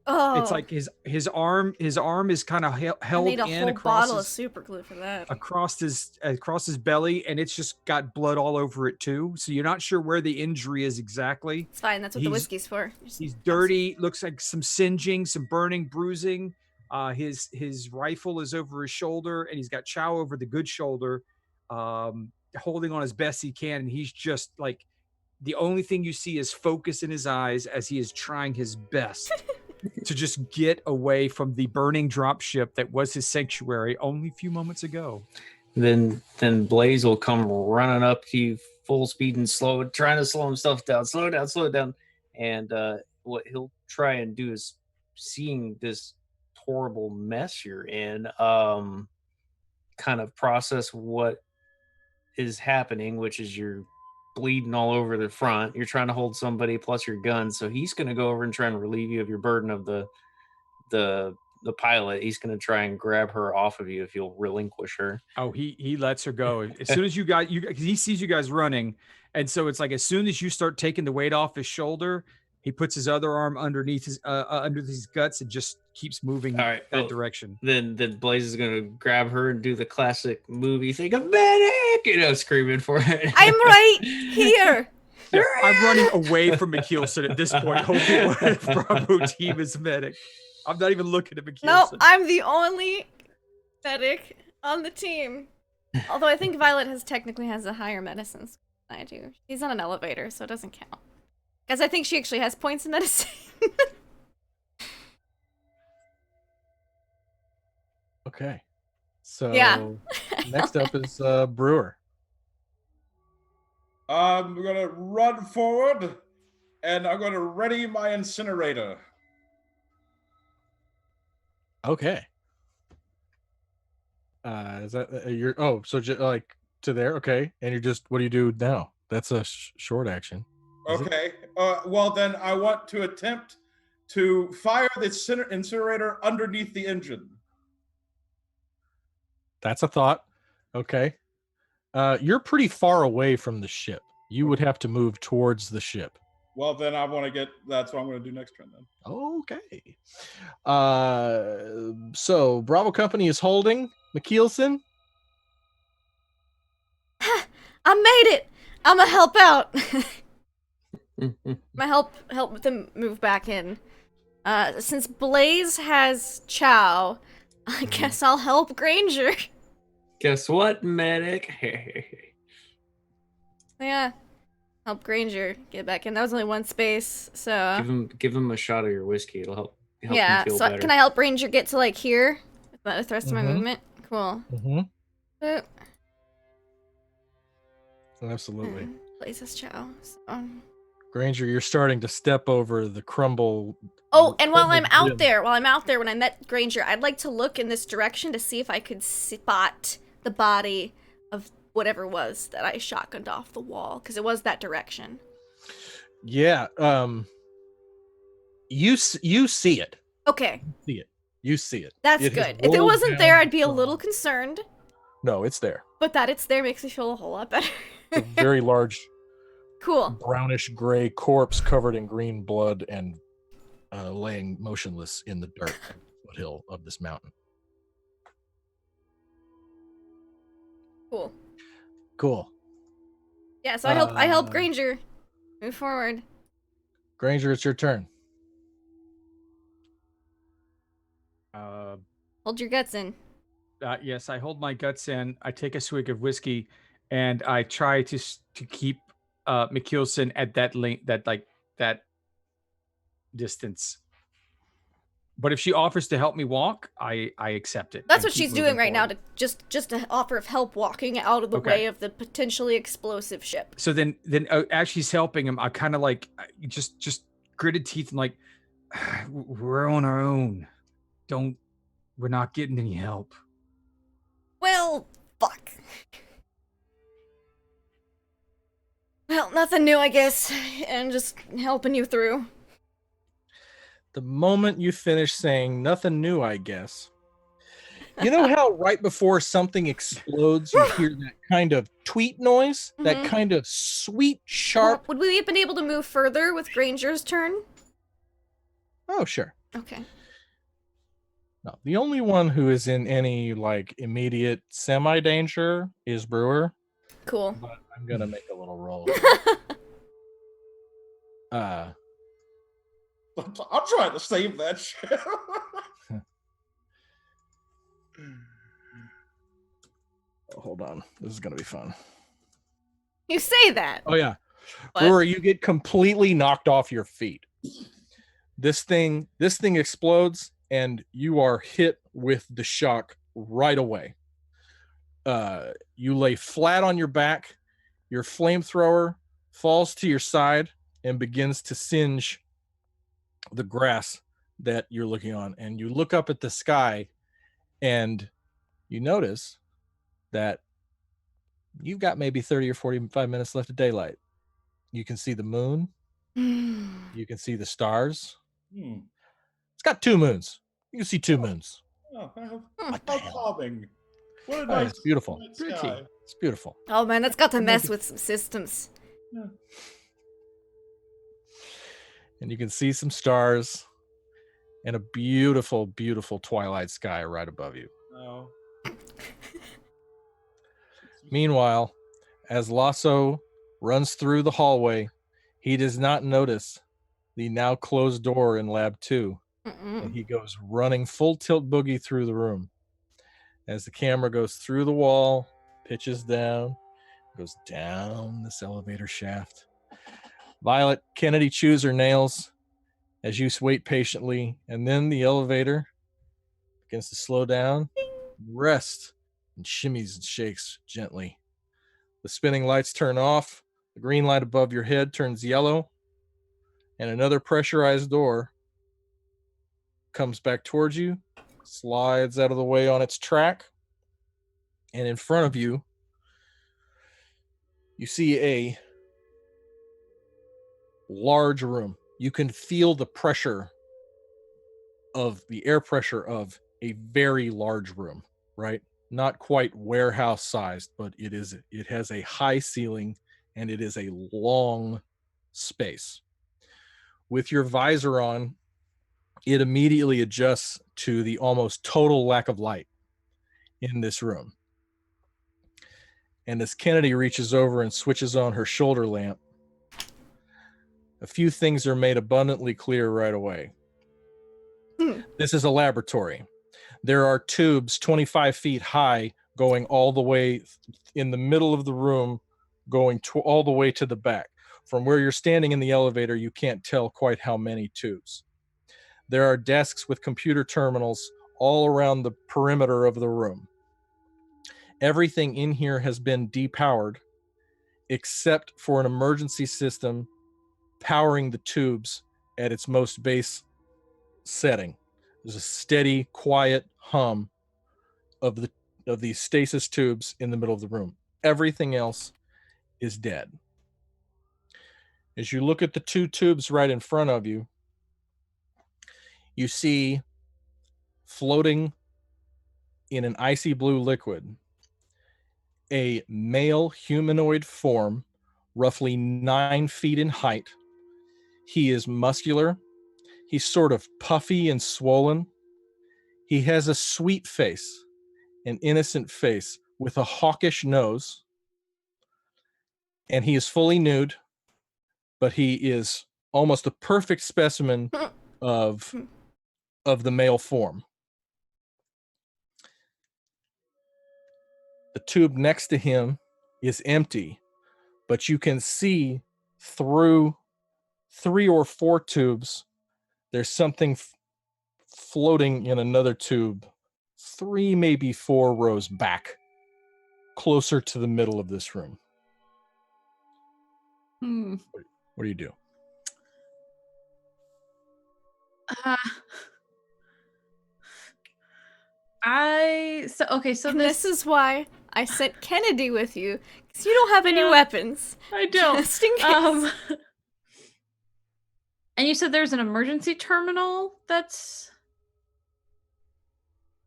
Oh, It's like his arm is kind of I held need a in whole across bottle of his, super glue for that. across his belly, and it's just got blood all over it too. So you're not sure where the injury is exactly. It's fine. That's what the He's- whiskey's for. He's dirty. Looks like some singeing, some burning, bruising. His rifle is over his shoulder, and he's got Chow over the good shoulder, holding on as best he can. And he's just like, the only thing you see is focus in his eyes as he is trying his best to just get away from the burning dropship that was his sanctuary only a few moments ago. Then Blaze will come running up to you full speed and trying to slow himself down. Slow it down. And what he'll try and do is, seeing this horrible mess you're in, kind of process what is happening, which is you're bleeding all over the front. You're trying to hold somebody plus your gun. So he's going to go over and try and relieve you of your burden of the pilot. He's going to try and grab her off of you if you'll relinquish her. Oh, he lets her go as soon as he sees you guys running, and so it's like as soon as you start taking the weight off his shoulder, he puts his other arm underneath his under his guts and just keeps moving that direction. Then Blaze is going to grab her and do the classic movie thing of medic, screaming for it. I'm right here. Yeah, I'm running away from McKeelson at this point, hoping Bravo team is medic. I'm not even looking at McKeelson. No, I'm the only medic on the team. Although I think Violet technically has a higher medicine than I do. She's on an elevator, so it doesn't count. Because I think she actually has points in medicine. Okay. So Yeah. next up is Brewer. I'm gonna run forward, and I'm gonna ready my incinerator. Okay. Is that you're? Oh, so like to there? Okay. And you're just. What do you do now? That's a short action. Okay. Well, then I want to attempt to fire the incinerator underneath the engine. That's a thought. Okay. You're pretty far away from the ship. You would have to move towards the ship. Well, then I want to get. That's what I'm going to do next turn. Then. Okay. So Bravo Company is holding McKeelson. I made it. I'm gonna help out. My help them move back in. Since Blaze has Chow, I guess I'll help Granger. Guess what, medic? Yeah, help Granger get back in. That was only one space, so give him a shot of your whiskey. It'll help yeah. him feel So better. Can I help Granger get to like here with the rest of my movement? Cool. Mm-hmm. Absolutely. Blaze's Chow. So. Granger, you're starting to step over the crumble. Oh, and while I'm crumbled out there, when I met Granger, I'd like to look in this direction to see if I could spot the body of whatever it was that I shotgunned off the wall, because it was that direction. Yeah. You see it. Okay. You see it. That's It has good. If it rolled wasn't there, down I'd be a the little ground. concerned. No, it's there. But that it's there makes me feel a whole lot better. A very large, Cool. brownish gray corpse covered in green blood and laying motionless in the dirt foothill of this mountain. Cool. Yeah, so I help Granger move forward. Granger, it's your turn. Hold your guts in. Yes, I hold my guts in. I take a swig of whiskey, and I try to keep Mikkelsen at that length, that distance. But if she offers to help me walk, I accept it. That's and what keep she's doing moving right now, forward. to just an offer of help walking out of the Okay. way of the potentially explosive ship. So then as she's helping him, I kind of like just gritted teeth and like, we're on our own. We're not getting any help. Well, fuck. Well, nothing new, I guess, and just helping you through. The moment you finish saying nothing new, I guess. You know how right before something explodes, you hear that kind of tweet noise? That Mhm. kind of sweet, sharp. Would we have been able to move further with Granger's turn? Oh, sure. Okay. No, the only one who is in any like immediate semi-danger is Brewer. Cool. But I'm gonna make a little roll. I'm trying to save that shit. Hold on. This is gonna be fun. You say that. Oh yeah. But- Brewer, you get completely knocked off your feet. This thing explodes and you are hit with the shock right away. You lay flat on your back, your flamethrower falls to your side and begins to singe the grass that you're looking on, and you look up at the sky and you notice that you've got maybe 30 or 45 minutes left of daylight. You can see the moon. You can see the stars. It's got 2 moons. You can see 2 moons. Oh, What the how hell? calming. What a Oh, nice, it's beautiful. nice Pretty. sky. It's beautiful. Oh man, that's got to I'm mess making- with some systems. And you can see some stars and a beautiful, beautiful twilight sky right above you. Oh. Meanwhile, as Lasso runs through the hallway, he does not notice the now closed door in Lab 2, and he goes running full tilt boogie through the room. As the camera goes through the wall, pitches down, goes down this elevator shaft. Violet, Kennedy chews her nails as you wait patiently, and then the elevator begins to slow down, rest, and shimmies and shakes gently. The spinning lights turn off, the green light above your head turns yellow, and another pressurized door comes back towards you, slides out of the way on its track, and in front of you, you see a large room. You can feel the pressure of the air pressure of a very large room, right? Not quite warehouse sized, but it has a high ceiling and it is a long space. With your visor on, it immediately adjusts to the almost total lack of light in this room. And as Kennedy reaches over and switches on her shoulder lamp, a few things are made abundantly clear right away. This is a laboratory. There are tubes 25 feet high going all the way in the middle of the room, going all the way to the back. From where you're standing in the elevator, you can't tell quite how many tubes. There are desks with computer terminals all around the perimeter of the room. Everything in here has been depowered except for an emergency system powering the tubes at its most base setting. There's a steady, quiet hum of these stasis tubes in the middle of the room. Everything else is dead. As you look at the 2 tubes right in front of you, you see floating in an icy blue liquid a male humanoid form, roughly 9 feet in height. He is muscular. He's sort of puffy and swollen. He has a sweet face, an innocent face with a hawkish nose. And he is fully nude, but he is almost a perfect specimen of the male form. The tube next to him is empty, but you can see through 3 or 4 tubes. There's something floating in another tube, 3, maybe 4 rows back, closer to the middle of this room. What do you do? So And this is why I sent Kennedy with you, because you don't have any weapons. I don't. Just in case. And you said there's an emergency terminal that's...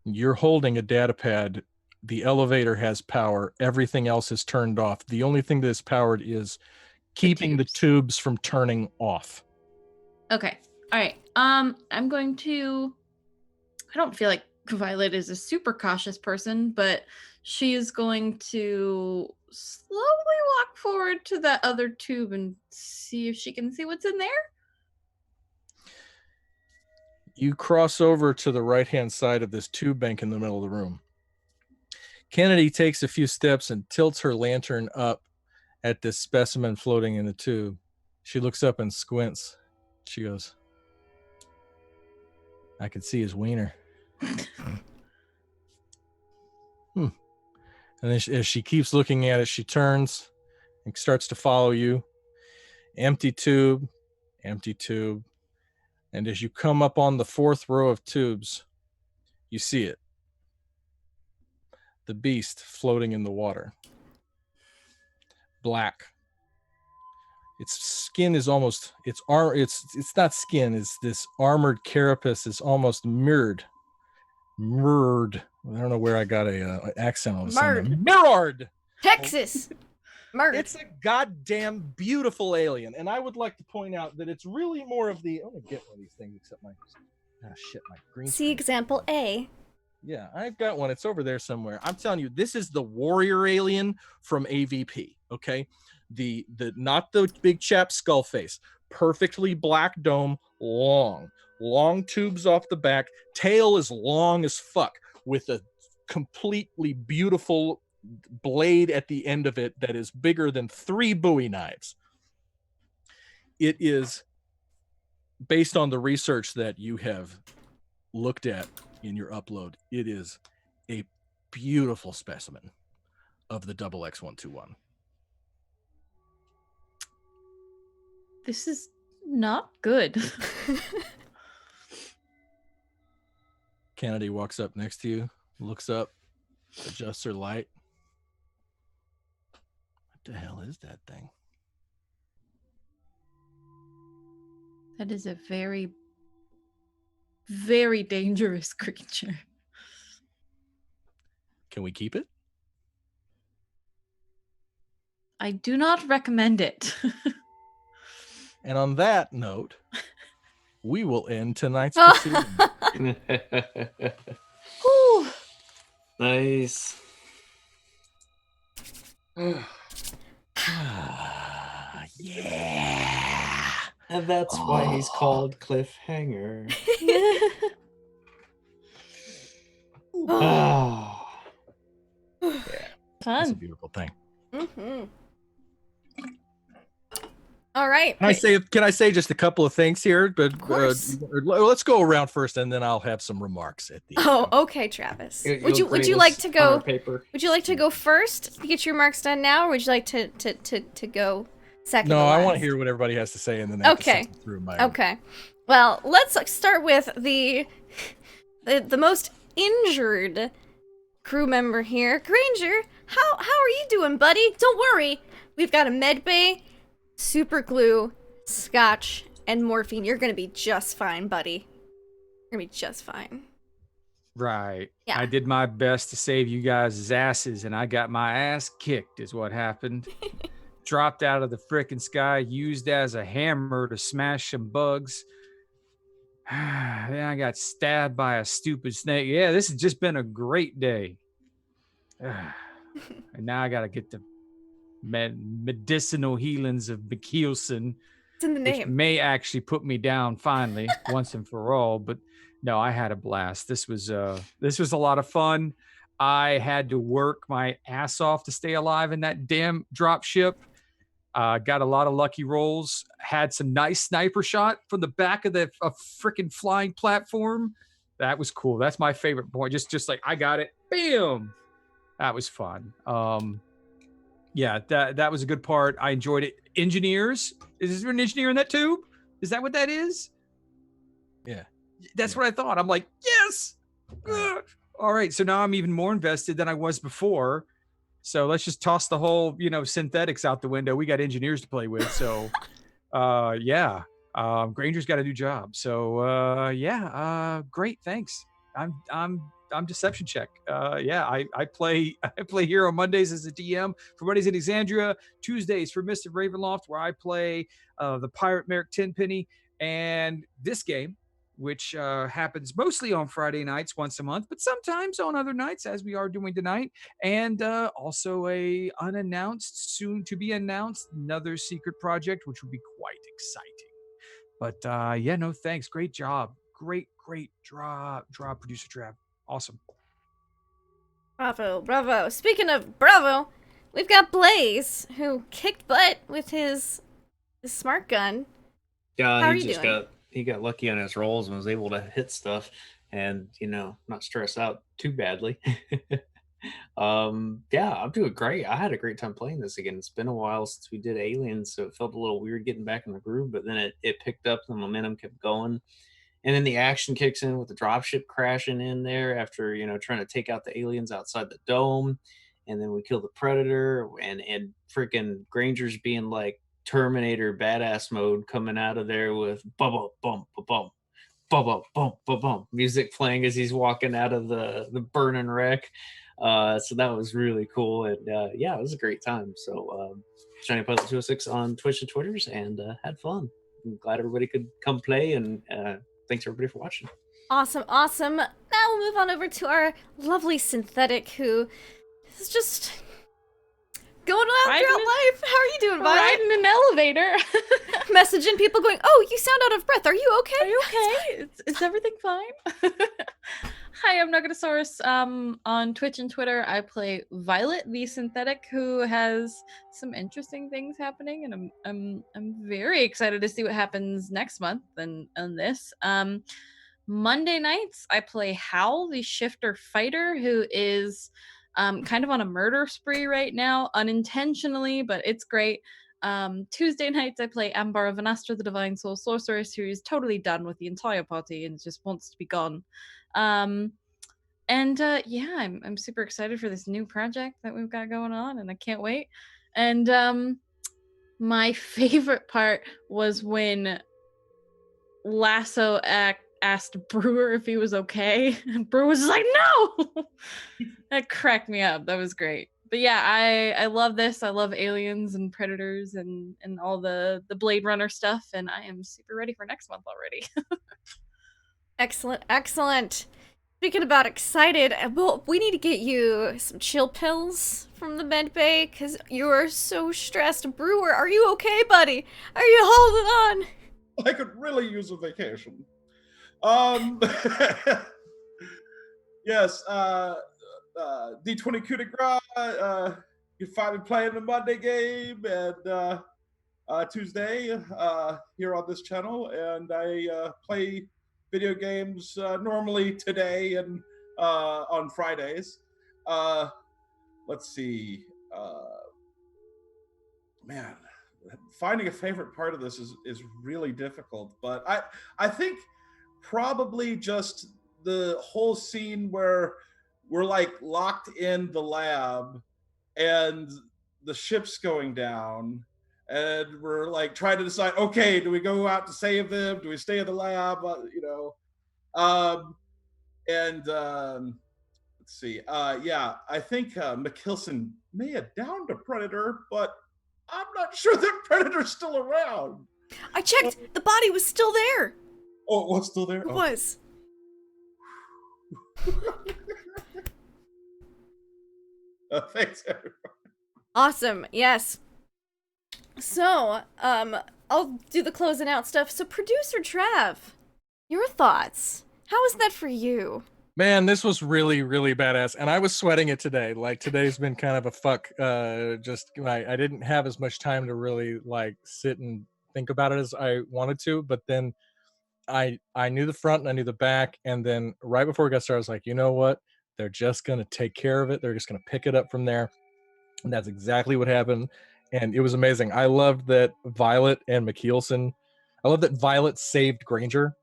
You're holding a data pad. The elevator has power. Everything else is turned off. The only thing that is powered is keeping the tubes from turning off. Okay. All right. I'm going to... I don't feel like Violet is a super cautious person, but she is going to slowly walk forward to that other tube and see if she can see what's in there. You cross over to the right-hand side of this tube bank in the middle of the room. Kennedy takes a few steps and tilts her lantern up at this specimen floating in the tube. She looks up and squints. She goes, I can see his wiener. And then as she keeps looking at it, she turns and starts to follow you. Empty tube, empty tube. And as you come up on the 4th row of tubes, you see it. The beast floating in the water. Black. Its skin is almost, it's not skin, it's this armored carapace is almost mirrored. Mirrored. I don't know where I got a accent on it. Mirrored. Texas. Murd. It's a goddamn beautiful alien, and I would like to point out that it's really more of the. I'm gonna get one of these things, except my my green. See example A. Yeah, I've got one. It's over there somewhere. I'm telling you, this is the warrior alien from AVP. Okay, the not the big chap skull face, perfectly black dome, long tubes off the back, tail is long as fuck with a completely beautiful blade at the end of it that is bigger than 3 Bowie knives. It is based on the research that you have looked at in your upload. It is a beautiful specimen of the XX121. This is not good. Kennedy walks up next to you, looks up, adjusts her light. What the hell is that thing? That is a very, very dangerous creature. Can we keep it? I do not recommend it. And on that note, we will end tonight's proceeding. Nice. Yeah. And that's why he's called Cliffhanger. That's a Fun. beautiful thing. Mm-hmm. All right. Can I say just a couple of things here? But Of course. Let's go around first, and then I'll have some remarks at the end. Oh, okay, Travis. You'll Would you grade like us to on go? our paper. Would you like to go first to get your marks done now, or would you like to go second? No, to I want last? to hear what everybody has to say, and then I have to Okay. suffer through my. Okay. Well, let's start with the most injured crew member here, Granger. How are you doing, buddy? Don't worry, we've got a med bay, super glue, scotch, and morphine. You're gonna be just fine, buddy. You're gonna be just fine. Right. Yeah. I did my best to save you guys' asses, and I got my ass kicked, is what happened. Dropped out of the frickin' sky, used as a hammer to smash some bugs. Then I got stabbed by a stupid snake. Yeah, this has just been a great day. And now I gotta get the medicinal healings of Bekilson, It's in the which name. may actually put me down finally, once and for all. But no, I had a blast. This was a lot of fun. I had to work my ass off to stay alive in that damn dropship. Got a lot of lucky rolls. Had some nice sniper shot from the back of the freaking flying platform. That was cool. That's my favorite point. Just like I got it. Bam. That was fun. Yeah, that was a good part. I enjoyed it. Engineers. Is there an engineer in that tube? Is that what that is? Yeah. That's what I thought. I'm like, yes. All right. So now I'm even more invested than I was before. So let's just toss the whole, synthetics out the window. We got engineers to play with. So, yeah. Granger's got a new job. So, yeah. Great. Thanks. I'm deception check. Yeah. I play here on Mondays as a DM for Mondays in Exandria, Tuesdays for Mist of Ravenloft, where I play the Pirate Merrick Tenpenny, and this game, which happens mostly on Friday nights once a month, but sometimes on other nights, as we are doing tonight. And also a unannounced, soon to be announced, another secret project, which will be quite exciting. But yeah, no thanks. Great job. Great draw, producer Trav. Awesome. Bravo. Speaking of bravo, we've got Blaze, who kicked butt with his smart gun. Yeah, How are you doing? He got lucky on his rolls and was able to hit stuff and, not stress out too badly. Yeah, I'm doing great. I had a great time playing this again. It's been a while since we did Aliens, so it felt a little weird getting back in the groove, but then it picked up, the momentum kept going. And then the action kicks in with the dropship crashing in there after, trying to take out the aliens outside the dome. And then we kill the predator, and freaking Granger's being like Terminator badass mode coming out of there with bum bum bum bum bum bum bum bum music playing as he's walking out of the burning wreck. So that was really cool, and yeah, it was a great time. So Shiny Pilot 206 on Twitch and Twitters, and had fun. I'm glad everybody could come play, and thanks everybody for watching. Awesome. Now we'll move on over to our lovely synthetic, who is just going around throughout life. How are you doing, Violet? Riding an elevator. Messaging people going, oh, you sound out of breath. Are you okay? Are you okay? Is everything fine? Hi, I'm Nugatosaurus. On Twitch and Twitter, I play Violet, the synthetic, who has some interesting things happening, and I'm very excited to see what happens next month and this. Monday nights, I play Howl, the shifter fighter, who is kind of on a murder spree right now, unintentionally, but it's great. Tuesday nights, I play Ambar of Anastra, the Divine Soul Sorceress, who is totally done with the entire party and just wants to be gone. Yeah, I'm super excited for this new project that we've got going on, and I can't wait. And my favorite part was when Lasso asked Brewer if he was okay, and Brewer was like, no! That cracked me up. That was great. But yeah, I love this. I love Aliens and Predators and all the Blade Runner stuff, and I am super ready for next month already. Excellent. Speaking about excited, well, we need to get you some chill pills from the med bay, because you are so stressed. Brewer, are you okay, buddy? Are you holding on? I could really use a vacation. Yes, D20 coup de grace, you can find me playing the Monday game and Tuesday here on this channel, and I play video games normally today and on Fridays. Let's see. Man, finding a favorite part of this is really difficult, but I think probably just the whole scene where we're like locked in the lab and the ship's going down and we're like trying to decide, okay, do we go out to save them? Do we stay in the lab? Let's see. Yeah, I think McKilson may have downed a Predator, but I'm not sure that Predator's still around. I checked. The body was still there. Oh, it was still there? It was. Thanks, everyone. Awesome. Yes. So, I'll do the closing out stuff. So, producer Trav, your thoughts? How is that for you? Man, this was really, really badass, and I was sweating it today. Like today's been kind of a fuck. Just I didn't have as much time to really like sit and think about it as I wanted to. But then I knew the front and I knew the back, and then right before we got started, I was like, you know what? They're just gonna take care of it. They're just gonna pick it up from there, and that's exactly what happened. And it was amazing. I loved that Violet and McKeelson. I love that Violet saved Granger,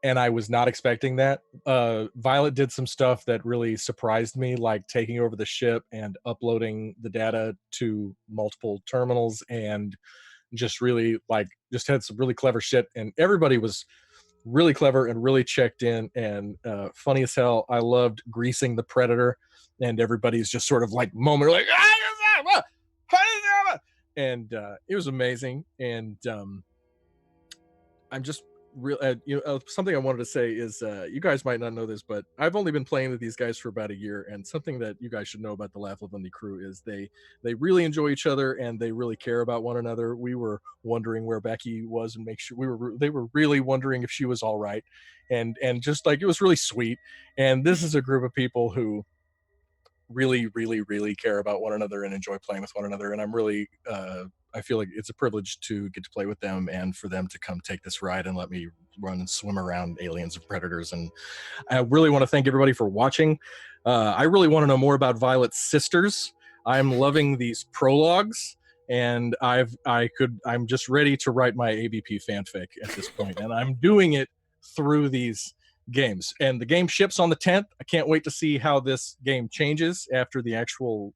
and I was not expecting that. Violet did some stuff that really surprised me, like taking over the ship and uploading the data to multiple terminals, and just really like just had some really clever shit. And everybody was really clever and really checked in and funny as hell. I loved greasing the Predator, and everybody's just sort of like moment like, and it was amazing. And I'm just real something I wanted to say is you guys might not know this, but I've only been playing with these guys for about a year, and something that you guys should know about the Laugh Lavundi crew is they really enjoy each other and they really care about one another. We were wondering where Becky was and make sure they were really wondering if she was all right, and just like it was really sweet. And this is a group of people who really, really, really care about one another and enjoy playing with one another. And I'm really, I feel like it's a privilege to get to play with them and for them to come take this ride and let me run and swim around Aliens and Predators. And I really want to thank everybody for watching. I really want to know more about Violet's sisters. I'm loving these prologues, and I'm just ready to write my ABP fanfic at this point, and I'm doing it through these games. And the game ships on the 10th. I can't wait to see how this game changes after the actual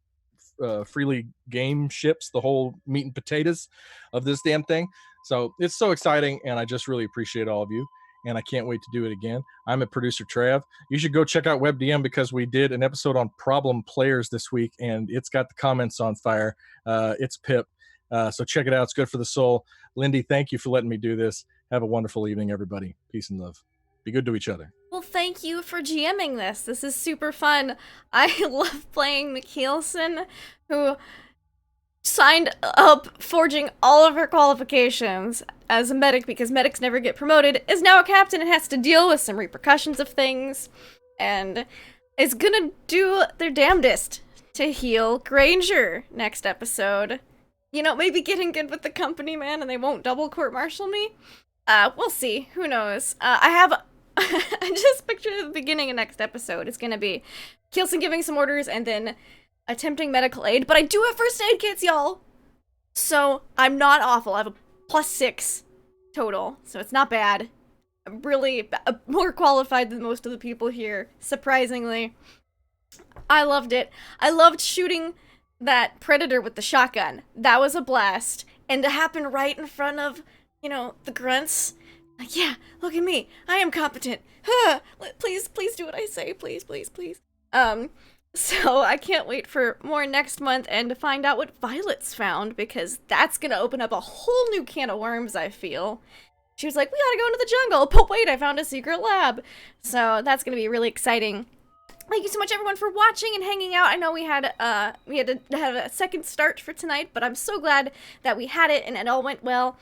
freely game ships, the whole meat and potatoes of this damn thing. So it's so exciting, and I just really appreciate all of you, and I can't wait to do it again. I'm a producer Trav. You should go check out WebDM because we did an episode on problem players this week, and it's got the comments on fire. It's Pip. So check it out. It's good for the soul. Lindy, thank you for letting me do this. Have a wonderful evening, everybody. Peace and love. Be good to each other. Well, thank you for GMing this. This is super fun. I love playing McKeelson, who signed up forging all of her qualifications as a medic because medics never get promoted, is now a captain and has to deal with some repercussions of things, and is gonna do their damnedest to heal Granger next episode. You know, maybe getting good with the company, man, and they won't double court-martial me. We'll see. Who knows? I have... I just picture the beginning of next episode. It's gonna be Keelson giving some orders and then attempting medical aid. But I do have first aid kits, y'all. So I'm not awful. I have a +6 total. So it's not bad. I'm really more qualified than most of the people here, surprisingly. I loved it. I loved shooting that Predator with the shotgun. That was a blast. And to happen right in front of, you know, the grunts. Like, yeah, look at me. I am competent. Please do what I say. Please. So I can't wait for more next month and to find out what Violet's found, because that's gonna open up a whole new can of worms, I feel. She was like, we gotta go into the jungle, but wait, I found a secret lab. So that's gonna be really exciting. Thank you so much, everyone, for watching and hanging out. I know we had to have a second start for tonight, but I'm so glad that we had it and it all went well.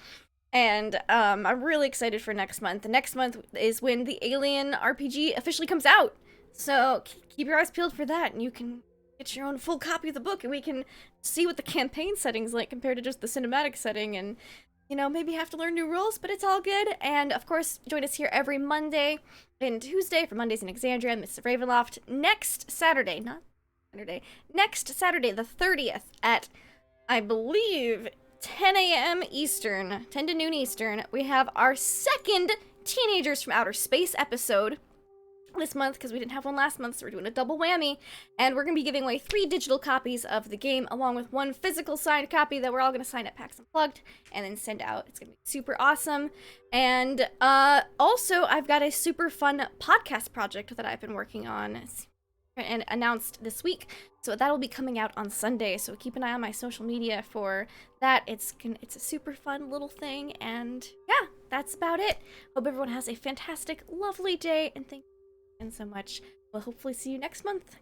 And I'm really excited for next month. The next month is when the Alien RPG officially comes out. So keep your eyes peeled for that, and you can get your own full copy of the book, and we can see what the campaign setting's like compared to just the cinematic setting, and, you know, maybe have to learn new rules, but it's all good. And, of course, join us here every Monday and Tuesday for Mondays in Exandria, Mr. Ravenloft. Next Saturday, next Saturday, the 30th at, I believe, 10 a.m. Eastern, 10 to noon Eastern, we have our second Teenagers from Outer Space episode this month, because we didn't have one last month, so we're doing a double whammy, and we're going to be giving away 3 digital copies of the game, along with 1 physical signed copy that we're all going to sign at PAX Unplugged, and then send out. It's going to be super awesome. And also, I've got a super fun podcast project that I've been working on and announced this week, so that'll be coming out on Sunday, so keep an eye on my social media for that. It's a super fun little thing, and yeah, that's about it. Hope everyone has a fantastic, lovely day, and thank you again so much. We'll hopefully see you next month.